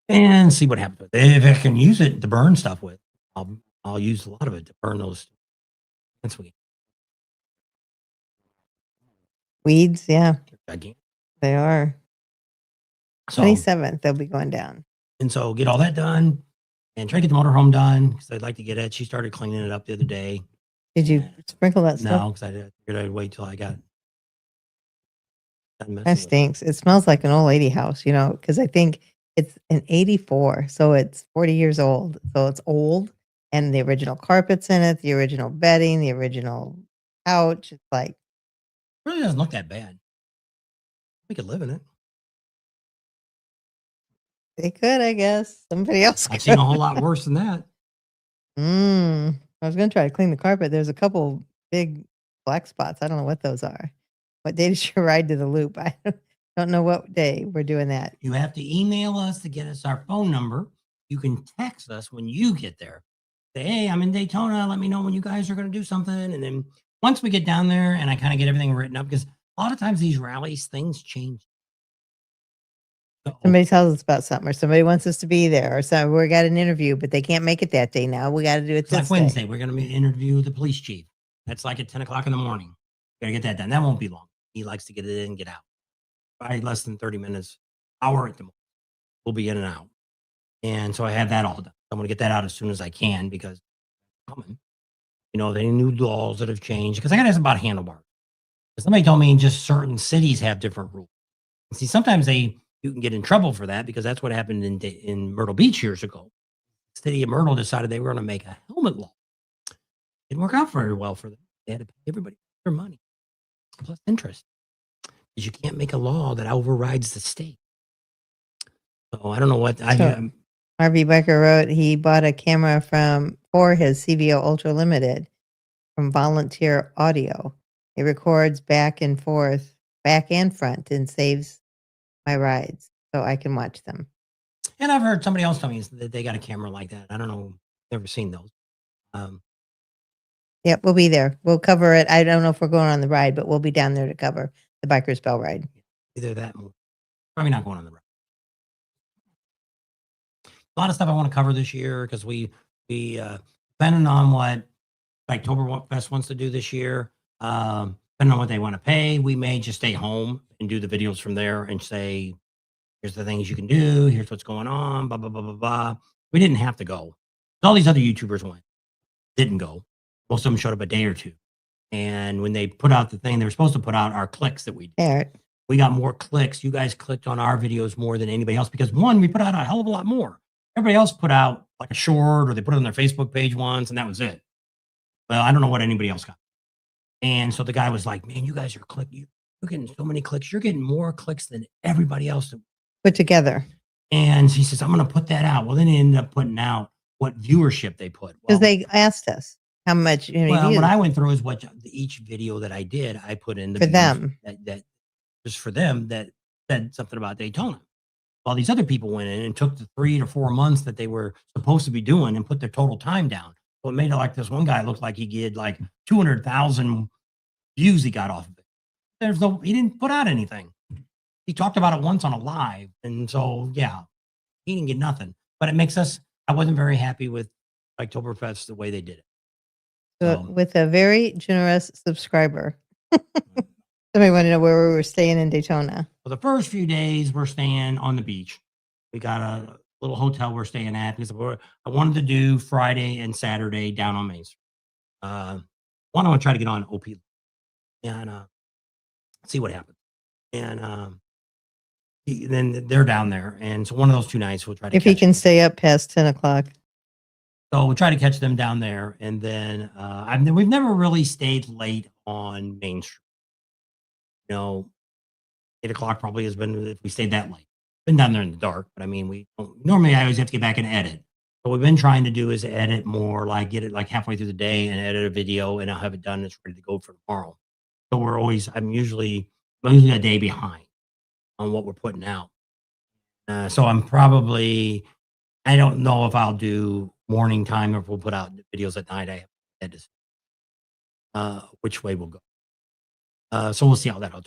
And see what happens with it. If I can use it to burn stuff with, I'll use a lot of it to burn those. That's sweet. Weeds, yeah, Gigantic. they are. So 27th, they'll be going down. and so get all that done and try to get the motorhome done because I'd like to get it. She started cleaning it up the other day. Did you sprinkle that stuff? No, because I figured I'd wait till I got done messing That with it. stinks. It smells like an old lady house, because I think it's an 84, so it's 40 years old. So it's old, and the original carpet's in it, the original bedding, the original couch. It's like, It really doesn't look that bad. We could live in it. they could, I guess. Somebody else I've could. seen a whole lot worse than that. I was going to try to clean the carpet. There's a couple big black spots. I don't know what those are. What day did you ride to the loop? I don't know what day we're doing that. You have to email us to get us our phone number. You can text us when you get there. Say, hey, I'm in Daytona. Let me know when you guys are going to do something. And then once we get down there and I kind of get everything written up, because a lot of times these rallies, things change. So, Somebody tells us about something, or somebody wants us to be there, or so we got an interview, but they can't make it that day now. We got to do it it's like this day. Wednesday, we're going to interview the police chief. That's like at 10 o'clock in the morning. Got to get that done. That won't be long. He likes to get it in and get out. Probably less than 30 minutes, hour at the most. We'll be in and out. And so I have that all done. I'm going to get that out as soon as I can because it's coming. Any new laws that have changed. Because I got to ask about handlebars. Somebody told me just certain cities have different rules. See, sometimes you can get in trouble for that because that's what happened in Myrtle Beach years ago. The city of Myrtle decided they were going to make a helmet law. Didn't work out very well for them. They had to pay everybody their money plus interest. Because you can't make a law that overrides the state. So I don't know what Harvey Becker wrote he bought a camera for his CVO Ultra Limited from Volunteer Audio. It records back and forth, back and front, and saves my rides so I can watch them. And I've heard somebody else tell me that they got a camera like that. I don't know. Never seen those. Yep, we'll be there. We'll cover it. I don't know if we're going on the ride, but we'll be down there to cover the Biker's Bell ride. Either that or probably not going on the ride. A lot of stuff I want to cover this year because we depending on what Oktoberfest wants to do this year, depending on what they want to pay, we may just stay home and do the videos from there and say, here's the things you can do, here's what's going on, blah, blah, blah, blah, blah. We didn't have to go. All these other YouTubers didn't go. Most of them showed up a day or two. And when they put out the thing, they were supposed to put out our clicks that we did. There. We got more clicks. You guys clicked on our videos more than anybody else because one, we put out a hell of a lot more. Everybody else put out like a short or they put it on their Facebook page once and that was it. Well, I don't know what anybody else got. And so the guy was like, man, you guys are clicking. You're getting so many clicks. You're getting more clicks than everybody else. Put together. And he says, I'm going to put that out. Well, then they ended up putting out what viewership they put. Because Well, they asked us how much well, views what I went through is what each video that I did, I put in the for views them. that just for them that said something about Daytona. While these other people went in and took the 3 to 4 months that they were supposed to be doing and put their total time down. Well, it made it like this one guy looked like he did like 200,000 views he got off of it. He didn't put out anything. He talked about it once on a live. And so, yeah, he didn't get nothing. But it makes us, I wasn't very happy with Oktoberfest the way they did it. So, with a very generous subscriber. Somebody wanted to know where we were staying in Daytona. For the first few days, we're staying on the beach. We got a little hotel we're staying at because I wanted to do Friday and Saturday down on Main Street. One, I want to try to get on OP and see what happens. And then they're down there. And so one of those 2 nights, we'll try to If he catch can them. stay up past 10 o'clock. So we'll try to catch them down there. And then we've never really stayed late on Main Street. 8 o'clock probably has been if we stayed that late. Been down there in the dark, but I mean, we don't, normally I always have to get back and edit. What we've been trying to do is edit more, like get it like halfway through the day and edit a video, and I'll have it done. It's ready to go for tomorrow. So I'm usually a day behind on what we're putting out. So I don't know if I'll do morning time or if we'll put out videos at night. I have to edit which way we'll go. So we'll see how that goes.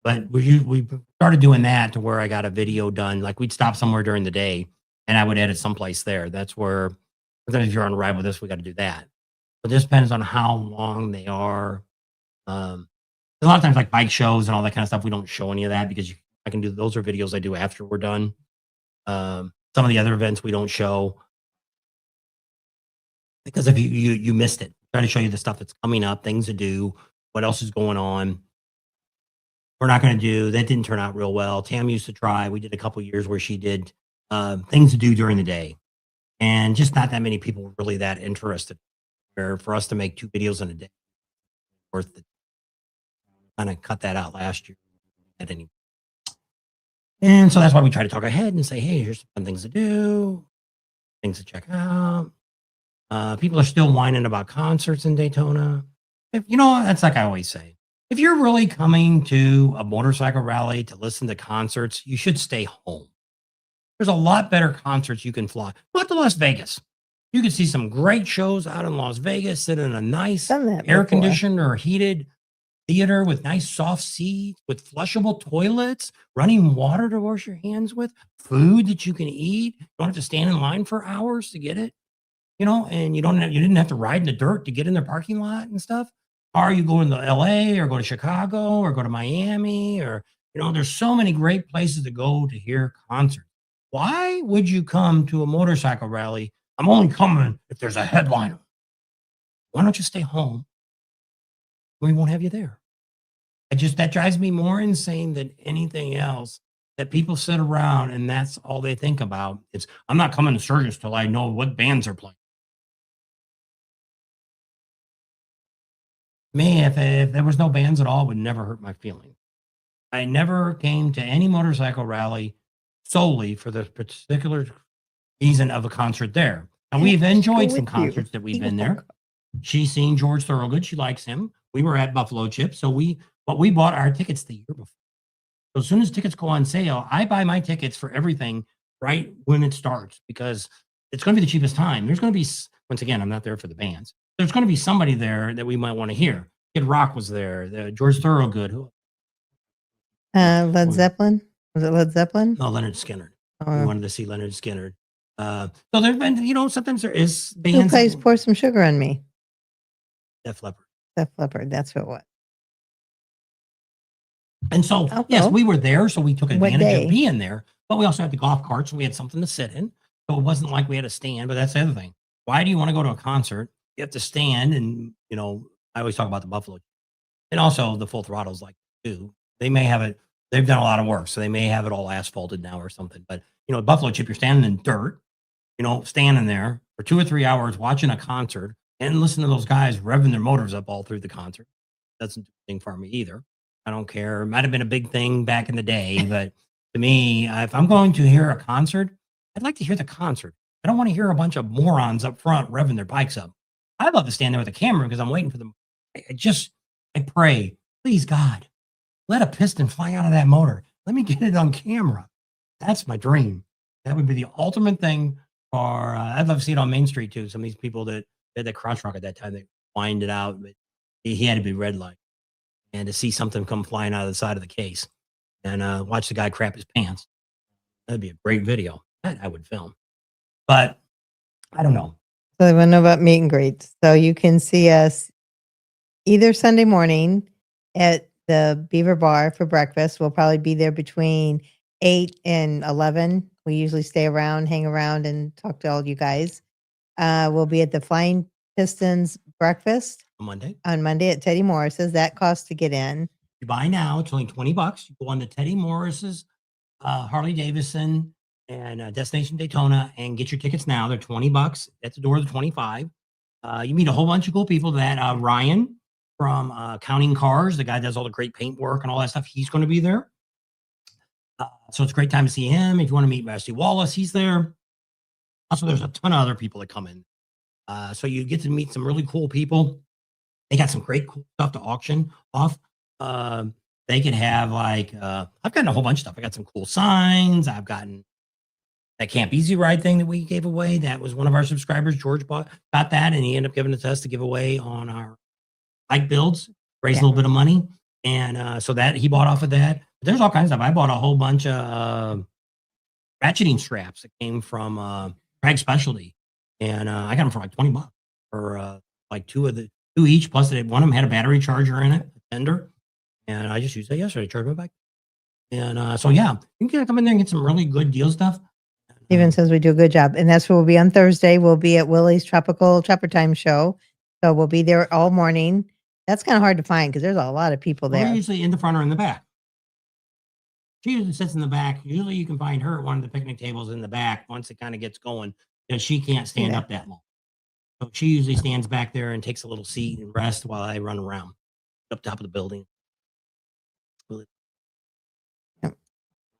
But we started doing that to where I got a video done. Like we'd stop somewhere during the day and I would edit someplace there. That's where, if you're on a ride with us, we got to do that. But this depends on how long they are. A lot of times like bike shows and all that kind of stuff, we don't show any of that because I can do, those are videos I do after we're done. Some of the other events we don't show because if you missed it, try to show you the stuff that's coming up, things to do, what else is going on. We're not going to do that. Didn't turn out real well. Tam used to try. We did a couple years where she did things to do during the day, and just not that many people were really that interested. Where for us to make 2 videos in a day, worth it. Kind of cut that out last year. And so that's why we try to talk ahead and say, hey, here's some fun things to do, things to check out. People are still whining about concerts in Daytona. That's like I always say. If you're really coming to a motorcycle rally to listen to concerts, you should stay home. There's a lot better concerts you can fly. Go out to Las Vegas. You can see some great shows out in Las Vegas, sit in a nice air-conditioned or heated theater with nice soft seats, with flushable toilets, running water to wash your hands with, food that you can eat. You don't have to stand in line for hours to get it, and you didn't have to ride in the dirt to get in their parking lot and stuff. Or you go into LA or go to Chicago or go to Miami or, there's so many great places to go to hear concerts. Why would you come to a motorcycle rally? I'm only coming if there's a headliner. Why don't you stay home? We won't have you there. That drives me more insane than anything else that people sit around and that's all they think about. I'm not coming to Sturgis till I know what bands are playing. Me, if there was no bands at all, it would never hurt my feelings. I never came to any motorcycle rally solely for the particular reason of a concert there. And we've enjoyed some concerts that we've been there. She's seen George Thorogood. She likes him. We were at Buffalo Chip. So we bought our tickets the year before. So as soon as tickets go on sale, I buy my tickets for everything right when it starts because it's going to be the cheapest time. There's going to be, once again, I'm not there for the bands. There's going to be somebody there that we might want to hear. Kid Rock was there. George Thorogood. Led Zeppelin. Was it Led Zeppelin? No, Leonard Skinner. We wanted to see Leonard Skinner. So there's been, sometimes there is bands. Who plays Pour Some Sugar on Me? Def Leppard. Def Leppard. That's what it was. And so, yes, we were there. So we took advantage of being there. But we also had the golf cart. So we had something to sit in. So it wasn't like we had to stand. But that's the other thing. Why do you want to go to a concert? You have to stand and, I always talk about the Buffalo. And also the Full Throttle's like too. They may have it. They've done a lot of work, so they may have it all asphalted now or something. But Buffalo Chip, you're standing in dirt, standing there for 2 or 3 hours watching a concert and listen to those guys revving their motors up all through the concert. Doesn't do anything for me either. I don't care. It might have been a big thing back in the day, but to me, if I'm going to hear a concert, I'd like to hear the concert. I don't want to hear a bunch of morons up front revving their bikes up. I love to stand there with a camera because I'm waiting for them. I pray, please God, let a piston fly out of that motor. Let me get it on camera. That's my dream. That would be the ultimate thing for, I'd love to see it on Main Street too. Some of these people that did the cross rock at that time, they wind it out, but he had to be red light. And to see something come flying out of the side of the case and watch the guy crap his pants, that'd be a great video. That I would film. But I don't know. So I want to know about meet and greets. So you can see us either Sunday morning at the Beaver Bar for breakfast. We'll probably be there between 8 and 11. We usually stay around, hang around, and talk to all you guys. We'll be at the Flying Pistons breakfast on Monday at Teddy Morris's. That costs to get in. You buy now, it's only $20. You go on to Teddy Morris's, Harley Davidson, and Destination Daytona, and get your tickets now. They're $20 at the door. They're 25. You meet a whole bunch of cool people. That Ryan from Counting Cars, the guy does all the great paint work and all that stuff. He's going to be there. So it's a great time to see him. If you want to meet Rusty Wallace, he's there. Also, there's a ton of other people that come in. So you get to meet some really cool people. They got some great cool stuff to auction off. They could have I've gotten a whole bunch of stuff. I got some cool signs. I've gotten that Camp Easy Ride thing that we gave away. That was one of our subscribers. George got that, and he ended up giving it to us to give away on our bike builds, raise a little bit of money. And so that he bought off of that. There's all kinds of stuff. I bought a whole bunch of ratcheting straps that came from Craig Specialty. And I got them for like $20 for like two each. Plus, one of them had a battery charger in it, a tender. And I just used that yesterday to charge my bike. And so, yeah, you can come in there and get some really good deal stuff. Steven says we do a good job. And that's where we'll be on Thursday. We'll be at Willie's Tropical Trapper Time show. So we'll be there all morning. That's kind of hard to find because there's a lot of people there. We're usually in the front or in the back. She usually sits in the back. Usually you can find her at one of the picnic tables in the back once it kind of gets going, because she can't stand up that long. So she usually stands back there and takes a little seat and rest while I run around up top of the building.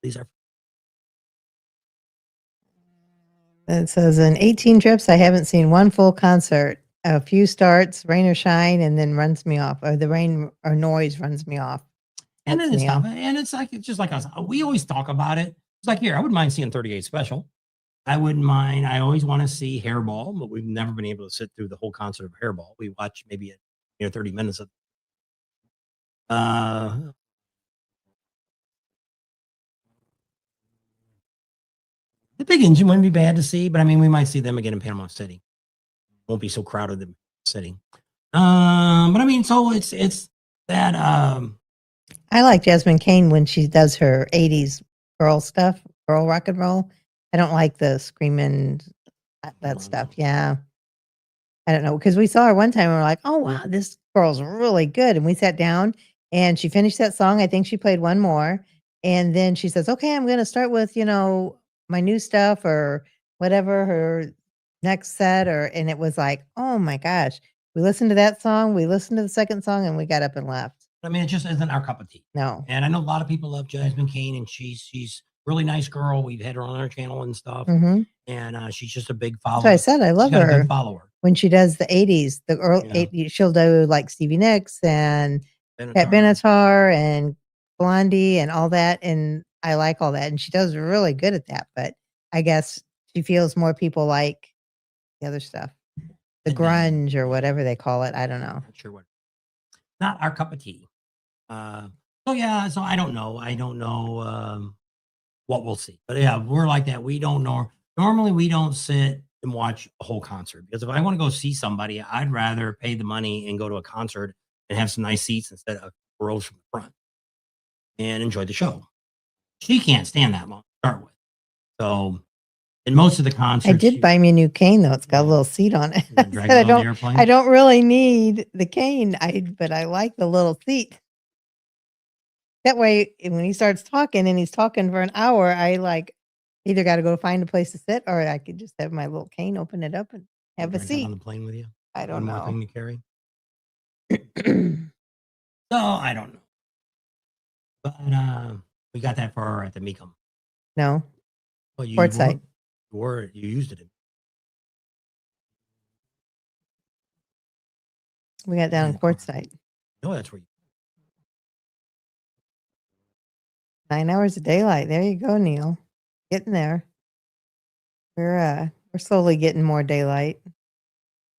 These are. It says in 18 trips, I haven't seen one full concert. A few starts, rain or shine, and then runs me off. Or the rain or noise runs me off. And then it's tough. And it's just like us. We always talk about it. It's like, here, I wouldn't mind seeing 38 Special. I wouldn't mind. I always want to see Hairball, but we've never been able to sit through the whole concert of Hairball. We watch maybe 30 minutes of. The Big Engine wouldn't be bad to see, but I mean, we might see them again in Panama City. Won't be so crowded in the city. But I mean, so it's that. I like Jasmine Kane when she does her 80s girl stuff, girl rock and roll. I don't like the screaming, that stuff. Yeah. I don't know. Because we saw her one time and we're like, oh, wow, this girl's really good. And we sat down and she finished that song. I think she played one more. And then she says, okay, I'm going to start with, my new stuff or whatever, her next set. And it was like, oh my gosh, we listened to that song. We listened to the second song and we got up and left. I mean, it just isn't our cup of tea. No. And I know a lot of people love Jasmine Kane, and she's a really nice girl. We've had her on our channel and stuff. Mm-hmm. And she's just a big follower. So I said, I love her. A big follower. When she does the 80s, the early 80s, she'll do like Stevie Nicks and Pat Benatar and Blondie and all that. And I like all that. And she does really good at that. But I guess she feels more people like the other stuff, the grunge or whatever they call it. I don't know. Not sure what. Not our cup of tea. So yeah, so I don't know. I don't know what we'll see. But yeah, we're like that. We don't know. Normally we don't sit and watch a whole concert, because if I want to go see somebody, I'd rather pay the money and go to a concert and have some nice seats instead of rows from the front and enjoy the show. She can't stand that long to start with. So And most of the I concerts, did buy me a new cane though. It's got a Yeah. little seat on it. you I can drag said it on the airplane. I don't really need the cane. But I like the little seat. That way, when he starts talking and he's talking for an hour, I like either got to go find a place to sit or I could just have my little cane, open it up, and have a Drag that on seat. the plane with you. I One don't more know. thing to carry. So I don't know. But we got that far at the Mecum. No, Well, you Quartzsite. you used it. We got down Yeah. Quartzsite. No, that's where you 9 hours of daylight. There you go, Neil. Getting there. We're slowly getting more daylight.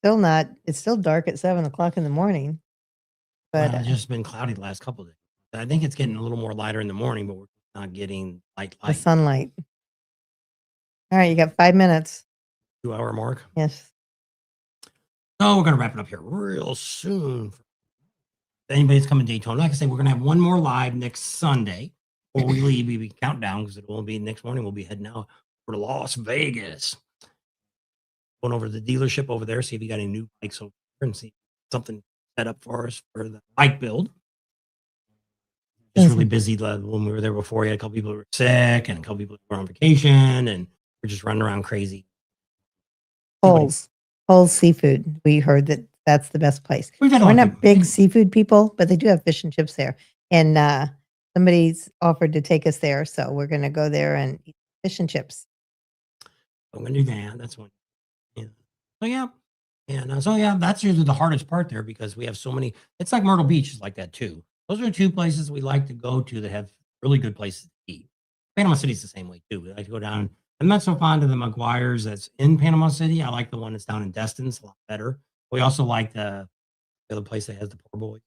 Still not. It's still dark at 7 o'clock in the morning. But Well, it's just been cloudy the last couple of days. I think it's getting a little more lighter in the morning, but we're not getting the light. sunlight. All right, you got 5 minutes. 2-hour mark. Yes. So we're gonna wrap it up here real soon. If anybody's coming to Daytona, like I say, we're gonna have one more live next Sunday. Before we leave, we count down because it will be next morning. We'll be heading out for Las Vegas. Going over to the dealership over there, see if you got any new bikes over there and see something set up for us for the bike build. Just really busy. When we were there before, you had a couple people who were sick and a couple people who were on vacation, and we're just running around crazy. Cole's Seafood. We heard that that's the best place. We're not big seafood people, but they do have fish and chips there. And somebody's offered to take us there, so we're going to go there and eat fish and chips. I'm gonna do that. That's one. Yeah. So yeah. And so yeah, that's usually the hardest part there because we have so many. It's like Myrtle Beach is like that too. Those are two places we like to go to that have really good places to eat. Panama City's the same way too. We like to go down. I'm not so fond of the McGuire's that's in Panama City. I like the one that's down in Destin. It's a lot better. We also like the other place that has the poor boy.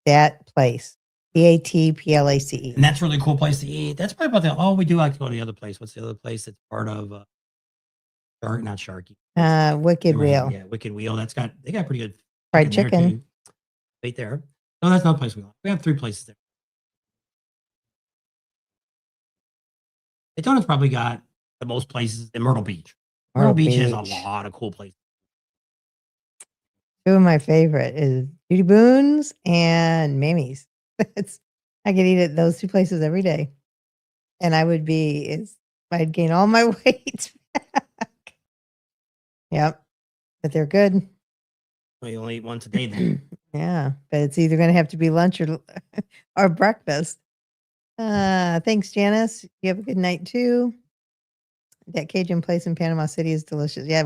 That place, PATPLACE. And that's a really cool place to eat. That's probably about we do like to go to the other place. What's the other place that's part of not Sharky. Wicked Wheel. Yeah, Wicked Wheel. They got pretty good Fried chicken. Right there. So that's another place we like. We have 3 places there. Daytona's probably got the most places in Myrtle Beach. Myrtle Beach has a lot of cool places. 2 of my favorite is Judy Boone's and Mammy's. I could eat at those 2 places every day. And I'd gain all my weight back. Yep. But they're good. Well, you only eat once a day then. Yeah. But it's either going to have to be lunch or breakfast. Thanks, Janice. You have a good night too. That Cajun place in Panama City is delicious. Yeah,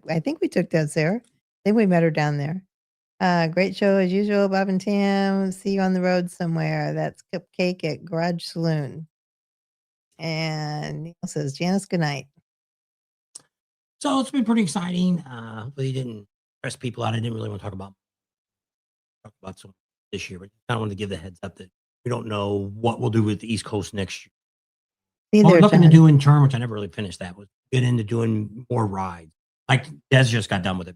I think we took that, Sarah. I think we met her down there. Great show as usual, Bob and Tam. See you on the road somewhere. That's Cupcake at Garage Saloon. And Neil says, Janice, good night. So it's been pretty exciting. Hopefully you didn't stress people out. I didn't really want to talk about some this year, but I wanted to give the heads up that we don't know what we'll do with the East Coast next year. What we're looking to do in turn, which I never really finished that, was get into doing more rides. Like Des just got done with it.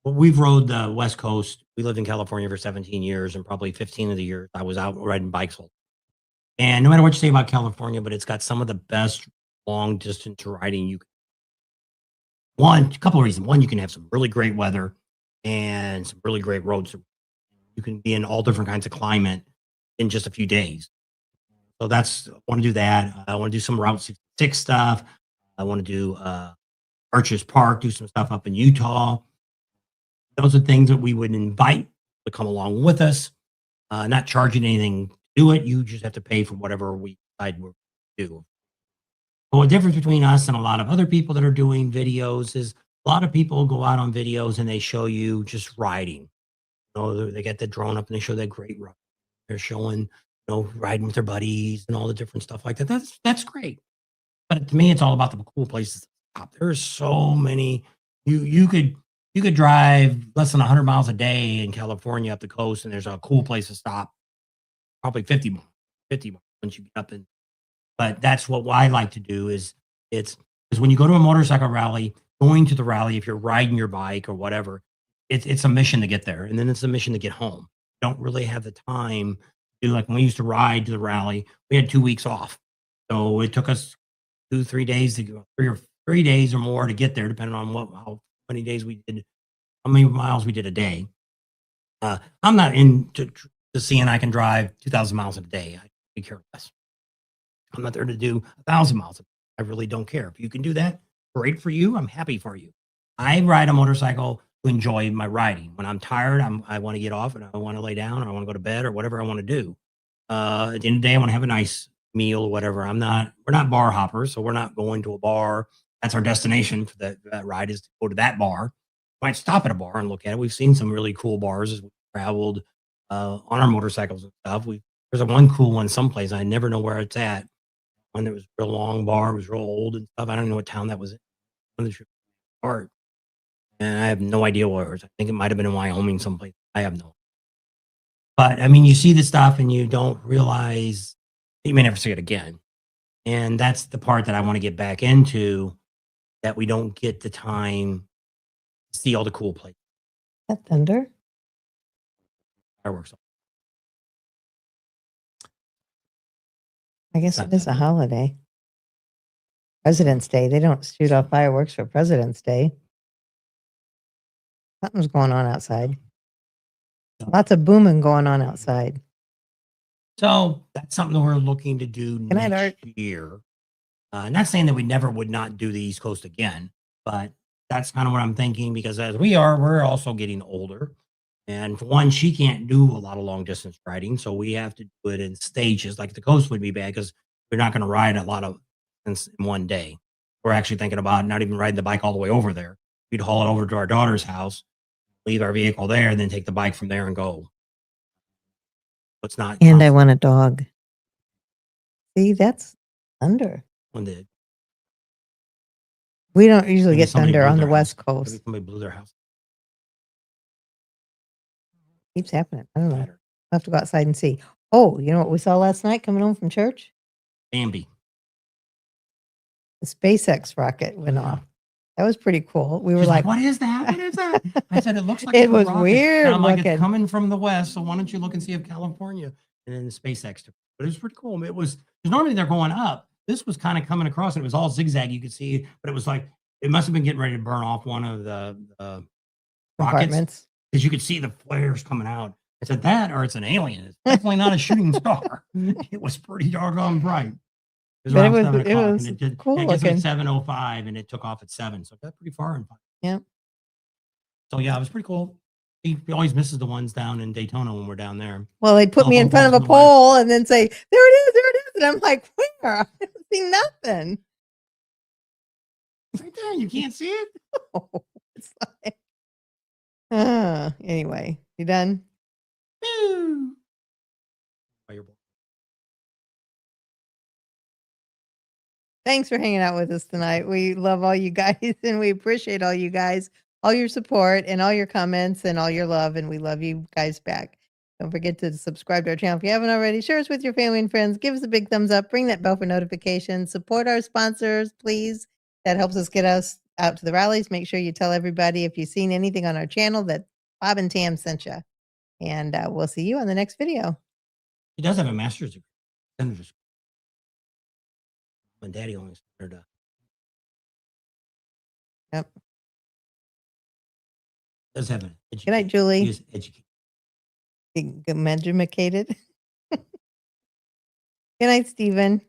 We've rode the West Coast. We lived in California for 17 years, and probably 15 of the years I was out riding bikes. And no matter what you say about California, but it's got some of the best long distance riding you can. A couple of reasons. One, you can have some really great weather and some really great roads. You can be in all different kinds of climate in just a few days. So I want to do that. I want to do some Route 66 stuff. I want to do Arches Park, do some stuff up in Utah. Those are things that we would invite to come along with us, not charging anything to do it. You just have to pay for whatever we decide we're going to do. But the difference between us and a lot of other people that are doing videos is a lot of people go out on videos and they show you just riding. They get the drone up and they show that great ride. They're showing, riding with their buddies and all the different stuff like that. That's great. But to me, it's all about the cool places to stop. There's so many. You could drive less than 100 miles a day in California up the coast, and there's a cool place to stop. Probably 50 miles once you get up in. But that's what I like to do is when you go to a motorcycle rally, going to the rally, if you're riding your bike or whatever, it's a mission to get there. And then it's a mission to get home. You don't really have the time to, like when we used to ride to the rally, we had 2 weeks off. So it took us 2-3 days to go, 3 or 3 days or more to get there, depending on how many days we did, how many miles we did a day. I'm not into seeing I can drive 2,000 miles in a day. I could care less. I'm not there to do 1,000 miles. I really don't care. If you can do that, great for you. I'm happy for you. I ride a motorcycle to enjoy my riding. When I'm tired, I want to get off and I want to lay down or I want to go to bed or whatever I want to do. At the end of the day, I want to have a nice meal or whatever. We're not bar hoppers, so we're not going to a bar. That's our destination for that ride, is to go to that bar. Might stop at a bar and look at it. We've seen some really cool bars as we traveled on our motorcycles and stuff. There's a one cool one someplace. I never know where it's at. One that was real long bar, was real old and stuff. I don't know what town that was in. One of the trips apart. And I have no idea where it was. I think it might have been in Wyoming someplace. I have no. But I mean, you see the stuff and you don't realize you may never see it again. And that's the part that I want to get back into, that we don't get the time to see all the cool places. That thunder? Fireworks. I guess it is a holiday. President's Day. They don't shoot off fireworks for President's Day. Something's going on outside. Lots of booming going on outside. So that's something that we're looking to do next year. Not saying that we never would not do the East Coast again, but that's kind of what I'm thinking, because as we're also getting older. And for one, she can't do a lot of long distance riding. So we have to do it in stages. Like the coast would be bad because we're not going to ride a lot of in one day. We're actually thinking about not even riding the bike all the way over there. We'd haul it over to our daughter's house, leave our vehicle there, and then take the bike from there and go. It's not. And I want a dog. See, that's thunder. We don't usually get thunder on the West Coast. Somebody blew their house. Keeps happening. I don't know. I'll have to go outside and see. Oh, you know what we saw last night coming home from church? Bambi. The SpaceX rocket went off. That was pretty cool. We were like, "What is that? What is that?" I said, "It looks like it was weird. And I'm like, "It's coming from the west, so why don't you look and see if California?" And then the SpaceX took. But it was pretty cool. It was, because normally they're going up. This was kind of coming across, and it was all zigzag. You could see, but it was like it must have been getting ready to burn off one of the rockets, because you could see the flares coming out. I said, that or it's an alien. It's definitely not a shooting star. It was pretty doggone bright. It was cool. It gets like 7:05 and it took off at 7. So it got pretty far in 5. Yeah. So yeah, it was pretty cool. He always misses the ones down in Daytona when we're down there. Well, they put me in front of a pole and then say, there it is. And I'm like, where? I don't see nothing. Right there. You can't see it. It's like, anyway, you done? Thanks for hanging out with us tonight. We love all you guys and we appreciate all you guys, all your support and all your comments and all your love. And we love you guys back. Don't forget to subscribe to our channel if you haven't already. Share us with your family and friends. Give us a big thumbs up. Ring that bell for notifications. Support our sponsors, please. That helps us get us out to the rallies. Make sure you tell everybody if you've seen anything on our channel that Bob and Tam sent you. And we'll see you on the next video. He does have a master's degree. My daddy only started. Yep. Does have an education. Good night, Julie. He is educated. Educated. Good night, Stephen.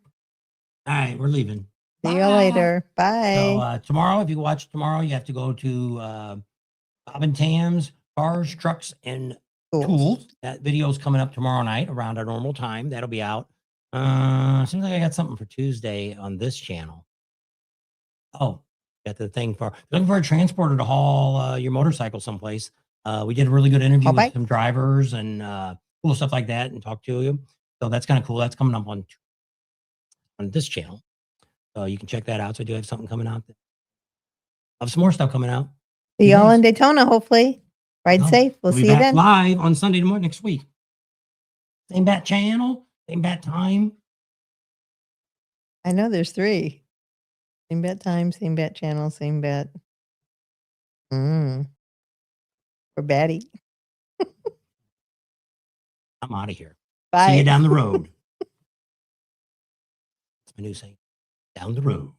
All right, we're leaving. See you later. Bye. So tomorrow, if you watch tomorrow, you have to go to Bob and Tam's Cars, Trucks, and Tools. That video is coming up tomorrow night around our normal time. That'll be out. Seems like I got something for Tuesday on this channel. Oh, got the thing for looking for a transporter to haul your motorcycle someplace. We did a really good interview with some drivers and cool stuff like that, and talked to you. So that's kind of cool. That's coming up on this channel. So you can check that out. So I do have something coming out. I have some more stuff coming out. See y'all in Daytona, hopefully. Ride safe. We'll see you then. Live on Sunday morning next week. Same bat channel, same bat time. I know there's 3. Same bat time, same bat channel, same bat. We're batty. I'm out of here. Bye. See you down the road. That's my new saying. down the road.